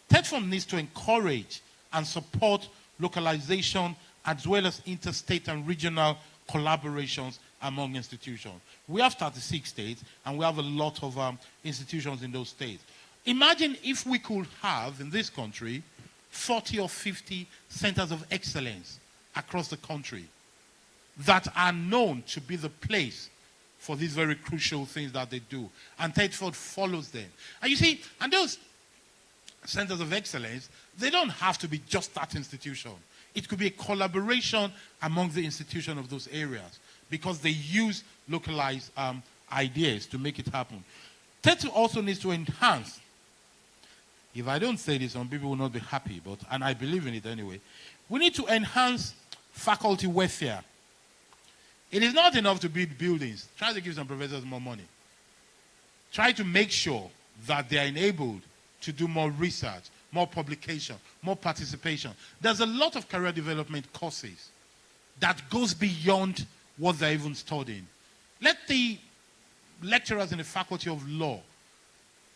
TETFund needs to encourage and support localization as well as interstate and regional collaborations among institutions. We have 36 states and we have a lot of institutions in those states. Imagine if we could have in this country 40 or 50 centers of excellence across the country that are known to be the place for these very crucial things that they do. And TETFund follows them. And you see, and those centers of excellence, they don't have to be just that institution. It could be a collaboration among the institutions of those areas because they use localized ideas to make it happen. TETFund also needs to enhance. If I don't say this, some people will not be happy, and I believe in it anyway. We need to enhance faculty welfare. It is not enough to build buildings. Try to give some professors more money. Try to make sure that they are enabled to do more research, more publication, more participation. There's a lot of career development courses that goes beyond what they're even studying. Let the lecturers in the Faculty of Law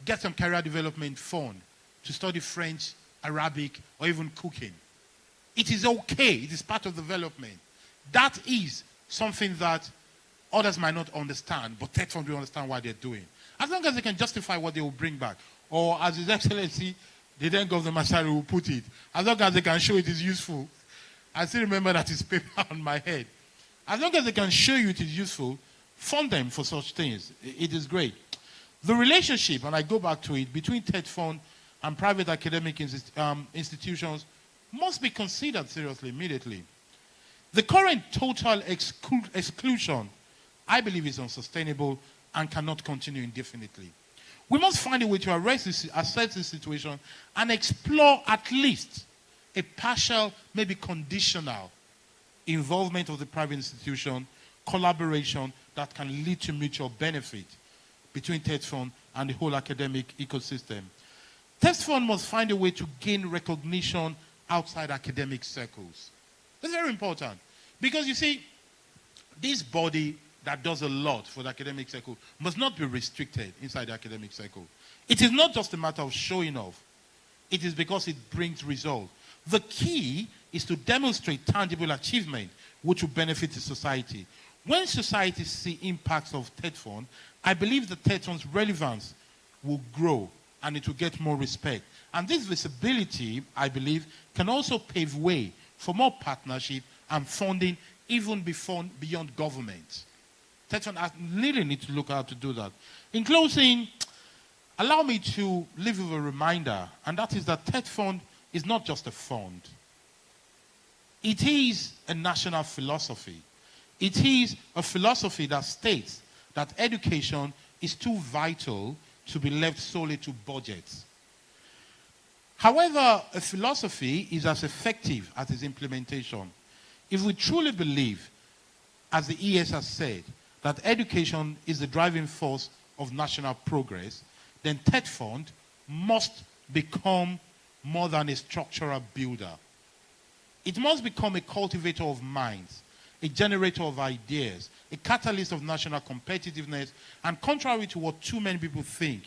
get some career development fund to study French, Arabic, or even cooking. It is okay. It is part of development. That is something that others might not understand, but TETFund will understand what they're doing. As long as they can justify what they will bring back, or as His Excellency, the then Governor Masari will put it, as long as they can show it is useful. I still remember that it's paper on my head. As long as they can show you it is useful, fund them for such things. It is great. The relationship, and I go back to it, between TETFund and private academic institutions must be considered seriously immediately. The current total exclusion, I believe, is unsustainable and cannot continue indefinitely. We must find a way to assess this situation and explore at least a partial, maybe conditional involvement of the private institution, collaboration that can lead to mutual benefit between TETFund and the whole academic ecosystem. TETFund must find a way to gain recognition outside academic circles. That's very important. Because you see, this body that does a lot for the academic circle must not be restricted inside the academic circle. It is not just a matter of showing off. It is because it brings results. The key is to demonstrate tangible achievement which will benefit the society. When society see impacts of TETFund, I believe that TETFund's relevance will grow and it will get more respect. And this visibility, I believe, can also pave way for more partnership and funding even beyond government. TETFund really needs to look out to do that. In closing, allow me to leave you with a reminder, and that is that TETFund is not just a fund. It is a national philosophy. It is a philosophy that states that education is too vital to be left solely to budgets. However, a philosophy is as effective as its implementation. If we truly believe, as the ES has said, that education is the driving force of national progress, then TETFund must become more than a structural builder. It must become a cultivator of minds, a generator of ideas, a catalyst of national competitiveness, and contrary to what too many people think,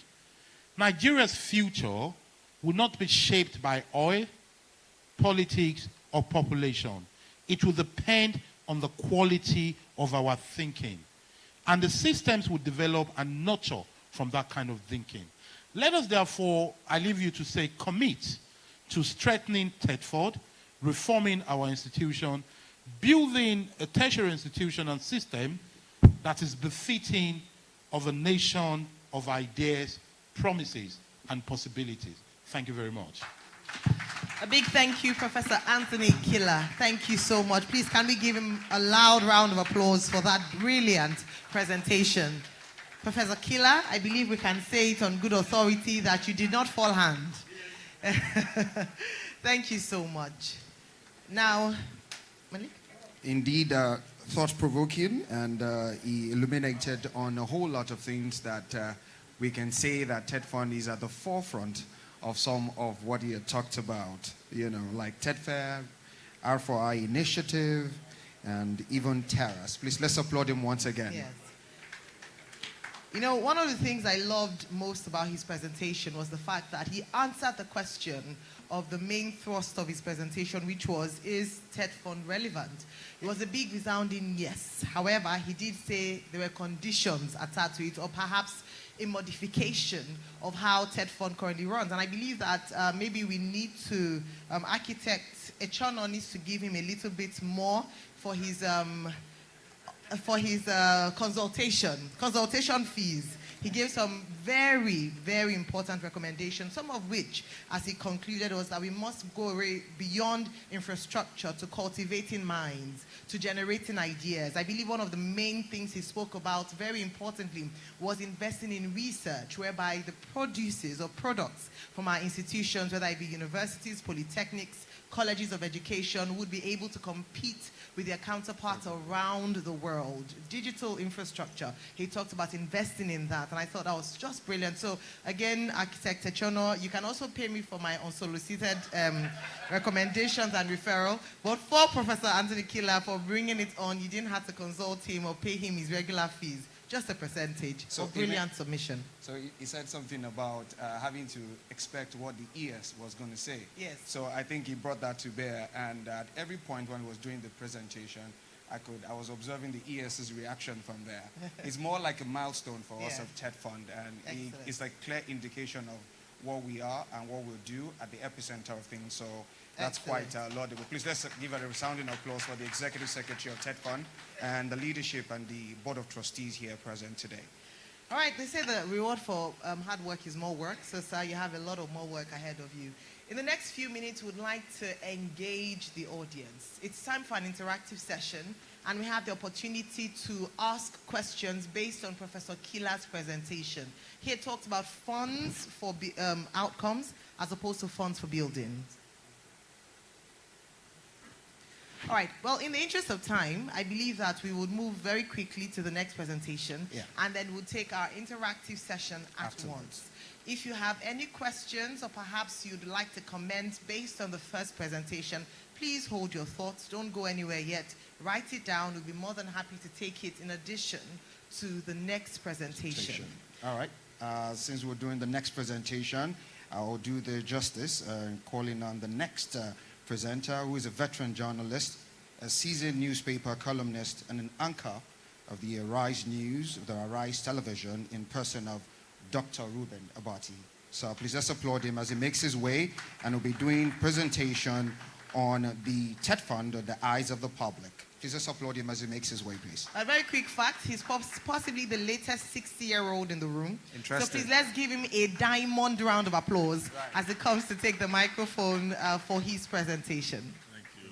Nigeria's future will not be shaped by oil, politics, or population. It will depend on the quality of our thinking. And the systems will develop and nurture from that kind of thinking. Let us therefore, I leave you to say, commit to strengthening TETFund, reforming our institution, building a tertiary institution and system that is befitting of a nation of ideas, promises, and possibilities. Thank you very much. A big thank you, Professor Anthony Killer. Thank you so much. Please, can we give him a loud round of applause for that brilliant presentation. Professor Killer, I believe we can say it on good authority that you did not fall hand. Thank you so much. Now, Malik? Indeed, thought-provoking, and he illuminated on a whole lot of things that we can say that TETFund is at the forefront of some of what he had talked about, you know, like TETFair, R4I initiative, and even Terrace. Please, let's applaud him once again. Yes. You know, one of the things I loved most about his presentation was the fact that he answered the question of the main thrust of his presentation, which was, is TETFund relevant? It was a big resounding yes. However, he did say there were conditions attached to it, or perhaps a modification of how TETFund currently runs. And I believe that maybe we need to, architect Echono needs to give him a little bit more for his consultation fees. He gave some very, very important recommendations, some of which, as he concluded, was that we must go beyond infrastructure to cultivating minds, to generating ideas. I believe one of the main things he spoke about, very importantly, was investing in research, whereby the produces or products from our institutions, whether it be universities, polytechnics, colleges of education, would be able to compete with their counterparts around the world. Digital infrastructure, he talked about investing in that, and I thought that was just brilliant. So again, Architect Echono, you can also pay me for my unsolicited recommendations and referral, but for Professor Anthony Killer, for bringing it on, you didn't have to consult him or pay him his regular fees. just a percentage. So Brilliant submission. So he said something about having to expect what the ES was going to say. Yes. So I think he brought that to bear, and at every point when he was doing the presentation, I was observing the ES's reaction from there. It's more like a milestone for us of TETFund, and it's like clear indication of what we are and what we'll do at the epicenter of things. So that's quite laudable. Please let's give a resounding applause for the Executive Secretary of TETFund and the leadership and the Board of Trustees here present today. All right, they say the reward for hard work is more work. So, sir, you have a lot of more work ahead of you. In the next few minutes, we'd like to engage the audience. It's time for an interactive session, and we have the opportunity to ask questions based on Professor Kila's presentation. He had talked about funds for outcomes as opposed to funds for buildings. All right, well, in the interest of time, I believe that we would move very quickly to the next presentation, and then we'll take our interactive session afterwards. If you have any questions or perhaps you'd like to comment based on the first presentation, please hold your thoughts. Don't go anywhere yet. Write it down. We'll be more than happy to take it in addition to the next presentation. All right. Since we're doing the next presentation, I'll do the justice calling on the next presenter, who is a veteran journalist, a seasoned newspaper columnist, and an anchor of the Arise News, the Arise Television, in person of Dr. Ruben Abati. So please let's applaud him as he makes his way, and will be doing presentation on the TETFund, or the eyes of the public. Please let's applaud him as he makes his way, please. A very quick fact, he's possibly the latest 60-year-old in the room. Interesting. So please let's give him a diamond round of applause as he comes to take the microphone for his presentation. Thank you.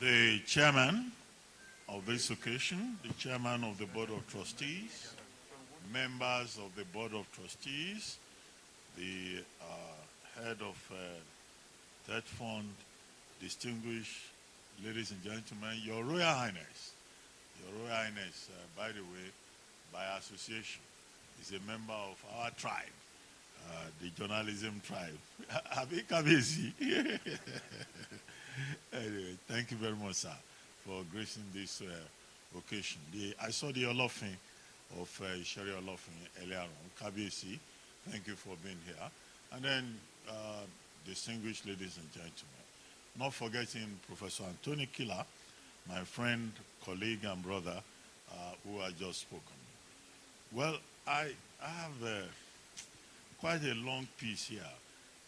The chairman of this occasion, the chairman of the Board of Trustees, members of the Board of Trustees, the head of TETFund, distinguished ladies and gentlemen, Your Royal Highness, by the way, by association, is a member of our tribe, the journalism tribe. Abi Kabezi. Anyway, thank you very much, sir, for gracing this occasion. I saw the Olofin of Sherry Olofin earlier on. Kabezi, thank you for being here. And then, distinguished ladies and gentlemen, not forgetting Professor Anthony Kila, my friend, colleague, and brother, who had just spoken. Well, I have quite a long piece here,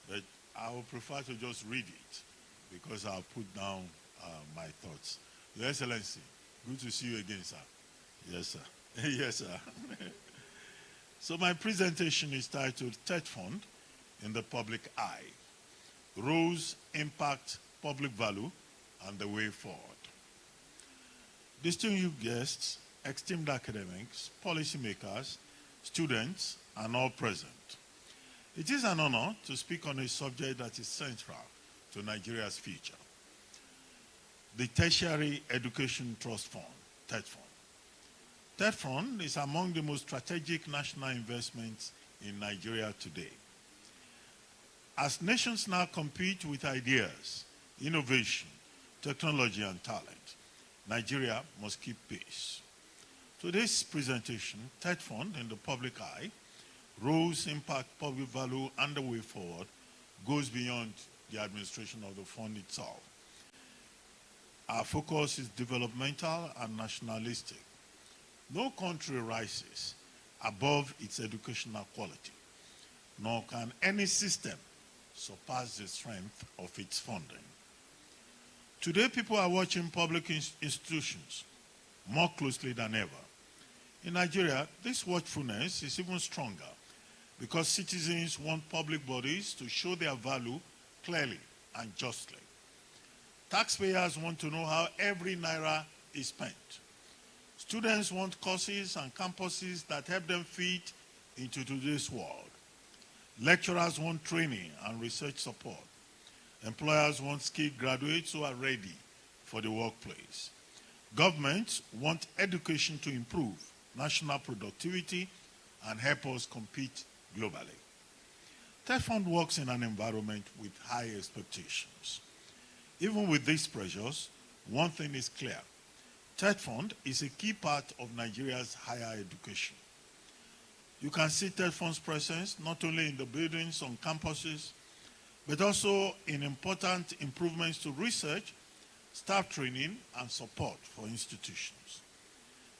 but I would prefer to just read it, because I'll put down my thoughts. Your Excellency, good to see you again, sir. Yes, sir. Yes, sir. So my presentation is titled TETFund in the Public Eye: Roles, Impact, Public Value, and the Way Forward. Distinguished guests, esteemed academics, policymakers, students, and all present. It is an honor to speak on a subject that is central to Nigeria's future: the Tertiary Education Trust Fund, TETFund. TETFund is among the most strategic national investments in Nigeria today. As nations now compete with ideas, innovation, technology, and talent, Nigeria must keep pace. Today's presentation, TETFund in the Public Eye: Roles, Impact, Public Value, and the Way Forward, goes beyond the administration of the fund itself. Our focus is developmental and nationalistic. No country rises above its educational quality, nor can any system surpass the strength of its funding. Today, people are watching public institutions more closely than ever. In Nigeria, this watchfulness is even stronger because citizens want public bodies to show their value clearly and justly. Taxpayers want to know how every naira is spent. Students want courses and campuses that help them fit into today's world. Lecturers want training and research support. Employers want skilled graduates who are ready for the workplace. Governments want education to improve national productivity and help us compete globally. TETFund works in an environment with high expectations. Even with these pressures, one thing is clear. TETFund is a key part of Nigeria's higher education. You can see TETFund's presence not only in the buildings on campuses, but also in important improvements to research, staff training, and support for institutions.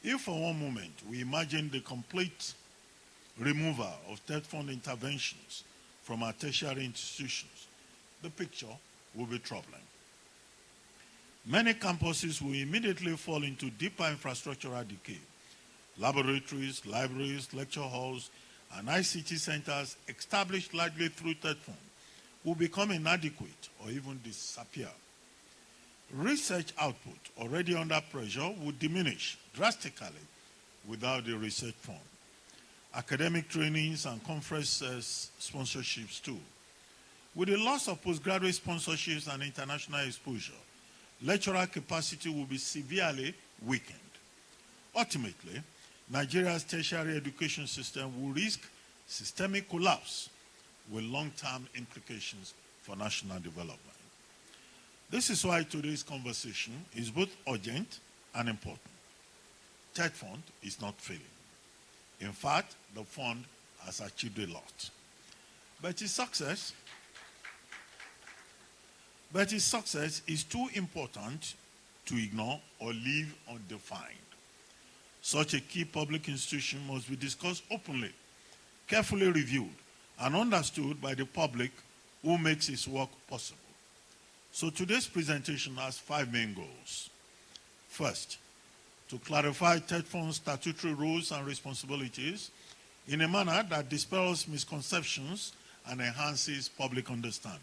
If for one moment we imagine the complete removal of TETFund interventions from our tertiary institutions, the picture will be troubling. Many campuses will immediately fall into deeper infrastructural decay. Laboratories, libraries, lecture halls, and ICT centers established largely through TETFund will become inadequate or even disappear. Research output, already under pressure, would diminish drastically without the research fund. Academic trainings and conference sponsorships too. With the loss of postgraduate sponsorships and international exposure, lecturer capacity will be severely weakened. Ultimately, Nigeria's tertiary education system will risk systemic collapse with long-term implications for national development. This is why today's conversation is both urgent and important. TETFund is not failing. In fact, the fund has achieved a lot. But its success is too important to ignore or leave undefined. Such a key public institution must be discussed openly, carefully reviewed, and understood by the public who makes its work possible. So today's presentation has 5 main goals. First, to clarify TETFund's statutory roles and responsibilities in a manner that dispels misconceptions and enhances public understanding.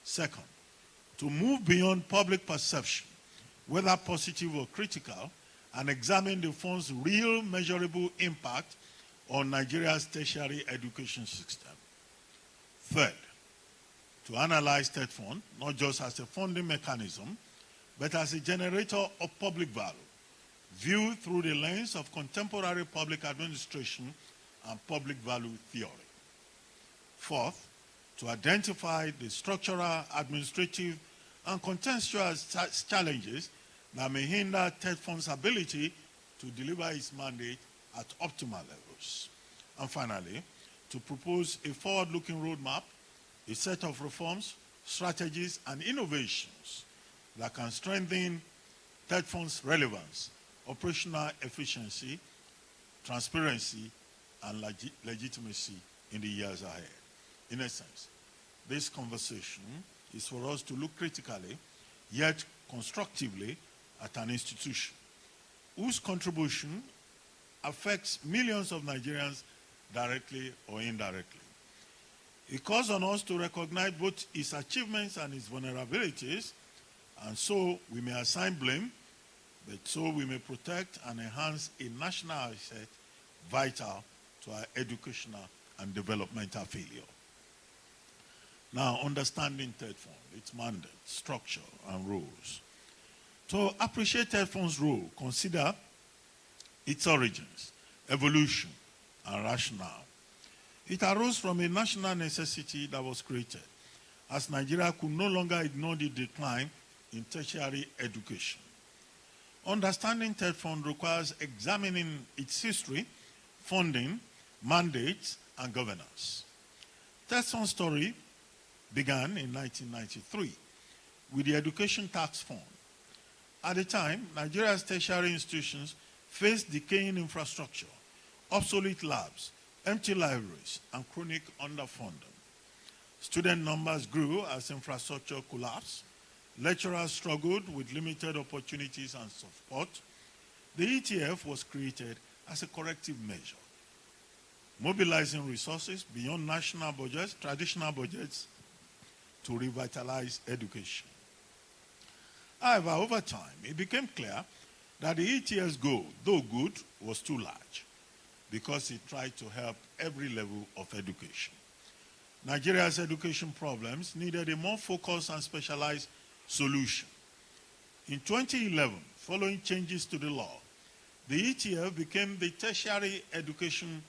Second, to move beyond public perception, whether positive or critical, and examine the fund's real measurable impact on Nigeria's tertiary education system. Third, to analyze TETFund not just as a funding mechanism, but as a generator of public value, viewed through the lens of contemporary public administration and public value theory. Fourth, to identify the structural, administrative, and contextual challenges that may hinder TETFund's ability to deliver its mandate at optimal levels. And finally, to propose a forward-looking roadmap, a set of reforms, strategies, and innovations that can strengthen TETFund's relevance, operational efficiency, transparency, and legitimacy in the years ahead. In essence, this conversation is for us to look critically, yet constructively, at an institution whose contribution affects millions of Nigerians directly or indirectly. It calls on us to recognize both its achievements and its vulnerabilities, and so we may assign blame, but so we may protect and enhance a national asset vital to our educational and developmental failure. Now, understanding TETFund, its mandate, structure, and rules. To appreciate TETFund's role, consider its origins, evolution, and rationale. It arose from a national necessity that was created, as Nigeria could no longer ignore the decline in tertiary education. Understanding TETFund requires examining its history, funding, mandates, and governance. TETFund's story began in 1993 with the Education Tax Fund. At the time, Nigeria's tertiary institutions faced decaying infrastructure, obsolete labs, empty libraries, and chronic underfunding. Student numbers grew as infrastructure collapsed. Lecturers struggled with limited opportunities and support. The ETF was created as a corrective measure, mobilizing resources beyond national budgets, traditional budgets, to revitalize education. However, over time, it became clear that the ETF's goal, though good, was too large because it tried to help every level of education. Nigeria's education problems needed a more focused and specialized solution. In 2011, following changes to the law, the ETF became the Tertiary Education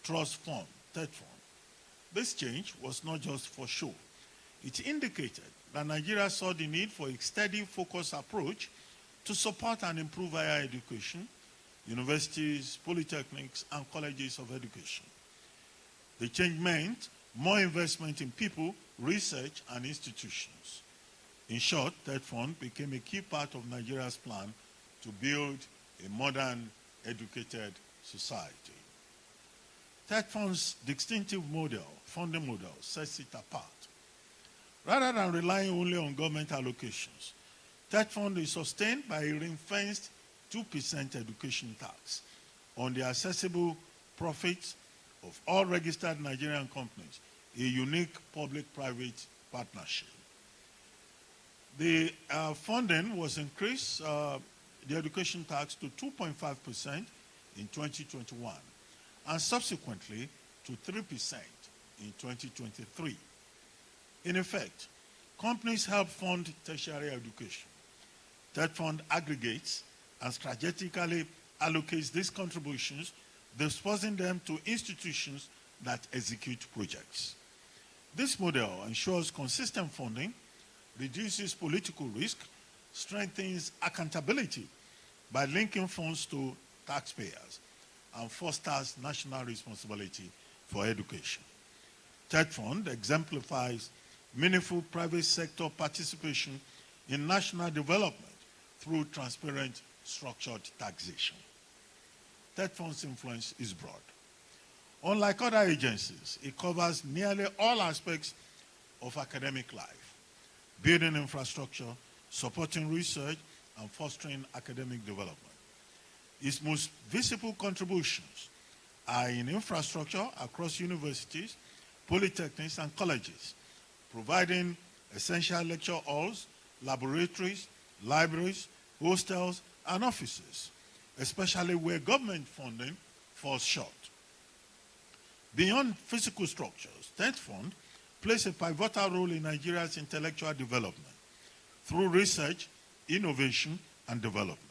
Trust Fund, TETFund. This change was not just for show. It indicated that Nigeria saw the need for a steady, focused approach to support and improve higher education, universities, polytechnics, and colleges of education. The change meant more investment in people, research, and institutions. In short, TETFund became a key part of Nigeria's plan to build a modern, educated society. TETFund's distinctive funding model, sets it apart. Rather than relying only on government allocations, TETFund is sustained by a ring-fenced 2% education tax on the accessible profits of all registered Nigerian companies, a unique public-private partnership. The funding was increased, the education tax, to 2.5% in 2021, and subsequently to 3% in 2023. In effect, companies help fund tertiary education. TETFund aggregates and strategically allocates these contributions, dispersing them to institutions that execute projects. This model ensures consistent funding, reduces political risk, strengthens accountability by linking funds to taxpayers, and fosters national responsibility for education. TETFund exemplifies meaningful private sector participation in national development through transparent, structured taxation. TETFund's influence is broad. Unlike other agencies, it covers nearly all aspects of academic life, building infrastructure, supporting research, and fostering academic development. Its most visible contributions are in infrastructure across universities, polytechnics, and colleges, providing essential lecture halls, laboratories, libraries, hostels, and offices, especially where government funding falls short. Beyond physical structures, TETFund plays a pivotal role in Nigeria's intellectual development through research, innovation, and development.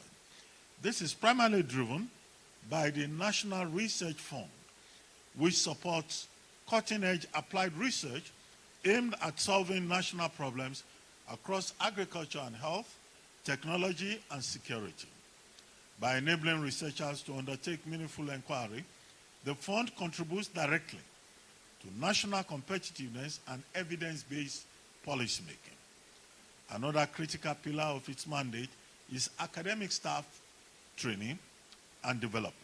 This is primarily driven by the National Research Fund, which supports cutting-edge applied research aimed at solving national problems across agriculture and health, technology, and security. By enabling researchers to undertake meaningful inquiry, the fund contributes directly to national competitiveness and evidence-based policymaking. Another critical pillar of its mandate is academic staff training and development.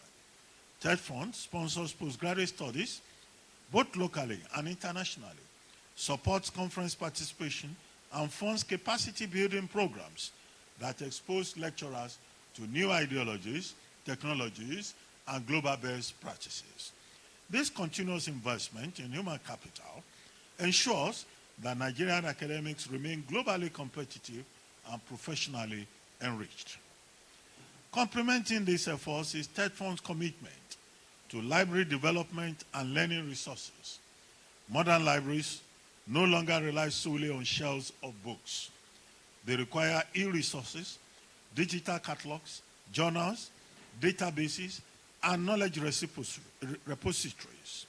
TETFund sponsors postgraduate studies, both locally and internationally, supports conference participation, and funds capacity-building programs that expose lecturers to new ideologies, technologies, and global best practices. This continuous investment in human capital ensures that Nigerian academics remain globally competitive and professionally enriched. Complementing these efforts is TETFund's commitment to library development and learning resources. Modern libraries no longer rely solely on shelves of books. They require e-resources, digital catalogs, journals, databases, and knowledge repositories.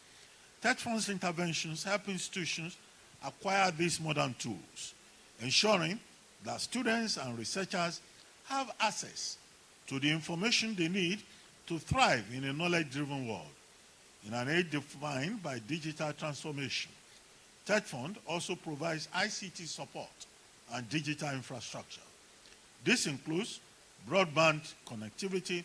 TETFund's interventions help institutions acquire these modern tools, ensuring that students and researchers have access to the information they need to thrive in a knowledge-driven world. In an age defined by digital transformation, TETFund also provides ICT support and digital infrastructure. This includes broadband connectivity,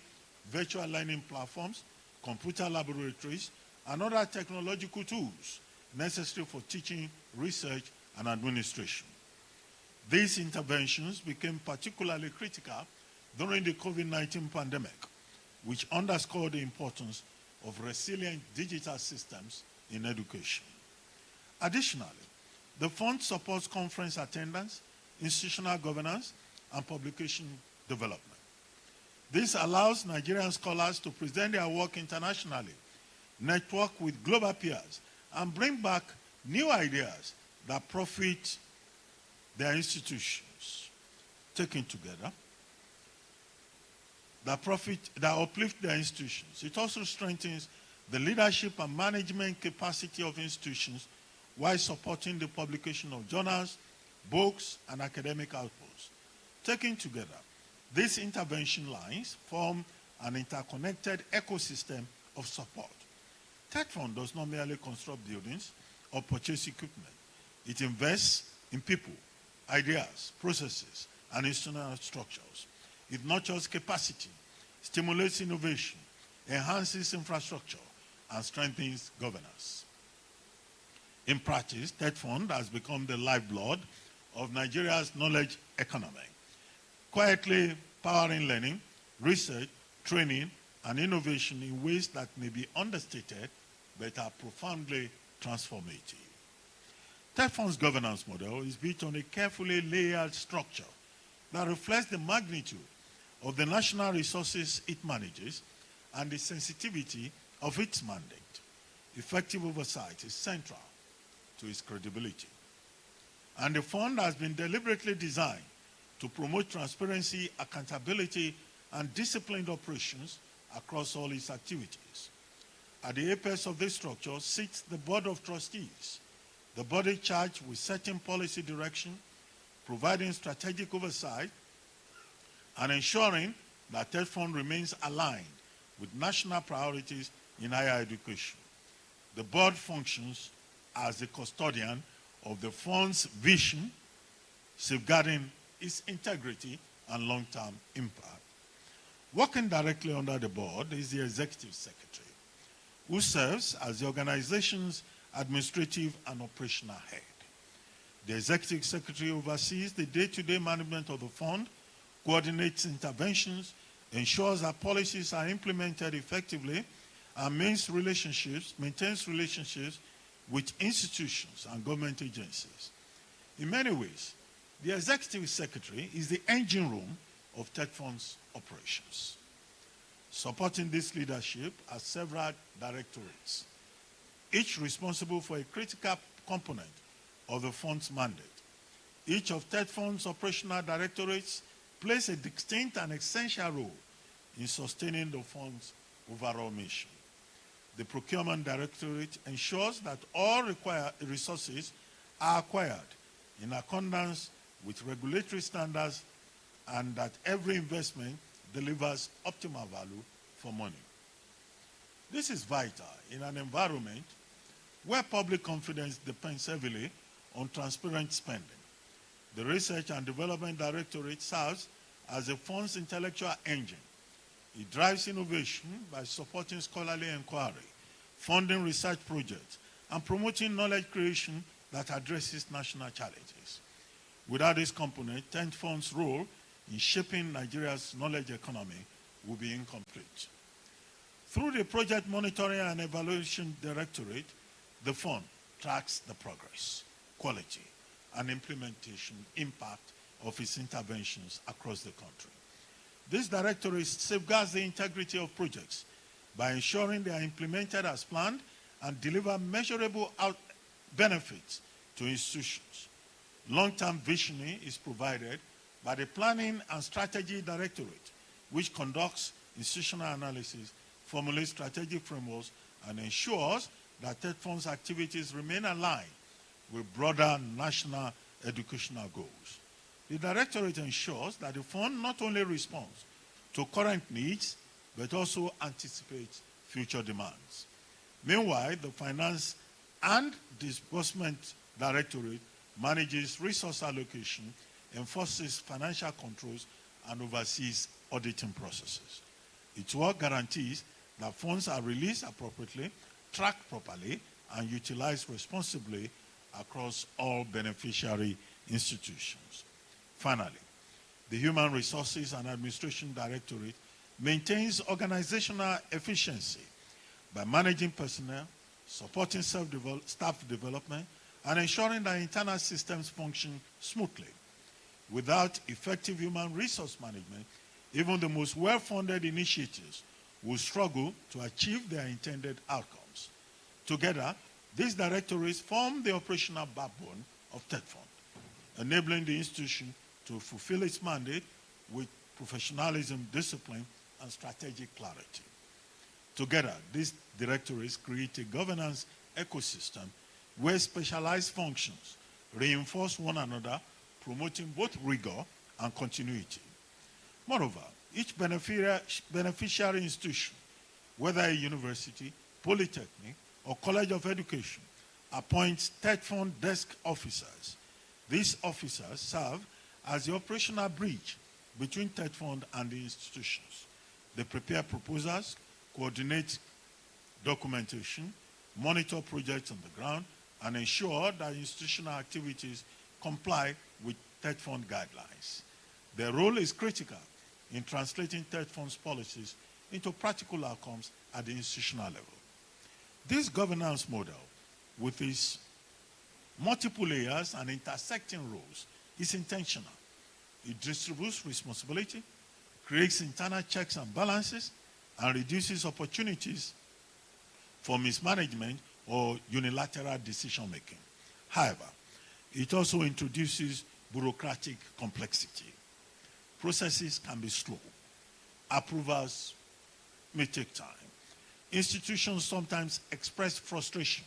virtual learning platforms, computer laboratories, and other technological tools necessary for teaching, research, and administration. These interventions became particularly critical during the COVID-19 pandemic, which underscored the importance of resilient digital systems in education. Additionally, the fund supports conference attendance, institutional governance, and publication development. This allows Nigerian scholars to present their work internationally, network with global peers, and bring back new ideas that profit their institutions. Taken together, that uplift their institutions. It also strengthens the leadership and management capacity of institutions while supporting the publication of journals, books, and academic outputs. Taken together, these intervention lines form an interconnected ecosystem of support. TETFund does not merely construct buildings or purchase equipment. It invests in people, ideas, processes, and institutional structures. It nurtures capacity, stimulates innovation, enhances infrastructure, and strengthens governance. In practice, TETFund has become the lifeblood of Nigeria's knowledge economy, quietly powering learning, research, training, and innovation in ways that may be understated but are profoundly transformative. TETFund's governance model is built on a carefully layered structure that reflects the magnitude of the national resources it manages and the sensitivity of its mandate. Effective oversight is central to its credibility. And the fund has been deliberately designed to promote transparency, accountability, and disciplined operations across all its activities. At the apex of this structure sits the Board of Trustees, the body charged with setting policy direction, providing strategic oversight, and ensuring that TETFund remains aligned with national priorities in higher education. The board functions as the custodian of the fund's vision, safeguarding its integrity and long-term impact. Working directly under the board is the executive secretary, who serves as the organization's administrative and operational head. The executive secretary oversees the day-to-day management of the fund, coordinates interventions, ensures that policies are implemented effectively, and maintains relationships with institutions and government agencies. In many ways, the executive secretary is the engine room of TETFund's operations. Supporting this leadership are several directorates, each responsible for a critical component of the fund's mandate. Each of TETFund's operational directorates plays a distinct and essential role in sustaining the fund's overall mission. The Procurement Directorate ensures that all required resources are acquired in accordance with regulatory standards and that every investment delivers optimal value for money. This is vital in an environment where public confidence depends heavily on transparent spending. The Research and Development Directorate serves as the fund's intellectual engine. It drives innovation by supporting scholarly inquiry, funding research projects, and promoting knowledge creation that addresses national challenges. Without this component, TETFund's role in shaping Nigeria's knowledge economy will be incomplete. Through the Project Monitoring and Evaluation Directorate, the fund tracks the progress, quality, and implementation impact of its interventions across the country. This directorate safeguards the integrity of projects by ensuring they are implemented as planned and deliver measurable benefits to institutions. Long-term visioning is provided by the Planning and Strategy Directorate, which conducts institutional analysis, formulates strategic frameworks, and ensures that TETFund's activities remain aligned with broader national educational goals. The Directorate ensures that the fund not only responds to current needs, but also anticipates future demands. Meanwhile, the Finance and Disbursement Directorate manages resource allocation, enforces financial controls, and oversees auditing processes. Its work guarantees that funds are released appropriately, tracked properly, and utilized responsibly across all beneficiary institutions. Finally, the Human Resources and Administration Directorate maintains organizational efficiency by managing personnel, supporting staff development, and ensuring that internal systems function smoothly. Without effective human resource management, even the most well-funded initiatives will struggle to achieve their intended outcomes. Together, these directorates form the operational backbone of TETFund, enabling the institution to fulfill its mandate with professionalism, discipline, and strategic clarity. Together, these directorates create a governance ecosystem where specialized functions reinforce one another, promoting both rigor and continuity. Moreover, each beneficiary institution, whether a university, polytechnic, or college of education, appoints TETFund desk officers. These officers serve as the operational bridge between TETFund and the institutions. They prepare proposals, coordinate documentation, monitor projects on the ground, and ensure that institutional activities comply with TETFund guidelines. Their role is critical in translating TETFund's policies into practical outcomes at the institutional level. This governance model, with its multiple layers and intersecting roles, is intentional. It distributes responsibility, creates internal checks and balances, and reduces opportunities for mismanagement or unilateral decision-making. However, it also introduces bureaucratic complexity. Processes can be slow. Approvals may take time. Institutions sometimes express frustration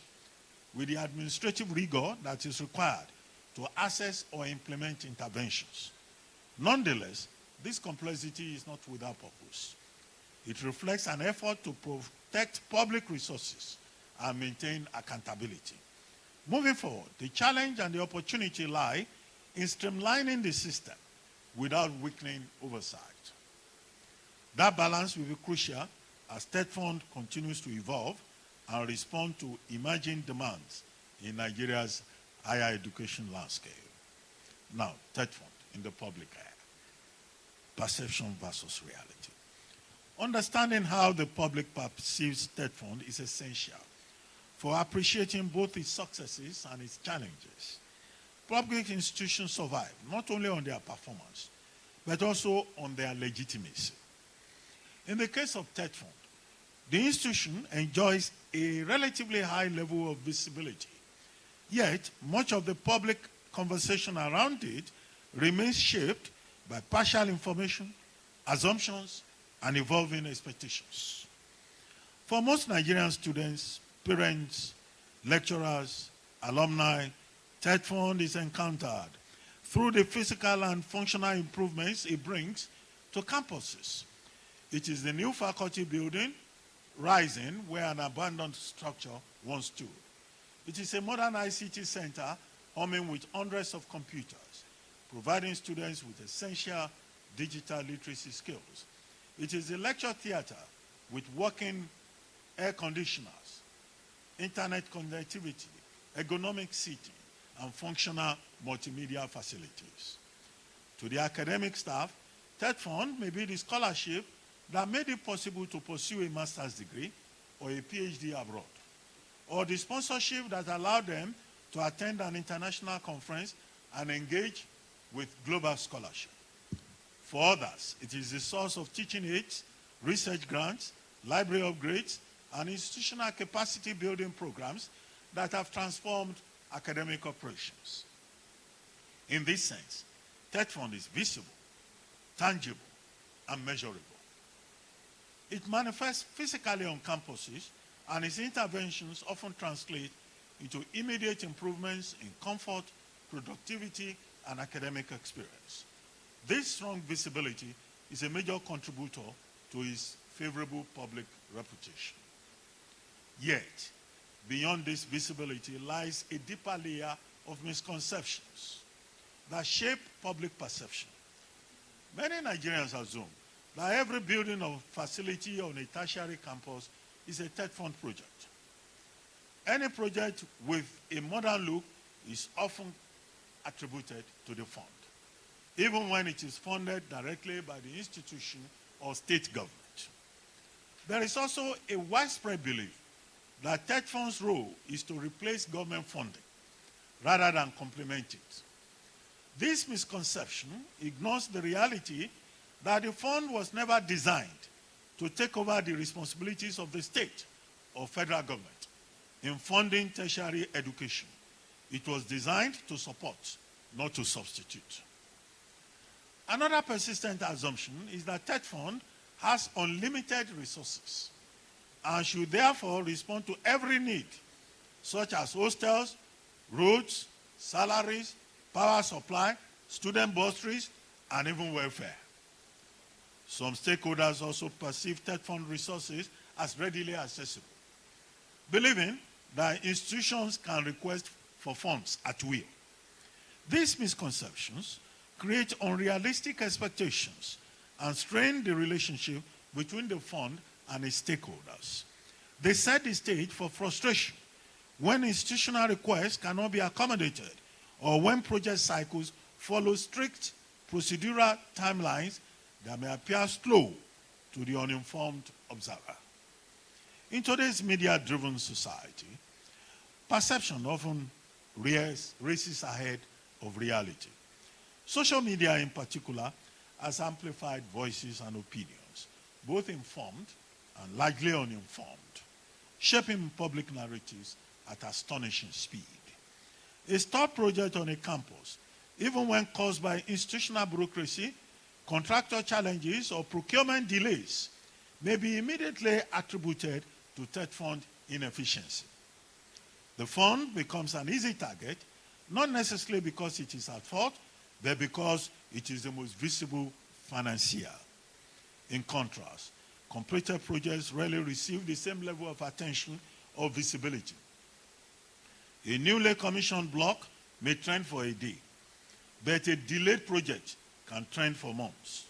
with the administrative rigor that is required to assess or implement interventions. Nonetheless, this complexity is not without purpose. It reflects an effort to protect public resources and maintain accountability. Moving forward, the challenge and the opportunity lie in streamlining the system without weakening oversight. That balance will be crucial as TETFund continues to evolve and respond to emerging demands in Nigeria's higher education landscape. Now, TETFund in the public eye. Perception versus reality. Understanding how the public perceives TETFund is essential for appreciating both its successes and its challenges. Public institutions survive not only on their performance, but also on their legitimacy. In the case of TETFund, the institution enjoys a relatively high level of visibility, yet much of the public conversation around it remains shaped by partial information, assumptions, and evolving expectations. For most Nigerian students, parents, lecturers, alumni, TETFund is encountered through the physical and functional improvements it brings to campuses. It is the new faculty building, rising, where an abandoned structure once stood. It is a modern ICT center humming with hundreds of computers, providing students with essential digital literacy skills. It is a lecture theater with working air conditioners, internet connectivity, ergonomic seating, and functional multimedia facilities. To the academic staff, TETFund may be the scholarship that made it possible to pursue a master's degree or a PhD abroad, or the sponsorship that allowed them to attend an international conference and engage with global scholarship. For others, it is the source of teaching aids, research grants, library upgrades, and institutional capacity building programs that have transformed academic operations. In this sense, TETFund is visible, tangible, and measurable. It manifests physically on campuses, and its interventions often translate into immediate improvements in comfort, productivity, and academic experience. This strong visibility is a major contributor to its favorable public reputation. Yet, beyond this visibility lies a deeper layer of misconceptions that shape public perception. Many Nigerians assume that every building or facility on a tertiary campus is a TETFund project. Any project with a modern look is often attributed to the fund, even when it is funded directly by the institution or state government. There is also a widespread belief that TETFund's role is to replace government funding rather than complement it. This misconception ignores the reality that the fund was never designed to take over the responsibilities of the state or federal government in funding tertiary education. It was designed to support, not to substitute. Another persistent assumption is that TETFund has unlimited resources and should therefore respond to every need, such as hostels, roads, salaries, power supply, student bursaries, and even welfare. Some stakeholders also perceive TETFund resources as readily accessible, believing that institutions can request for funds at will. These misconceptions create unrealistic expectations and strain the relationship between the fund and its stakeholders. They set the stage for frustration when institutional requests cannot be accommodated or when project cycles follow strict procedural timelines that may appear slow to the uninformed observer. In today's media-driven society, perception often races ahead of reality. Social media in particular has amplified voices and opinions, both informed and largely uninformed, shaping public narratives at astonishing speed. A stalled project on a campus, even when caused by institutional bureaucracy, contractor challenges, or procurement delays, may be immediately attributed to TETFund inefficiency. The fund becomes an easy target, not necessarily because it is at fault, but because it is the most visible financier. In contrast, completed projects rarely receive the same level of attention or visibility. A newly commissioned block may trend for a day, but a delayed project can trend for months.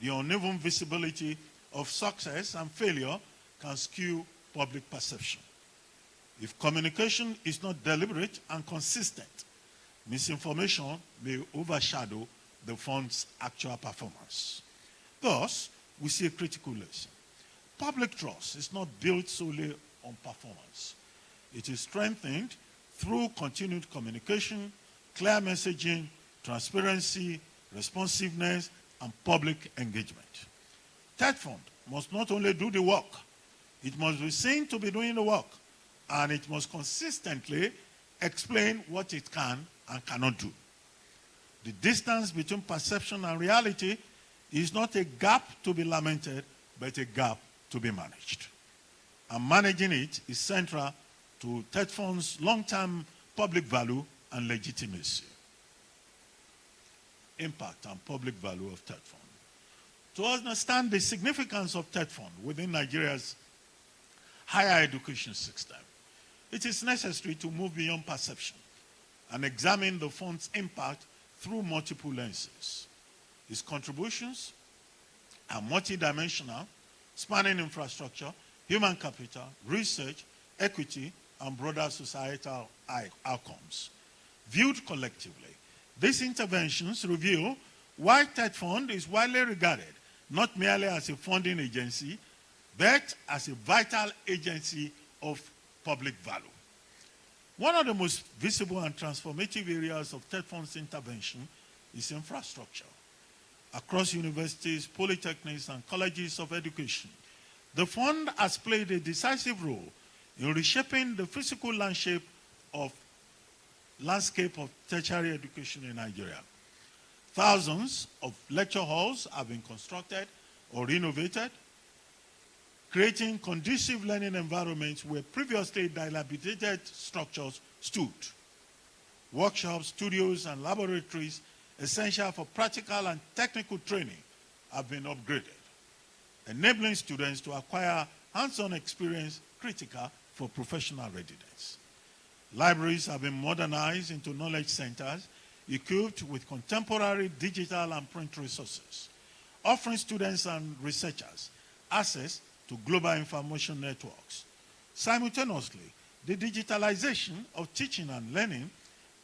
The uneven visibility of success and failure can skew public perception. If communication is not deliberate and consistent, misinformation may overshadow the fund's actual performance. Thus, we see a critical lesson. Public trust is not built solely on performance. It is strengthened through continued communication, clear messaging, transparency, responsiveness, and public engagement. TETFund must not only do the work, it must be seen to be doing the work, and it must consistently explain what it can and cannot do. The distance between perception and reality is not a gap to be lamented, but a gap to be managed. And managing it is central to TETFund's long-term public value and legitimacy. Impact and public value of TETFund. To understand the significance of TETFund within Nigeria's higher education system, it is necessary to move beyond perception and examine the fund's impact through multiple lenses. Its contributions are multidimensional, spanning infrastructure, human capital, research, equity, and broader societal outcomes. Viewed collectively, these interventions reveal why TETFund is widely regarded not merely as a funding agency, but as a vital agency of public value. One of the most visible and transformative areas of TETFund's intervention is infrastructure. Across universities, polytechnics, and colleges of education, the fund has played a decisive role in reshaping the physical landscape of tertiary education in Nigeria. Thousands of lecture halls have been constructed or renovated, creating conducive learning environments where previously dilapidated structures stood. Workshops, studios, and laboratories essential for practical and technical training have been upgraded, enabling students to acquire hands-on experience critical for professional readiness. Libraries have been modernized into knowledge centers equipped with contemporary digital and print resources, offering students and researchers access to global information networks. Simultaneously, the digitalization of teaching and learning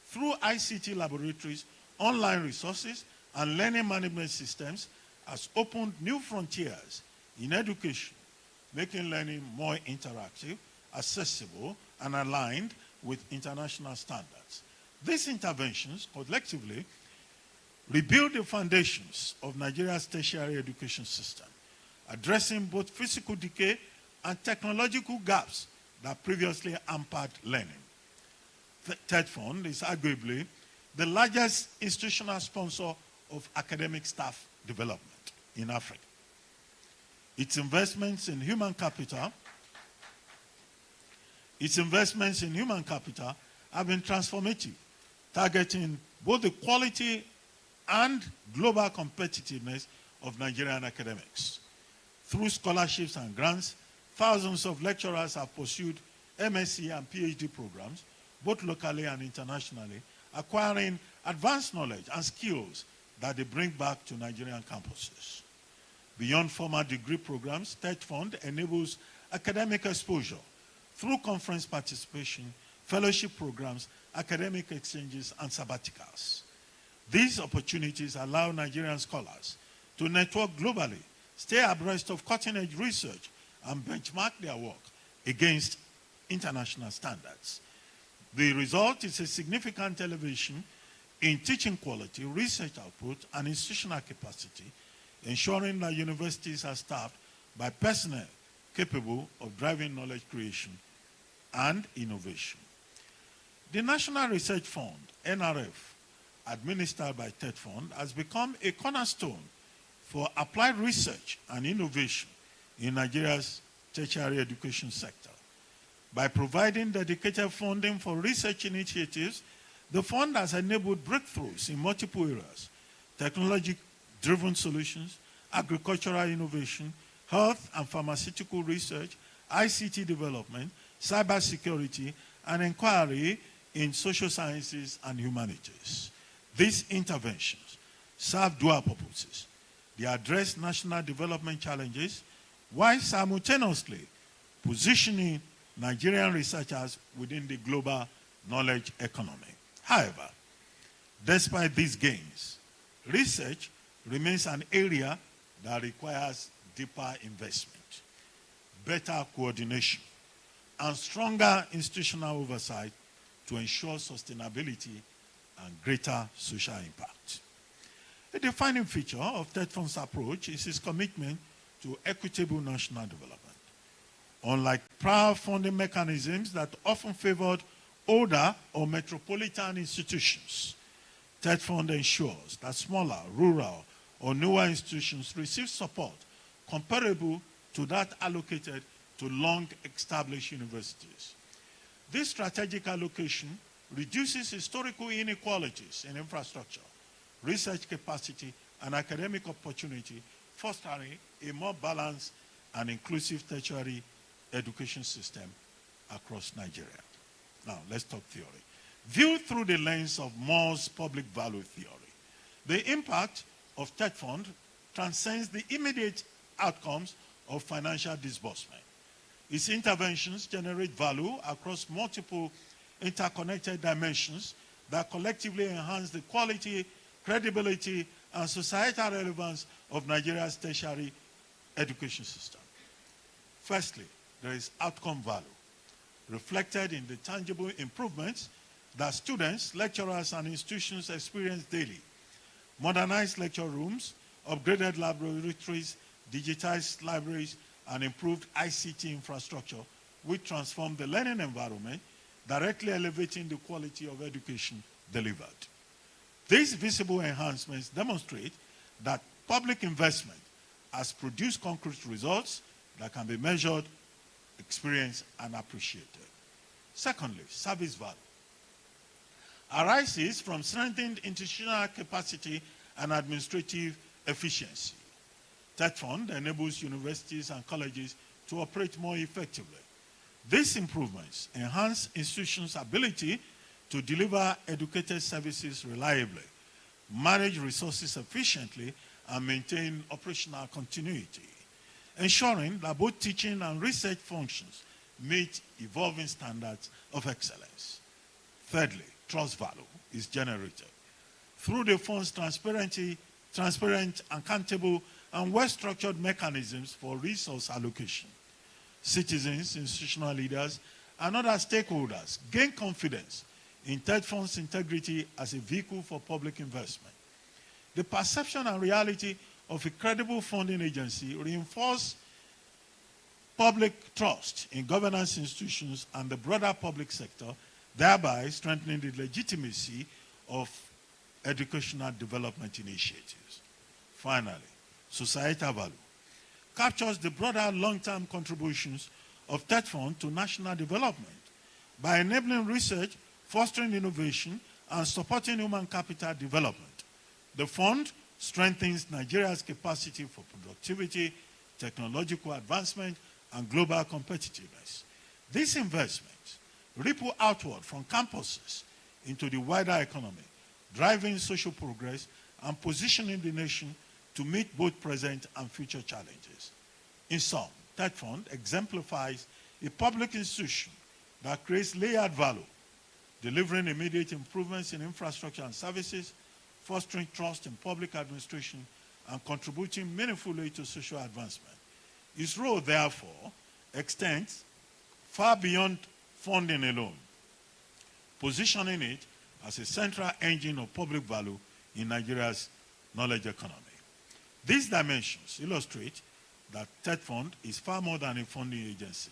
through ICT laboratories, online resources, and learning management systems has opened new frontiers in education, making learning more interactive, accessible, and aligned with international standards. These interventions collectively rebuild the foundations of Nigeria's tertiary education system, addressing both physical decay and technological gaps that previously hampered learning. The TETFund is arguably the largest institutional sponsor of academic staff development in Africa. Its investments in human capital have been transformative, targeting both the quality and global competitiveness of Nigerian academics. Through scholarships and grants, thousands of lecturers have pursued MSc and PhD programs, both locally and internationally, acquiring advanced knowledge and skills that they bring back to Nigerian campuses. Beyond formal degree programs, TETFund enables academic exposure through conference participation, fellowship programs, academic exchanges, and sabbaticals. These opportunities allow Nigerian scholars to network globally, stay abreast of cutting-edge research, and benchmark their work against international standards. The result is a significant elevation in teaching quality, research output, and institutional capacity, ensuring that universities are staffed by personnel capable of driving knowledge creation and innovation. The National Research Fund, NRF, administered by TETFund, has become a cornerstone for applied research and innovation in Nigeria's tertiary education sector. By providing dedicated funding for research initiatives, the fund has enabled breakthroughs in multiple areas: technology-driven solutions, agricultural innovation, health and pharmaceutical research, ICT development, cybersecurity, and inquiry in social sciences and humanities. These interventions serve dual purposes. They address national development challenges while simultaneously positioning Nigerian researchers within the global knowledge economy. However, despite these gains, research remains an area that requires deeper investment, better coordination, and stronger institutional oversight to ensure sustainability and greater social impact. A defining feature of TETFund's approach is its commitment to equitable national development. Unlike prior funding mechanisms that often favored older or metropolitan institutions, TETFund ensures that smaller, rural, or newer institutions receive support comparable to that allocated to long-established universities. This strategic allocation reduces historical inequalities in infrastructure, research capacity, and academic opportunity, fostering a more balanced and inclusive tertiary education system across Nigeria. Now, let's talk theory. Viewed through the lens of Moore's public value theory, the impact of TETFund transcends the immediate outcomes of financial disbursement. Its interventions generate value across multiple interconnected dimensions that collectively enhance the quality, credibility, and societal relevance of Nigeria's tertiary education system. Firstly, there is outcome value, reflected in the tangible improvements that students, lecturers, and institutions experience daily. Modernized lecture rooms, upgraded laboratories, digitized libraries, and improved ICT infrastructure will transform the learning environment, directly elevating the quality of education delivered. These visible enhancements demonstrate that public investment has produced concrete results that can be measured, experienced, and appreciated. Secondly, service value arises from strengthened institutional capacity and administrative efficiency. TETFund enables universities and colleges to operate more effectively. These improvements enhance institutions' ability to deliver educated services reliably, manage resources efficiently, and maintain operational continuity, ensuring that both teaching and research functions meet evolving standards of excellence. Thirdly, trust value is generated through the fund's transparent, accountable, and well-structured mechanisms for resource allocation. Citizens, institutional leaders, and other stakeholders gain confidence in TETFund's integrity as a vehicle for public investment. The perception and reality of a credible funding agency reinforce public trust in governance institutions and the broader public sector, thereby strengthening the legitimacy of educational development initiatives. Finally, societal value. captures the broader long-term contributions of TETFund to national development by enabling research, fostering innovation, and supporting human capital development. The fund strengthens Nigeria's capacity for productivity, technological advancement, and global competitiveness. These investments ripple outward from campuses into the wider economy, driving social progress and positioning the nation to meet both present and future challenges. In sum, TETFund exemplifies a public institution that creates layered value, delivering immediate improvements in infrastructure and services, fostering trust in public administration, and contributing meaningfully to social advancement. Its role, therefore, extends far beyond funding alone, positioning it as a central engine of public value in Nigeria's knowledge economy. These dimensions illustrate that TETFund is far more than a funding agency.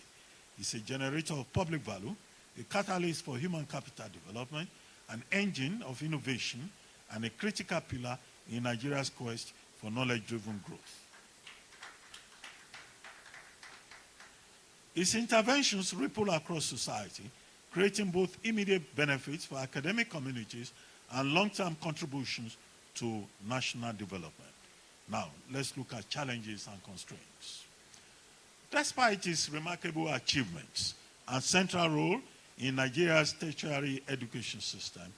It's a generator of public value, a catalyst for human capital development, an engine of innovation, and a critical pillar in Nigeria's quest for knowledge-driven growth. Its interventions ripple across society, creating both immediate benefits for academic communities and long-term contributions to national development. Now, let's look at challenges and constraints. Despite its remarkable achievements and central role in Nigeria's tertiary education system,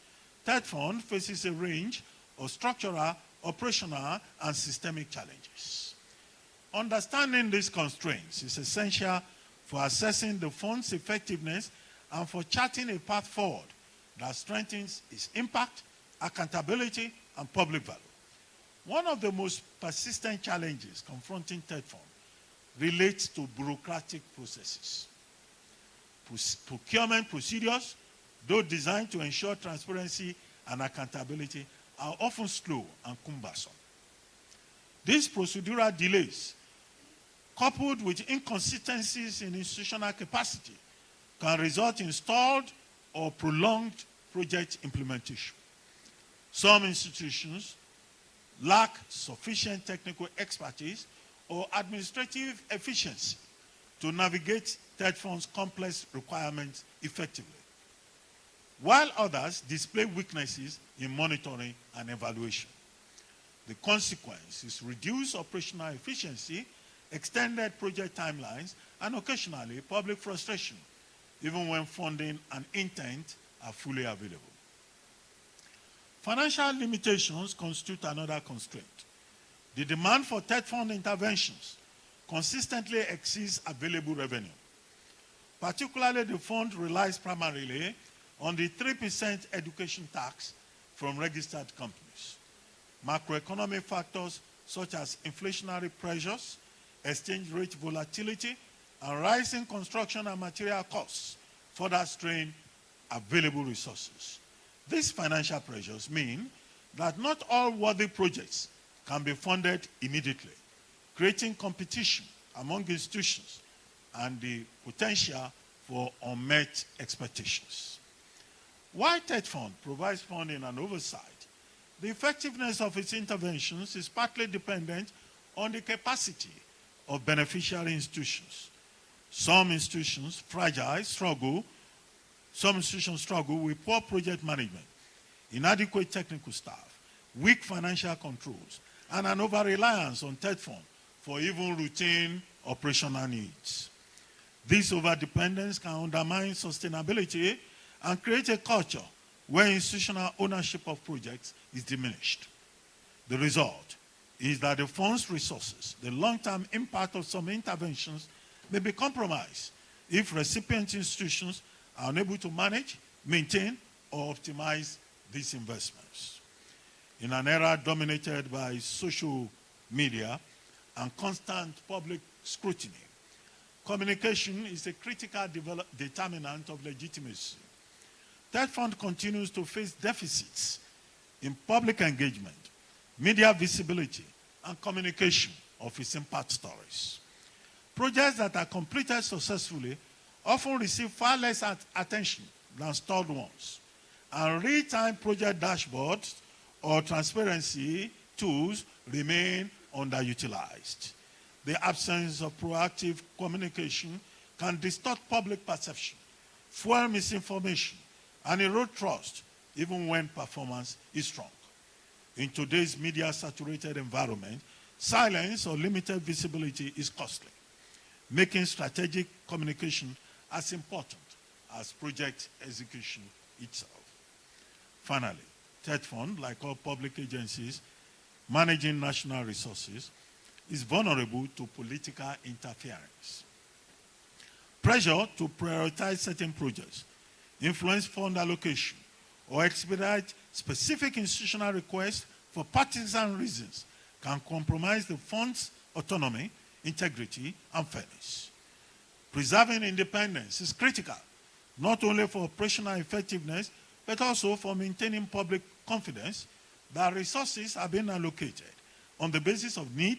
TETFund faces a range of structural, operational, and systemic challenges. Understanding these constraints is essential for assessing the fund's effectiveness and for charting a path forward that strengthens its impact, accountability, and public value. One of the most persistent challenges confronting TETFund relates to bureaucratic processes. Procurement procedures, though designed to ensure transparency and accountability, are often slow and cumbersome. These procedural delays, coupled with inconsistencies in institutional capacity, can result in stalled or prolonged project implementation. Some institutions lack sufficient technical expertise or administrative efficiency to navigate TETFund's complex requirements effectively, while others display weaknesses in monitoring and evaluation. The consequence is reduced operational efficiency, extended project timelines, and occasionally public frustration, even when funding and intent are fully available. Financial limitations constitute another constraint. The demand for TETFund interventions consistently exceeds available revenue. Particularly, the fund relies primarily on the 3% education tax from registered companies. Macroeconomic factors such as inflationary pressures, exchange rate volatility, and rising construction and material costs further strain available resources. These financial pressures mean that not all worthy projects can be funded immediately, creating competition among institutions and the potential for unmet expectations. While TETFund provides funding and oversight, the effectiveness of its interventions is partly dependent on the capacity of beneficiary institutions. Some institutions struggle with poor project management, inadequate technical staff, weak financial controls, and an over-reliance on TETFund for even routine operational needs. This overdependence can undermine sustainability and create a culture where institutional ownership of projects is diminished. The result is that the fund's resources, the long-term impact of some interventions, may be compromised if recipient institutions are unable to manage, maintain, or optimize these investments. In an era dominated by social media and constant public scrutiny, communication is a critical determinant of legitimacy. TETFund continues to face deficits in public engagement, media visibility, and communication of its impact stories. Projects that are completed successfully often receive far less attention than stalled ones, and real-time project dashboards or transparency tools remain underutilized. The absence of proactive communication can distort public perception, fuel misinformation, and erode trust even when performance is strong. In today's media-saturated environment, silence or limited visibility is costly, making strategic communication as important as project execution itself. Finally, TETFund, like all public agencies managing national resources, is vulnerable to political interference. Pressure to prioritize certain projects, influence fund allocation, or expedite specific institutional requests for partisan reasons can compromise the fund's autonomy, integrity, and fairness. Preserving independence is critical, not only for operational effectiveness, but also for maintaining public confidence that resources are being allocated on the basis of need,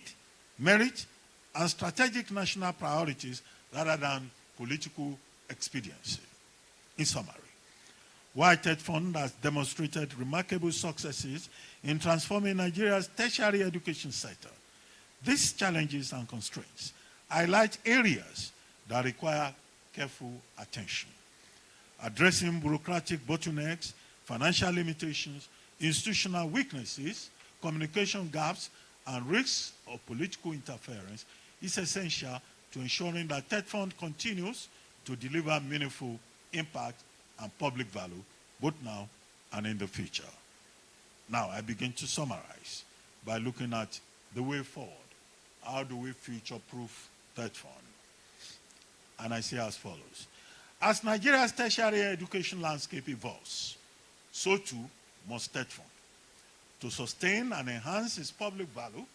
merit, and strategic national priorities rather than political expediency. In summary, while TETFund has demonstrated remarkable successes in transforming Nigeria's tertiary education sector, these challenges and constraints highlight areas that require careful attention. Addressing bureaucratic bottlenecks, financial limitations, institutional weaknesses, communication gaps, and risks of political interference is essential to ensuring that TETFund continues to deliver meaningful impact and public value, both now and in the future. Now, I begin to summarize by looking at the way forward. How do we future-proof TETFund? And I say as follows. As Nigeria's tertiary education landscape evolves, so too must TETFund. To sustain and enhance its public value,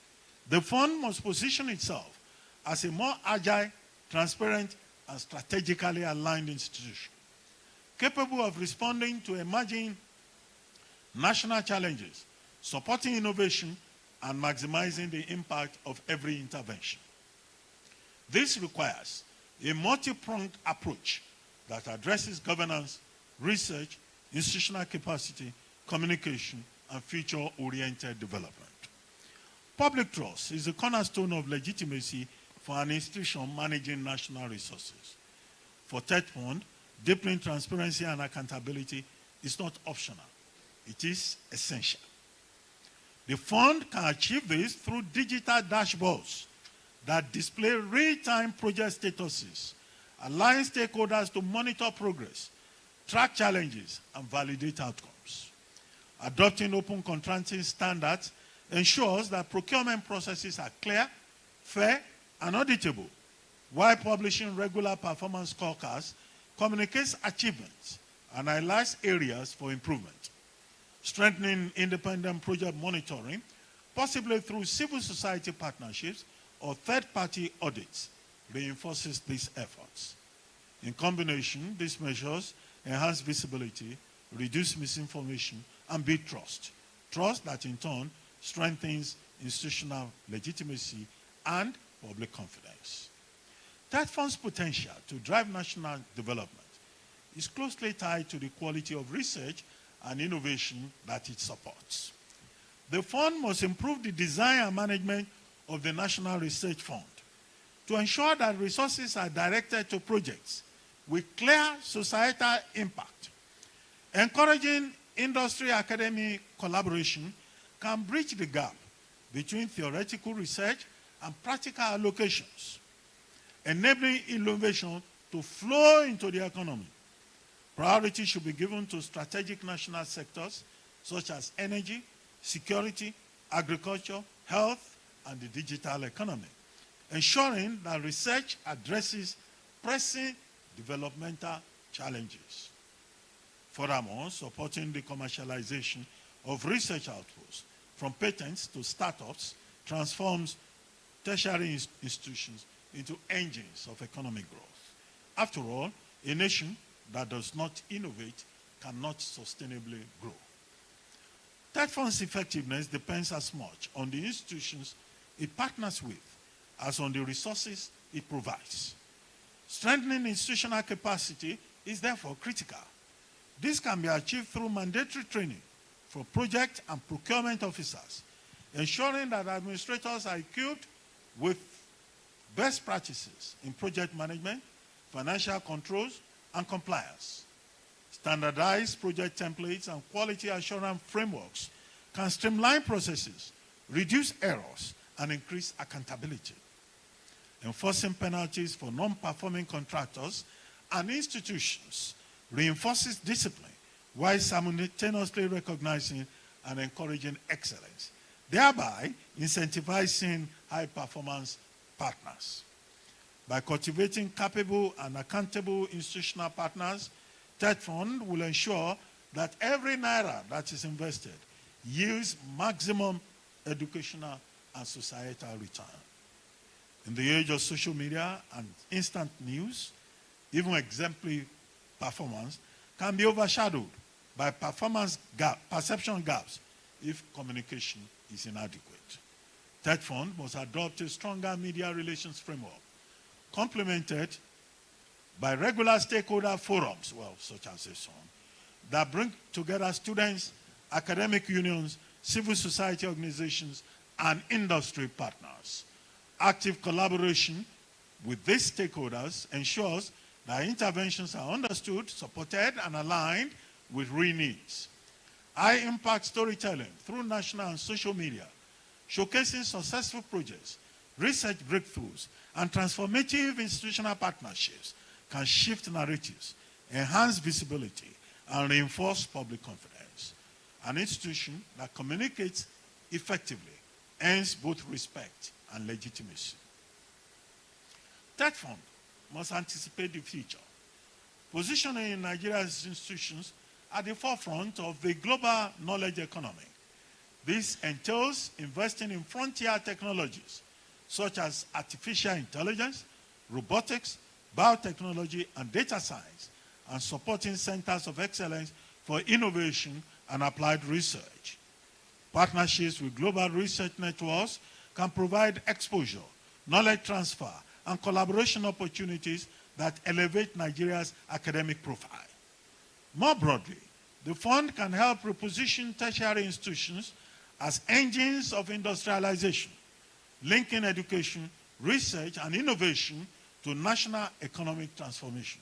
the fund must position itself as a more agile, transparent, and strategically aligned institution, capable of responding to emerging national challenges, supporting innovation, and maximizing the impact of every intervention. This requires a multi-pronged approach that addresses governance, research, institutional capacity, communication, and future-oriented development. Public trust is the cornerstone of legitimacy for an institution managing national resources. For TETFund, deepening transparency and accountability is not optional. It is essential. The fund can achieve this through digital dashboards that display real-time project statuses, allowing stakeholders to monitor progress, track challenges, and validate outcomes. Adopting open contracting standards ensures that procurement processes are clear, fair, and auditable, while publishing regular performance scorecards communicates achievements and highlights areas for improvement. Strengthening independent project monitoring, possibly through civil society partnerships or third-party audits, reinforces these efforts. In combination, these measures enhance visibility, reduce misinformation, and build trust. Trust that in turn strengthens institutional legitimacy and public confidence. TETFund's potential to drive national development is closely tied to the quality of research and innovation that it supports. The fund must improve the design and management of the National Research Fund to ensure that resources are directed to projects with clear societal impact. Encouraging industry-academic collaboration can bridge the gap between theoretical research and practical allocations, enabling innovation to flow into the economy. Priority should be given to strategic national sectors such as energy, security, agriculture, health, and the digital economy, ensuring that research addresses pressing developmental challenges. Furthermore, supporting the commercialization of research outputs from patents to startups transforms tertiary institutions into engines of economic growth. After all, a nation that does not innovate cannot sustainably grow. TETFund's effectiveness depends as much on the institutions it partners with as on the resources it provides. Strengthening institutional capacity is therefore critical. This can be achieved through mandatory training for project and procurement officers, ensuring that administrators are equipped with best practices in project management, financial controls, and compliance. Standardized project templates and quality assurance frameworks can streamline processes, reduce errors, and increase accountability. Enforcing penalties for non-performing contractors and institutions reinforces discipline while simultaneously recognizing and encouraging excellence, thereby incentivizing high-performance partners. By cultivating capable and accountable institutional partners, TETFund will ensure that every naira that is invested yields maximum educational and societal return. In the age of social media and instant news, even exemplary performance can be overshadowed by perception gaps if communication is inadequate. TETFund must adopt a stronger media relations framework, complemented by regular stakeholder forums, such as this one, that bring together students, academic unions, civil society organizations, and industry partners. Active collaboration with these stakeholders ensures that interventions are understood, supported, and aligned with real needs. High-impact storytelling through national and social media, showcasing successful projects, research breakthroughs, and transformative institutional partnerships can shift narratives, enhance visibility, and reinforce public confidence. An institution that communicates effectively earns both respect and legitimacy. TETFund must anticipate the future, positioning Nigeria's institutions at the forefront of the global knowledge economy. This entails investing in frontier technologies such as artificial intelligence, robotics, biotechnology, and data science, and supporting centers of excellence for innovation and applied research. Partnerships with global research networks can provide exposure, knowledge transfer, and collaboration opportunities that elevate Nigeria's academic profile. More broadly, the fund can help reposition tertiary institutions as engines of industrialization, linking education, research, and innovation to national economic transformation.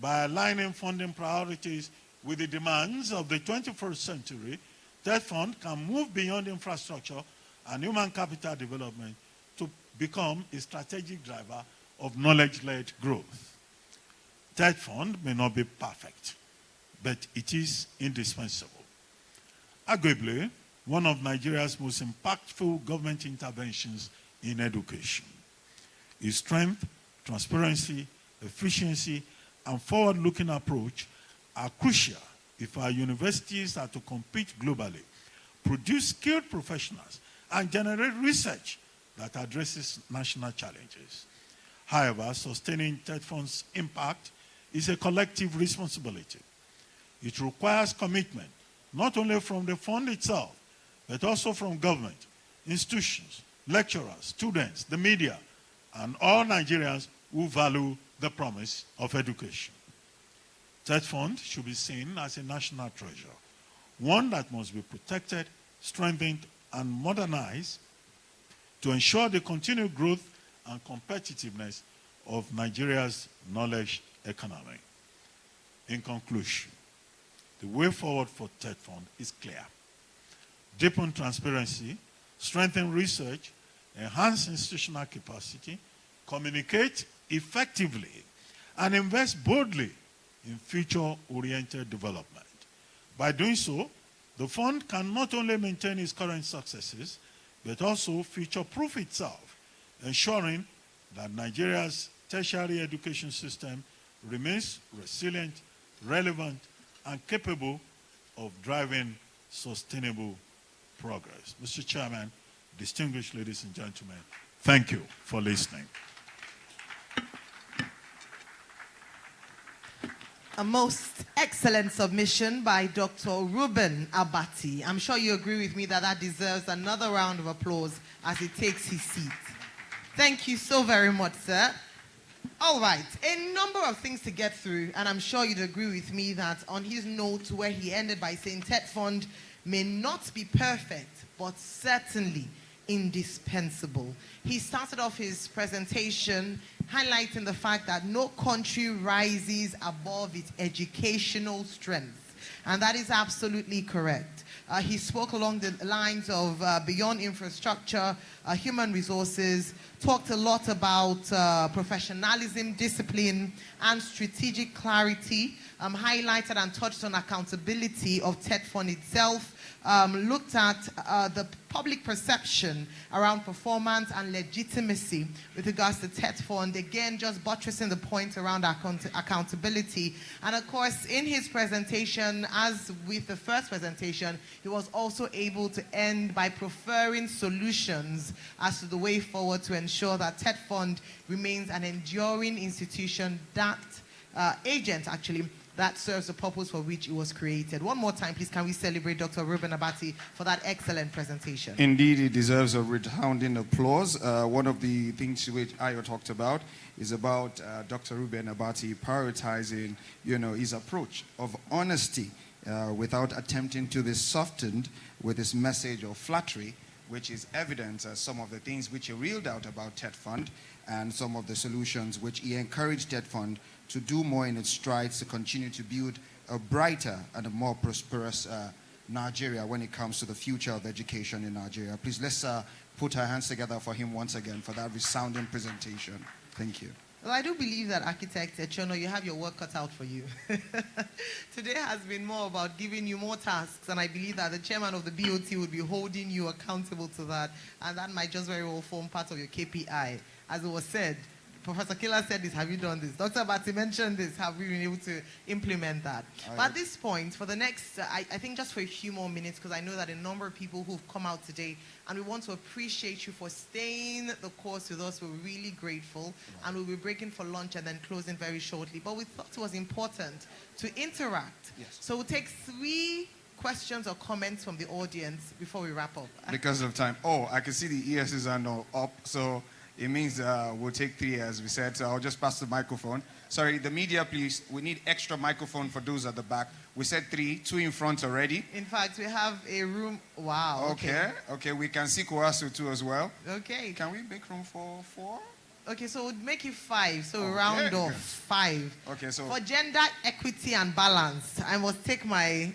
By aligning funding priorities with the demands of the 21st century, TETFund can move beyond infrastructure and human capital development to become a strategic driver of knowledge-led growth. TETFund may not be perfect, but it is indispensable. Arguably, one of Nigeria's most impactful government interventions in education. Its strength, transparency, efficiency, and forward-looking approach are crucial if our universities are to compete globally, produce skilled professionals, and generate research that addresses national challenges. However, sustaining TETFund's impact is a collective responsibility. It requires commitment, not only from the fund itself, but also from government, institutions, lecturers, students, the media, and all Nigerians who value the promise of education. TETFund should be seen as a national treasure, one that must be protected, strengthened, and modernized to ensure the continued growth and competitiveness of Nigeria's knowledge economy. In conclusion, the way forward for TETFund is clear. Deepen transparency, strengthen research, enhance institutional capacity, communicate effectively, and invest boldly in future-oriented development. By doing so, the fund can not only maintain its current successes, but also future-proof itself, ensuring that Nigeria's tertiary education system remains resilient, relevant, and capable of driving sustainable progress. Mr. Chairman, distinguished ladies and gentlemen, thank you for listening. A most excellent submission by Dr. Reuben Abati. I'm sure you agree with me that that deserves another round of applause as he takes his seat. Thank you so very much, sir. All right, a number of things to get through, and I'm sure you'd agree with me that on his note where he ended by saying TETFund may not be perfect, but certainly indispensable. He started off his presentation highlighting the fact that no country rises above its educational strength. And that is absolutely correct. He spoke along the lines of beyond infrastructure, human resources, talked a lot about professionalism, discipline, and strategic clarity, highlighted and touched on accountability of TETFund itself, looked at the public perception around performance and legitimacy with regards to TETFund, again, just buttressing the point around accountability. And of course, in his presentation, as with the first presentation, he was also able to end by preferring solutions as to the way forward to ensure that TETFund remains an enduring institution that, agent actually, that serves the purpose for which it was created. One more time, please, can we celebrate Dr. Ruben Abati for that excellent presentation? Indeed, he deserves a resounding applause. One of the things which Ayo talked about is about Dr. Ruben Abati prioritizing, his approach of honesty without attempting to be softened with his message of flattery, which is evident as some of the things which he reeled out about TETFund and some of the solutions which he encouraged TETFund to do more in its strides to continue to build a brighter and a more prosperous Nigeria when it comes to the future of education in Nigeria. Please, let's put our hands together for him once again for that resounding presentation. Thank you. Well, I do believe that, Architect Echono, you have your work cut out for you. Today has been more about giving you more tasks, and I believe that the chairman of the BOT will be holding you accountable to that, and that might just very well form part of your KPI. As it was said, Professor Killer said this, have you done this? Dr. Abati mentioned this, have we been able to implement that? But at this point, for the next, I think just for a few more minutes, because I know that a number of people who've come out today, and we want to appreciate you for staying the course with us. We're really grateful, and we'll be breaking for lunch and then closing very shortly. But we thought it was important to interact. Yes. So we'll take 3 questions or comments from the audience before we wrap up. Because of time. Oh, I can see the ESs are now up, so it means we'll take 3, as we said. So I'll just pass the microphone. Sorry, the media, please. We need extra microphone for those at the back. We said 3, 2 in front already. In fact, we have a room. Wow. Okay, we can see Koasu too as well. Okay. Can we make room for 4? Okay, so we'll make it 5. So we'll round off 5. Okay, so for gender equity and balance, I must take my,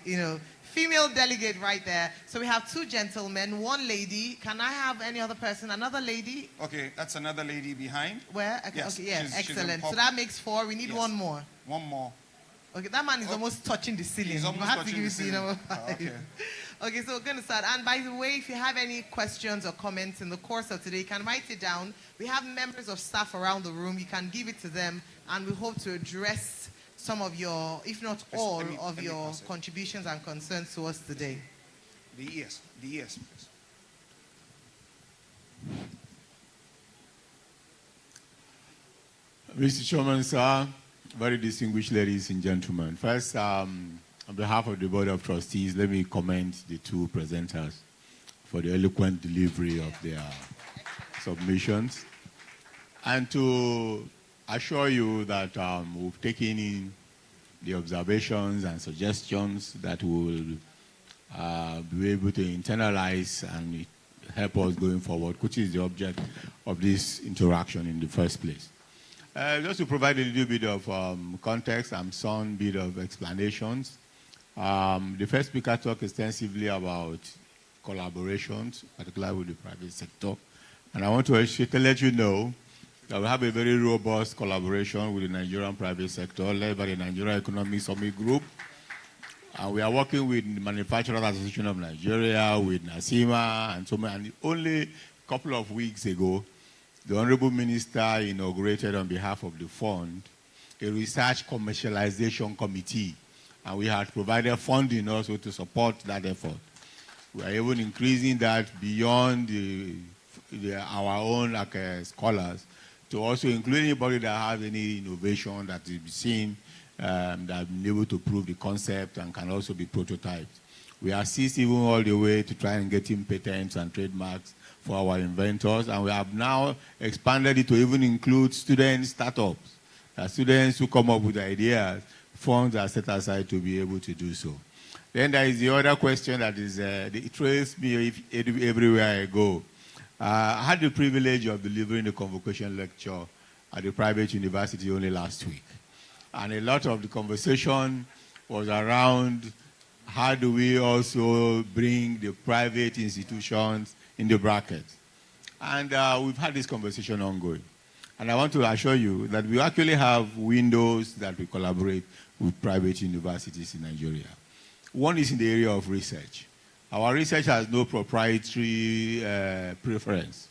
female delegate right there. So we have 2 gentlemen, 1 lady. Can I have any other person? Another lady? Okay, that's another lady behind. Where? Okay, yes, okay, yeah, she's excellent. So that makes 4. We need 1 more. 1 more. Okay, that man is almost touching the ceiling. He's almost touching the ceiling. Okay. Okay, so we're going to start. And by the way, if you have any questions or comments in the course of today, you can write it down. We have members of staff around the room. You can give it to them, and we hope to address some of your, if not all, of your contributions and concerns to us today. The ES, please. Mr. Chairman, sir, very distinguished ladies and gentlemen. First, on behalf of the Board of Trustees, let me commend the 2 presenters for the eloquent delivery of their submissions, and to assure you that we've taken in the observations and suggestions that will be able to internalize and help us going forward, which is the object of this interaction in the first place. Just to provide a little bit of context and some bit of explanations, the first speaker talked extensively about collaborations, particularly with the private sector. And I want to let you know that we have a very robust collaboration with the Nigerian private sector led by the Nigerian Economic Summit Group. We are working with the Manufacturers Association of Nigeria, with NASIMA, and so on. And only a couple of weeks ago, the Honorable Minister inaugurated on behalf of the fund a research commercialization committee. And we had provided funding also to support that effort. We are even increasing that beyond our own scholars, to also include anybody that has any innovation that is seen, that has been able to prove the concept and can also be prototyped. We assist even all the way to try and get in patents and trademarks for our inventors, and we have now expanded it to even include student startups. Students who come up with ideas, funds are set aside to be able to do so. Then there is the other question that is, it trails me everywhere I go. I had the privilege of delivering a convocation lecture at a private university only last week. And a lot of the conversation was around how do we also bring the private institutions in the bracket. And we've had this conversation ongoing. And I want to assure you that we actually have windows that we collaborate with private universities in Nigeria. One is in the area of research. Our research has no proprietary preference.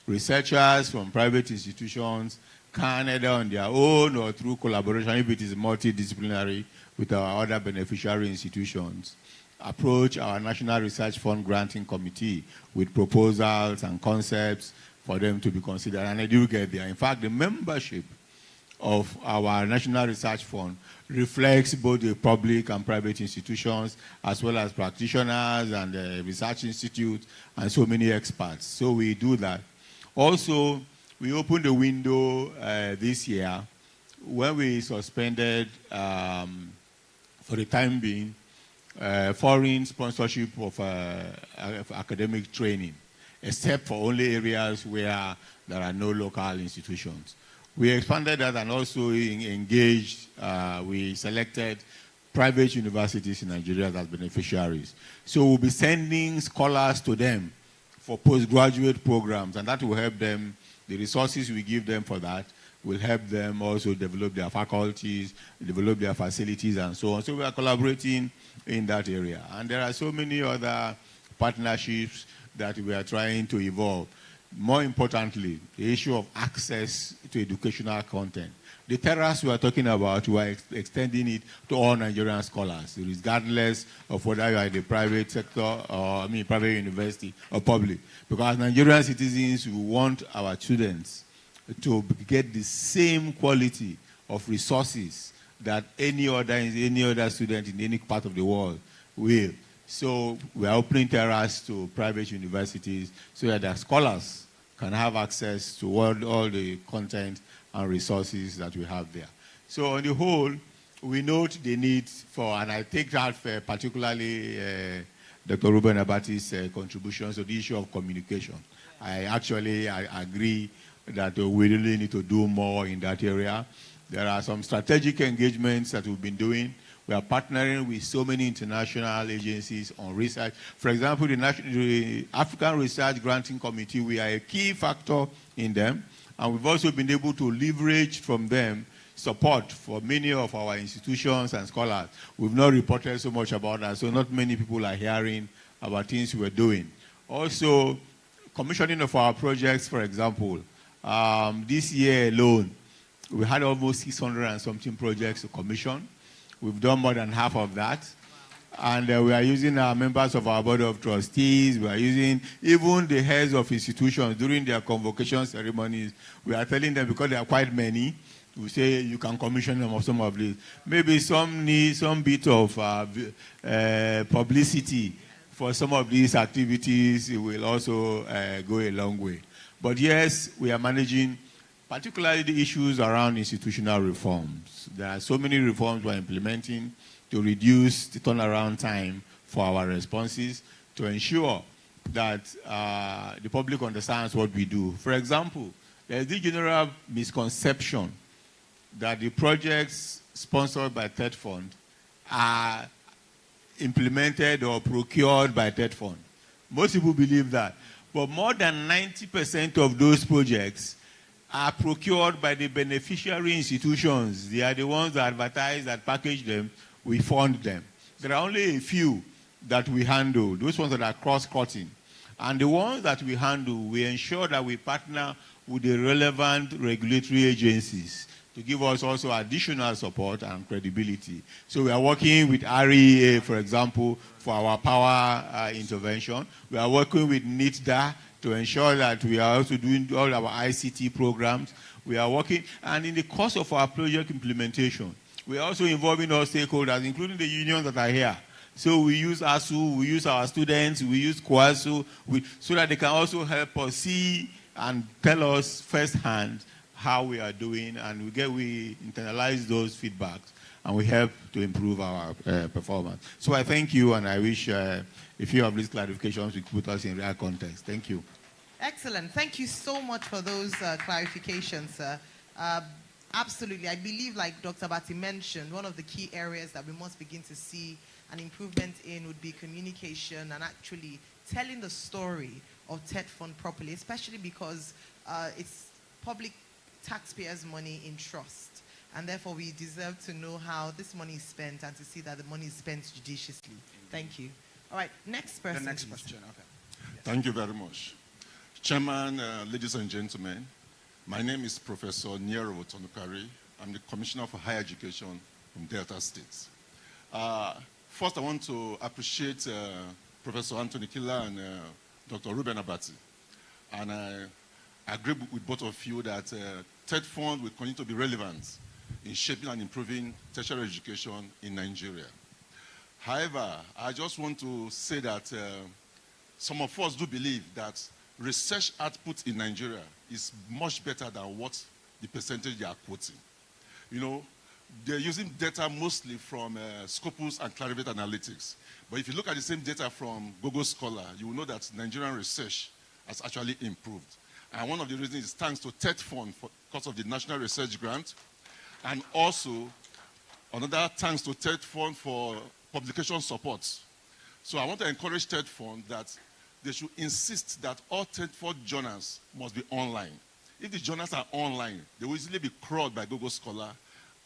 Researchers from private institutions can, either on their own or through collaboration, if it is multidisciplinary with our other beneficiary institutions, approach our National Research Fund Granting Committee with proposals and concepts for them to be considered. And they do get there. In fact, the membership of our National Research Fund reflects both the public and private institutions, as well as practitioners and research institutes and so many experts. So we do that. Also, we opened the window this year when we suspended, for the time being, foreign sponsorship of academic training, except for only areas where there are no local institutions. We expanded that and also engaged, we selected private universities in Nigeria as beneficiaries. So we'll be sending scholars to them for postgraduate programs, and that will help them. The resources we give them for that will help them also develop their faculties, develop their facilities, and so on. So we are collaborating in that area. And there are so many other partnerships that we are trying to evolve. More importantly, the issue of access to educational content. The terrace we are talking about, we are extending it to all Nigerian scholars, regardless of whether you are in the private sector or, private university or public. Because Nigerian citizens, we want our students to get the same quality of resources that any other student in any part of the world will. So we are opening terrace to private universities so that their scholars can have access to all the content and resources that we have there. So on the whole, we note the need for, and I take that for particularly Dr. Ruben Abati's contributions to the issue of communication. I agree that we really need to do more in that area. There are some strategic engagements that we've been doing. We are partnering with so many international agencies on research. For example, the African Research Granting Committee, we are a key factor in them. And we've also been able to leverage from them support for many of our institutions and scholars. We've not reported so much about that, so not many people are hearing about things we're doing. Also, commissioning of our projects, for example. This year alone, we had almost 600 and something projects to commission. We've done more than half of that. And we are using our members of our board of trustees. We are using even the heads of institutions during their convocation ceremonies. We are telling them, because there are quite many, we say you can commission them of some of these. Maybe some need some bit of publicity for some of these activities. It will also go a long way. But yes, we are managing particularly the issues around institutional reforms. There are so many reforms we're implementing to reduce the turnaround time for our responses, to ensure that the public understands what we do. For example, there's the general misconception that the projects sponsored by TETFund are implemented or procured by TETFund. Most people believe that. But more than 90% of those projects are procured by the beneficiary institutions. They are the ones that advertise, that package them. We fund them. There are only a few that we handle, those ones that are cross-cutting. And the ones that we handle, we ensure that we partner with the relevant regulatory agencies to give us also additional support and credibility. So we are working with REA, for example, for our power intervention. We are working with NITDA to ensure that we are also doing all our ICT programs. We are working, and in the course of our project implementation, we are also involving all stakeholders, including the unions that are here. So we use ASU, we use our students, we use KWASU, so that they can also help us see and tell us firsthand how we are doing, and we internalize those feedbacks, and we help to improve our performance. So I thank you, and I wish a few of these clarifications will put us in real context. Thank you. Excellent. Thank you so much for those clarifications, sir. Absolutely. I believe, like Dr. Bati mentioned, one of the key areas that we must begin to see an improvement in would be communication and actually telling the story of TETFund properly, especially because it's public taxpayers' money in trust. And therefore, we deserve to know how this money is spent and to see that the money is spent judiciously. Thank you. All right, next person. The next please. question, okay. Yes. Thank you very much. Chairman, ladies and gentlemen, my name is Professor Nyero Tonukari. I'm the Commissioner for Higher Education from Delta State. First, I want to appreciate Professor Anthony Killer and Dr. Ruben Abati. And I agree with both of you that TETFund will continue to be relevant in shaping and improving tertiary education in Nigeria. However, I just want to say that some of us do believe that research output in Nigeria is much better than what the percentage they are quoting. You know, they're using data mostly from Scopus and Clarivate Analytics. But if you look at the same data from Google Scholar, you will know that Nigerian research has actually improved. And one of the reasons is thanks to TETFund because of the National Research Grant, and also another thanks to TETFund for publication support. So I want to encourage TETFund that they should insist that all TETFund journals must be online. If the journals are online, they will easily be crawled by Google Scholar,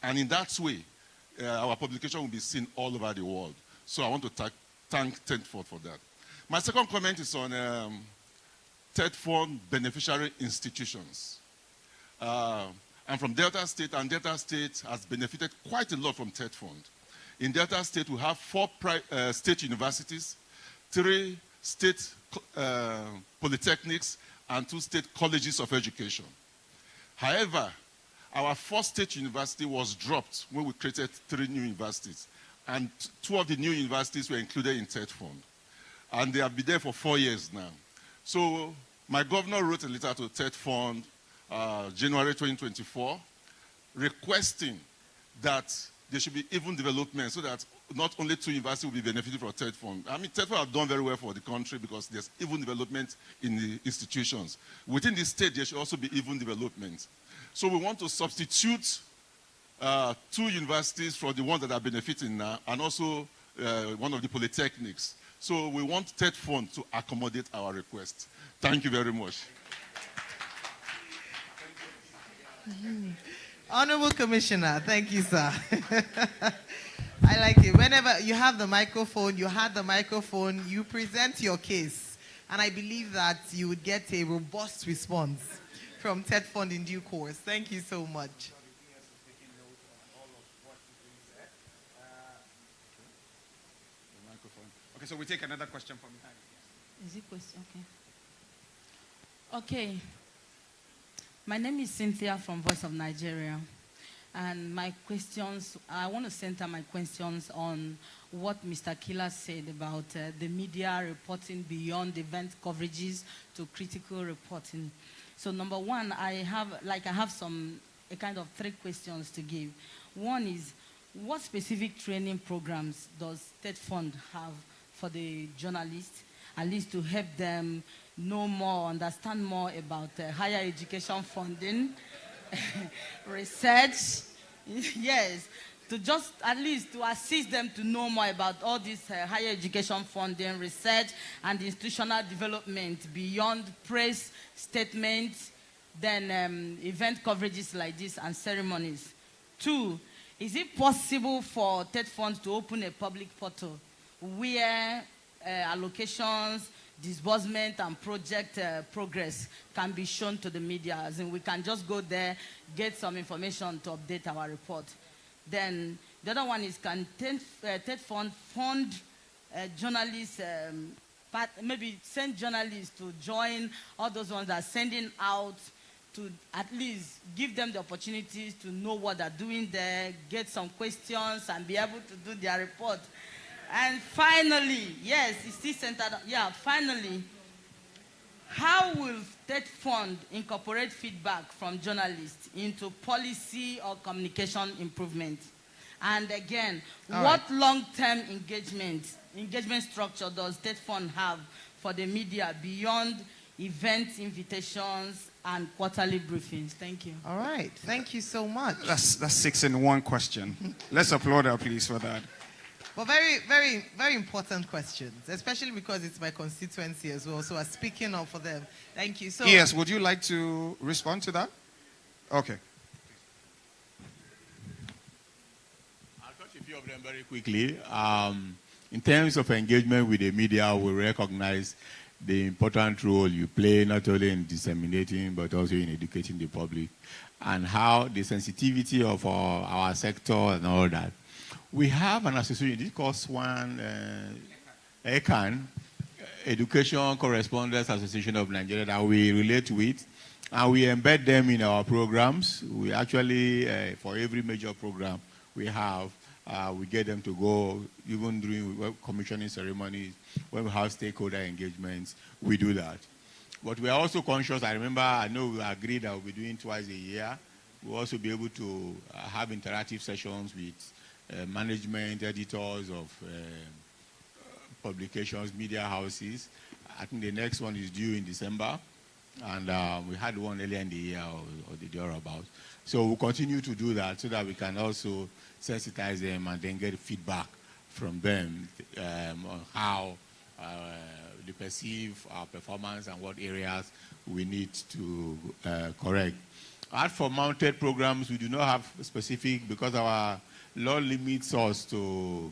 and in that way, our publication will be seen all over the world. So I want to thank TETFund for that. My second comment is on TETFund beneficiary institutions. I'm from Delta State, and Delta State has benefited quite a lot from TETFund. In Delta State, we have 4 state universities, 3 state polytechnics, and 2 state colleges of education. However, our first state university was dropped when we created 3 new universities, and 2 of the new universities were included in TETFund. And they have been there for 4 years now. So my governor wrote a letter to TETFund January 2024, requesting that there should be even development so that not only 2 universities will be benefited from TETFund. I mean, TETFund have done very well for the country because there's even development in the institutions. Within the state, there should also be even development. So we want to substitute 2 universities for the ones that are benefiting now, and also one of the polytechnics. So we want TETFund to accommodate our request. Thank you very much. Honorable Commissioner, thank you, sir. I like it. Whenever you have the microphone, you present your case. And I believe that you would get a robust response from TETFund in due course. Thank you so much. Okay, so we take another question from behind. Is it question? Okay. Okay. My name is Cynthia from Voice of Nigeria. And my questions, I want to center my questions on what Mr. Killer said about the media reporting beyond event coverages to critical reporting. So number one, I have a kind of 3 questions to give. One is, what specific training programs does TETFund have for the journalists, at least to help them know more, understand more about higher education funding, research, yes, to just at least to assist them to know more about all this higher education funding, research, and institutional development beyond press statements, then event coverages like this and ceremonies. 2, is it possible for TETFund to open a public portal where allocations, disbursement, and project progress can be shown to the media? As in, we can just go there, get some information to update our report. Then the other one is, can TETFund fund journalists, maybe send journalists to join all those ones that are sending out, to at least give them the opportunities to know what they're doing there, get some questions, and be able to do their report. And finally, yes, it's still centered, finally, how will TETFund incorporate feedback from journalists into policy or communication improvement? And again, what long-term engagement structure does TETFund have for the media beyond event invitations, and quarterly briefings. Thank you. All right. Thank you so much. That's 6 in 1 question. Let's applaud her, please, for that. But very, very, very important questions, especially because it's my constituency as well. So I'm speaking up for them. Thank you. So Yes, would you like to respond to that? Okay. I'll touch a few of them very quickly. In terms of engagement with the media, we recognize the important role you play, not only in disseminating, but also in educating the public, and how the sensitivity of our sector and all that. We have an association, this called SWAN, ECAN, Education Correspondents Association of Nigeria, that we relate with, and we embed them in our programs. We actually, for every major program we have, we get them to go, even during commissioning ceremonies, when we have stakeholder engagements, we do that. But we are also conscious, I know we agreed that we'll be doing twice a year. We'll also be able to have interactive sessions with management, editors of publications, media houses. I think the next one is due in December. And we had one earlier in the year or the year about. So we'll continue to do that so that we can also sensitize them and then get feedback from them on how they perceive our performance and what areas we need to correct. As for mounted programs, we do not have specific, because our law limits us to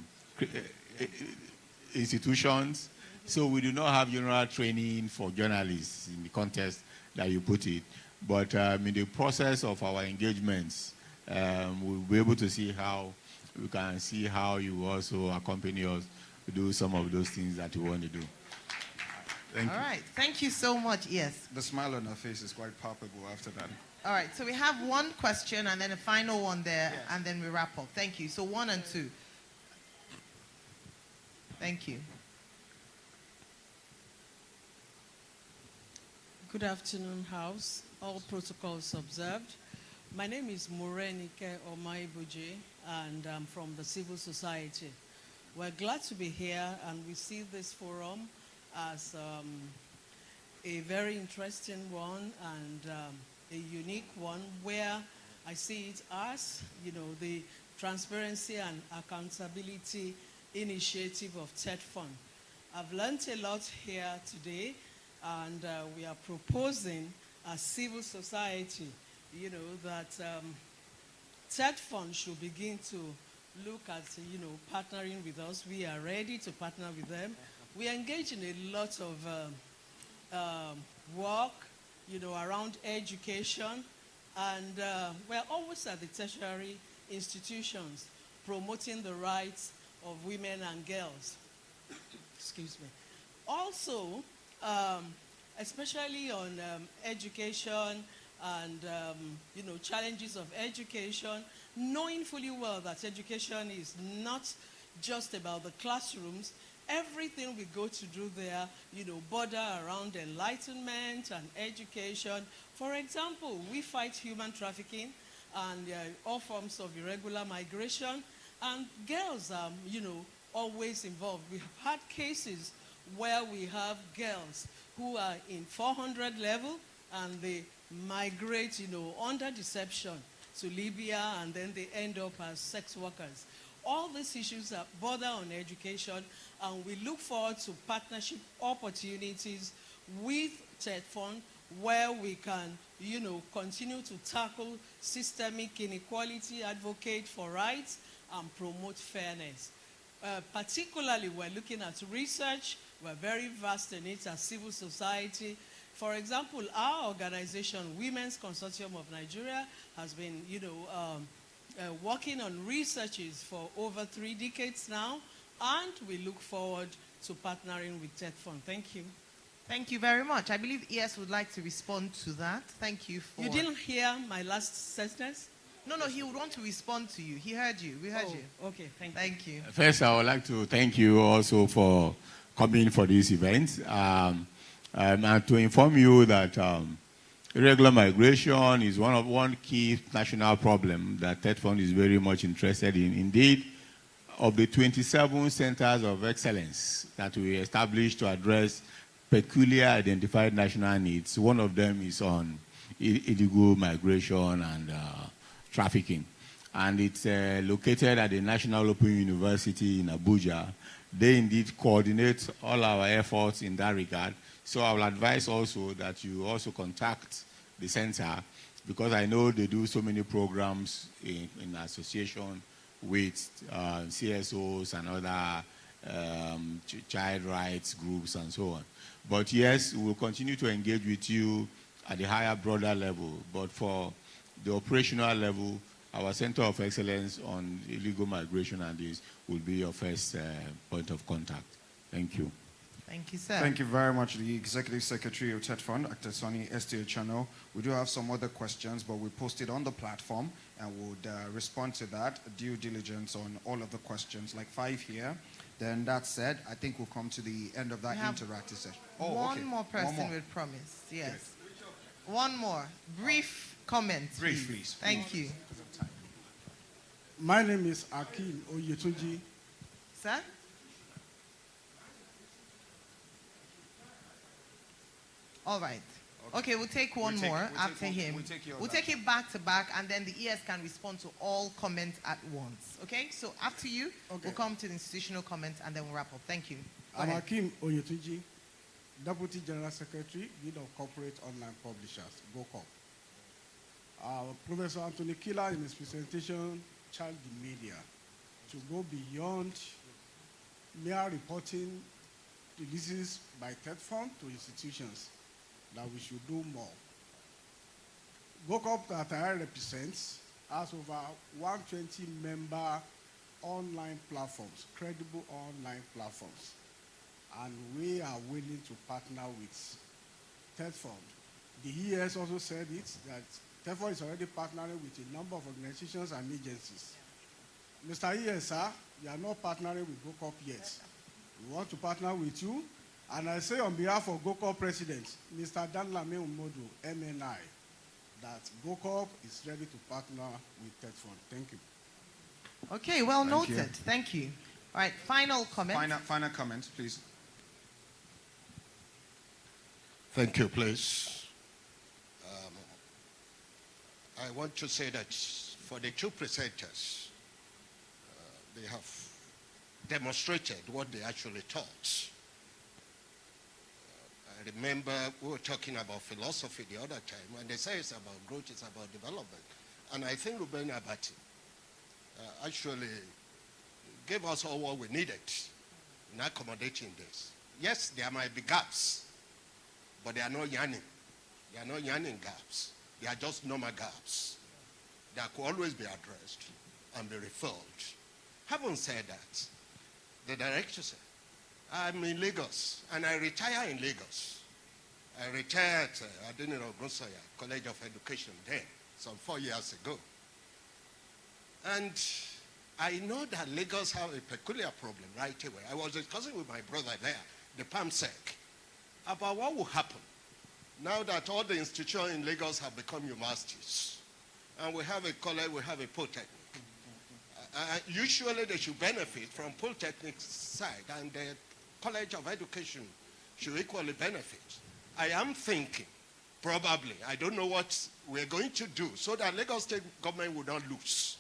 institutions, so we do not have general training for journalists in the context that you put it. But in the process of our engagements, we'll be able to see how we can see how you also accompany us to do some of those things that you want to do. Thank you. All right. Thank you so much. Yes. The smile on her face is quite palpable after that. All right. So we have one question and then a final one there, and then we wrap up. Thank you. So 1 and 2. Thank you. Good afternoon, House. All protocols observed. My name is Morenike Omaibuji, and I'm from the civil society. We're glad to be here, and we see this forum as a very interesting one and a unique one, where I see it as, the transparency and accountability initiative of TETFund. I've learned a lot here today, and we are proposing as civil society, that TETFund should begin to look at, partnering with us. We are ready to partner with them. We engage in a lot of work, around education, and we're always at the tertiary institutions promoting the rights of women and girls. Excuse me. Also, especially on education and, challenges of education, knowing fully well that education is not just about the classrooms. Everything we go to do there, border around enlightenment and education. For example, we fight human trafficking and all forms of irregular migration, and girls are, always involved. We have had cases where we have girls who are in 400 level and they migrate, under deception to Libya, and then they end up as sex workers. All these issues are border on education, and we look forward to partnership opportunities with TETFund, where we can, continue to tackle systemic inequality, advocate for rights, and promote fairness. Particularly, we're looking at research. We're very vast in it as civil society. For example, our organization, Women's Consortium of Nigeria, has been, working on researches for over 3 decades now, and we look forward to partnering with TETFund. Thank you. Thank you very much. I believe ES would like to respond to that. Thank you for... You didn't hear my last sentence? No, he would want to respond to you. He heard you. We heard you. Okay, thank you. Thank you. First, I would like to thank you also for coming for this event. And to inform you that irregular migration is one key national problem that TETFund is very much interested in. Indeed, of the 27 centers of excellence that we established to address peculiar identified national needs. One of them is on illegal migration and trafficking. And it's located at the National Open University in Abuja. They indeed coordinate all our efforts in that regard. So I will advise also that you also contact the center, because I know they do so many programs in association with CSOs and other child rights groups and so on. But yes, we'll continue to engage with you at the higher, broader level. But for the operational level, our Center of Excellence on Illegal Migration and this will be your first point of contact. Thank you. Thank you, sir. Thank you very much, the Executive Secretary of TETFund, Dr. Sonny Channel. We do have some other questions, but we post it on the platform and would respond to that, due diligence on all of the questions, like 5 here. Then that said, I think we'll come to the end of that interactive session. One more person with promise, yes. Good. One more. Brief comment, Brief, please. Thank you. My name is Akin Oyetunji. Sir? All right. Okay, we'll take one more after him. We'll take it back to back, and then the ES can respond to all comments at once. Okay? So after you, we'll come to the institutional comments, and then we'll wrap up. Thank you. I'm Akim Oyetunji, Deputy General Secretary, Lead of Corporate Online Publishers, GoCorp. Professor Anthony Killer, in his presentation, challenged the media to go beyond mere reporting releases by TETFund to institutions, that we should do more. GoCorp that I represents has over 120 member online platforms, credible online platforms. And we are willing to partner with TETFund. The ES also said it, that TETFund is already partnering with a number of organizations and agencies. Mr. ES, sir, you are not partnering with GoCorp yet. We want to partner with you. And I say on behalf of GoCorp President, Mr. Danlame Umodu, MNI, that GoCorp is ready to partner with TETFund. Thank you. Okay, well noted. Thank you. All right, final comment. Final comment, please. Thank you, please. I want to say that for the two presenters, they have demonstrated what they actually taught. I remember we were talking about philosophy the other time, and they say it's about growth, it's about development. And I think Ruben Abati actually gave us all what we needed in accommodating this. Yes, there might be gaps, but they are not yarning. They are not yarning gaps. They are just normal gaps that could always be addressed and be refilled. Having said that, the director said, I'm in Lagos, and I retire in Lagos. I retired at Adeniran Ogunsoya College of Education then, some 4 years ago. And I know that Lagos have a peculiar problem right away. I was discussing with my brother there, the PAMSEC, about what will happen now that all the institutions in Lagos have become universities. And we have a college, we have a polytechnic. Usually they should benefit from polytechnic side, and the College of Education should equally benefit. I am thinking, probably, I don't know what we're going to do so that Lagos State government will not lose.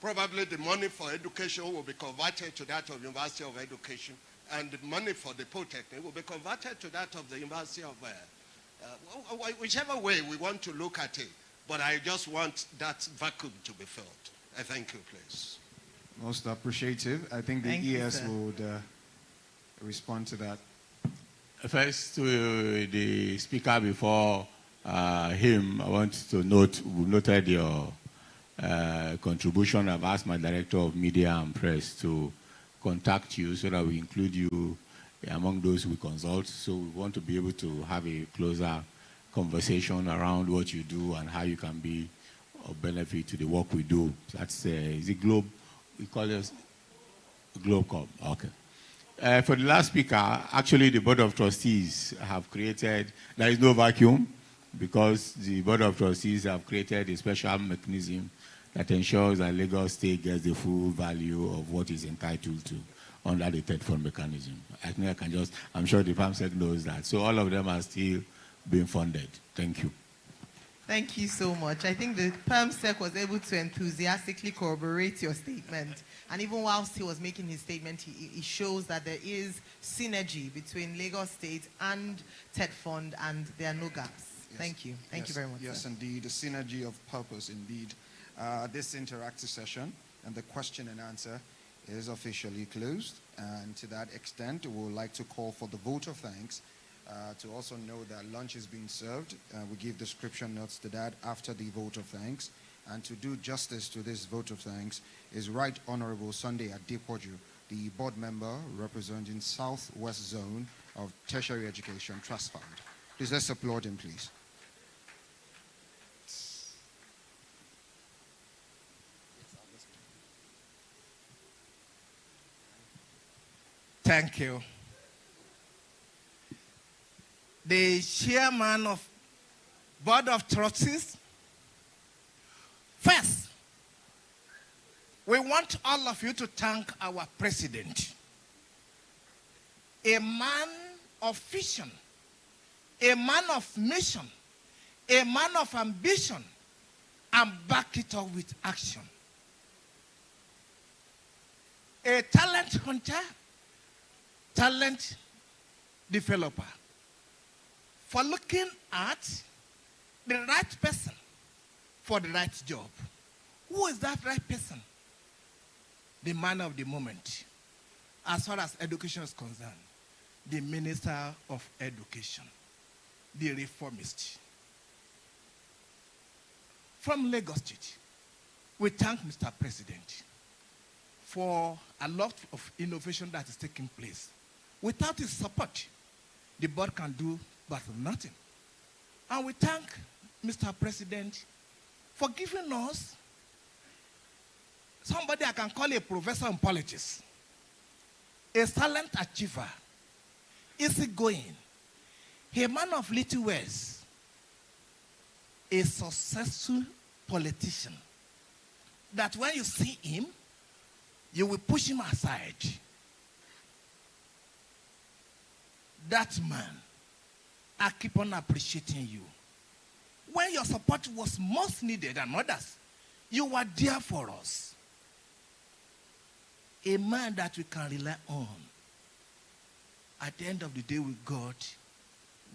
Probably the money for education will be converted to that of University of Education, and the money for the polytechnic will be converted to that of the University of, whichever way we want to look at it. But I just want that vacuum to be filled. I thank you, please. Most appreciative. I think the ES would respond to that. First, to the speaker before him, I want to note, we noted your contribution. I've asked my Director of Media and Press to contact you so that we include you among those we consult. So we want to be able to have a closer conversation around what you do and how you can be of benefit to the work we do. That's, is it Globe? We call it GlobeCorp. Okay. For the last speaker, actually the Board of Trustees have created, there is no vacuum, because the Board of Trustees have created a special mechanism that ensures that Lagos State gets the full value of what is entitled to under the TETFund mechanism. I think I can just, I'm sure the FAMSEC knows that. So all of them are still being funded. Thank you. Thank you so much. I think the PERMSEC was able to enthusiastically corroborate your statement. And even whilst he was making his statement, he shows that there is synergy between Lagos State and TETFund, and there are no gaps. Yes. Thank you. Thank you very much. Yes, sir. indeed. The synergy of purpose, indeed. This interactive session and the question and answer is officially closed. And to that extent, we would like to call for the vote of thanks. To also know that lunch is being served. We give description notes to that after the vote of thanks. And to do justice to this vote of thanks is Right Honorable Sunday Adepoju, the board member representing Southwest Zone of Tertiary Education Trust Fund. Please let's applaud him, please. Thank you. The chairman of Board of Trustees. First, we want all of you to thank our president, a man of vision, a man of mission, a man of ambition, and back it up with action. A talent hunter, talent developer, for looking at the right person for the right job. Who is that right person? The man of the moment. As far as education is concerned, the Minister of Education, the reformist. From Lagos State, we thank Mr. President for a lot of innovation that is taking place. Without his support, the board can do but nothing. And we thank Mr. President for giving us somebody I can call a professor in politics, a silent achiever, easygoing, a man of little words, a successful politician, that when you see him, you will push him aside. That man, I keep on appreciating you. When your support was most needed than others, you were there for us. A man that we can rely on. At the end of the day, we got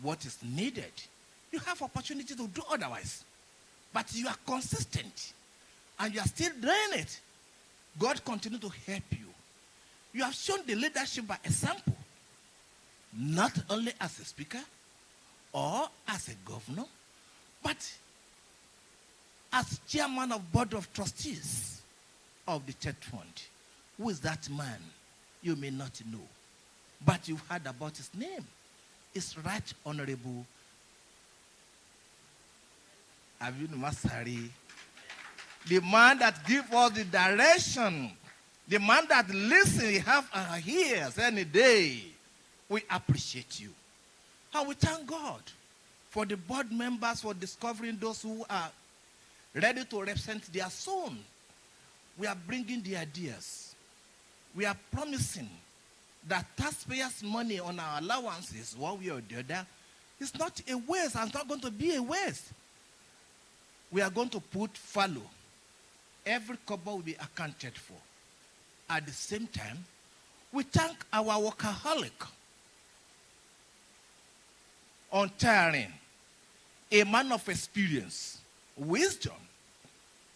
what is needed. You have opportunity to do otherwise, but you are consistent, and you are still doing it. God continue to help you. You have shown the leadership by example, not only as a speaker or as a governor, but as chairman of Board of Trustees of the TETFund. Who is that man? You may not know, but you've heard about his name. It's Right Honorable Abinu Masari, the man that gives us the direction, the man that listens, we have our ears any day. We appreciate you. And we thank God for the board members for discovering those who are ready to represent their son. We are bringing the ideas. We are promising that taxpayers' money on our allowances, one way or the other, is not a waste and it's not going to be a waste. We are going to put fallow. Every kobo will be accounted for. At the same time, we thank our workaholic, untiring, a man of experience, wisdom,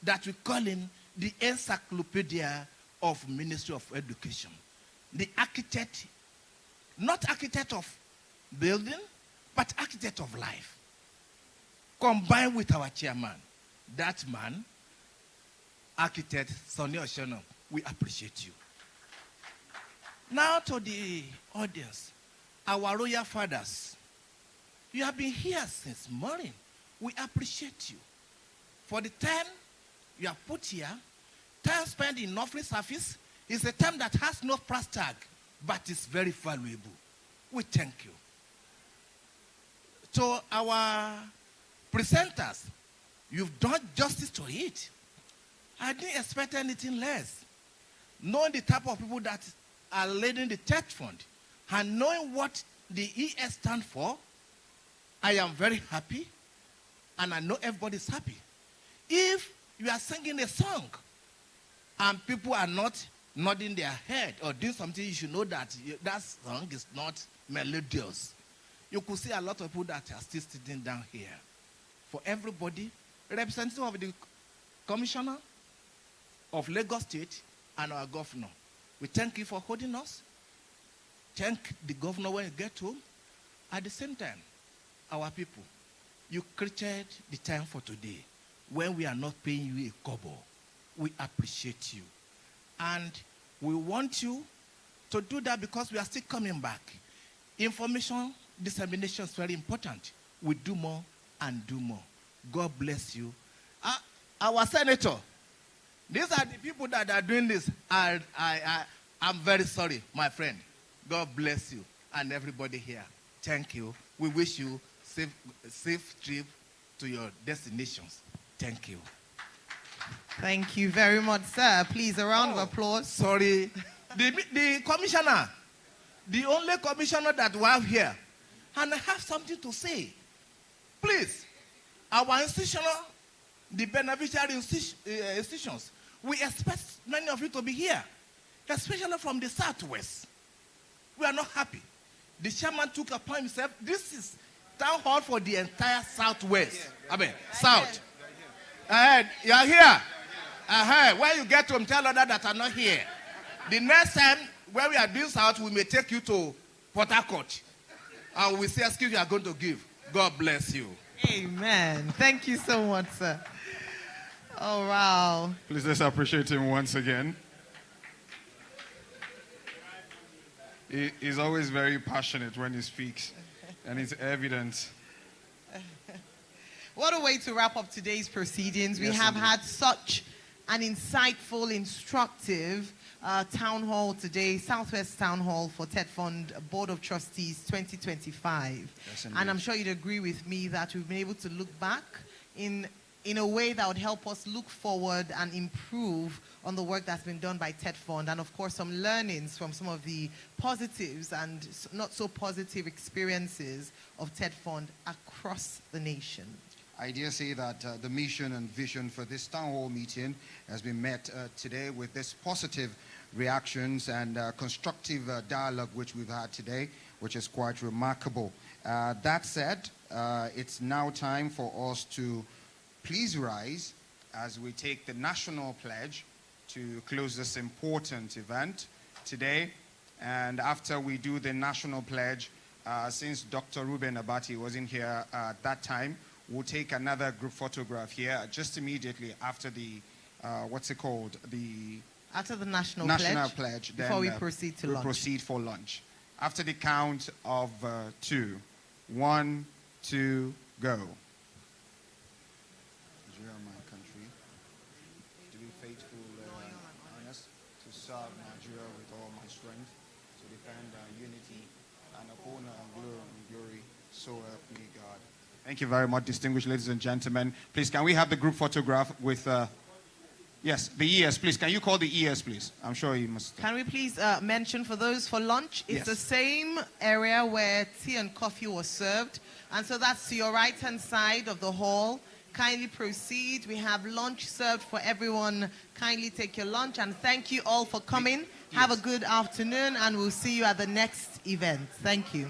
that we call him the encyclopedia of Ministry of Education. The architect, not architect of building, but architect of life. Combined with our chairman, that man, architect Sonny Oshono, we appreciate you. Now to the audience, our royal fathers, you have been here since morning. We appreciate you. For the time you have put here, time spent in offering service is a time that has no price tag, but is very valuable. We thank you. To our presenters, you've done justice to it. I didn't expect anything less. Knowing the type of people that are leading the TETFund and knowing what the ES stands for, I am very happy, and I know everybody's happy. If you are singing a song and people are not nodding their head or doing something, you should know that that song is not melodious. You could see a lot of people that are still sitting down here. For everybody, representative of the Commissioner of Lagos State and our governor, we thank you for holding us. Thank the governor when you get home. At the same time, our people, you created the time for today when we are not paying you a kobo. We appreciate you. And we want you to do that because we are still coming back. Information dissemination is very important. We do more and do more. God bless you. Our senator, these are the people that are doing this. I'm very sorry, my friend. God bless you and everybody here. Thank you. We wish you safe trip to your destinations. Thank you. Thank you very much, sir. Please, a round of applause. Sorry. The commissioner, the only commissioner that we have here, and I have something to say. Please, our institutional, the beneficiary institutions, we expect many of you to be here, especially from the Southwest. We are not happy. The chairman took upon himself, this is town hall for the entire Southwest. South. You are here. When you get home, tell others that are not here. The next time, when we are doing South, we may take you to Port Harcourt. And we say, excuse you are going to give. God bless you. Amen. Thank you so much, sir. Oh, wow. Please let's appreciate him once again. He's always very passionate when he speaks, and it's evident. What a way to wrap up today's proceedings. We have had such an insightful, instructive town hall today, Southwest Town Hall for TETFund Board of Trustees 2025. Yes, and I'm sure you'd agree with me that we've been able to look back in a way that would help us look forward and improve on the work that's been done by TETFund, and of course some learnings from some of the positives and not so positive experiences of TETFund across the nation. I dare say that the mission and vision for this town hall meeting has been met today with this positive reactions and constructive dialogue which we've had today, which is quite remarkable. That said, it's now time for us to please rise as we take the national pledge to close this important event today. And after we do the national pledge, since Dr. Ruben Abati wasn't here at that time, we'll take another group photograph here just immediately after the, After the national pledge. Before we proceed to lunch. We'll proceed for lunch. After the count of 2. 1, 2, go. Nigeria, my country, to be faithful and honest, to serve Nigeria with all my strength, to defend unity and uphold glory, so help me God. Thank you very much, distinguished ladies and gentlemen. Please, can we have the group photograph with, yes, the ES, please. Can you call the ES, please? I'm sure you must. Can we please mention for those for lunch, it's the same area where tea and coffee was served. And so that's to your right-hand side of the hall. Kindly proceed. We have lunch served for everyone. Kindly take your lunch. And thank you all for coming. Have a good afternoon, and we'll see you at the next event. Thank you.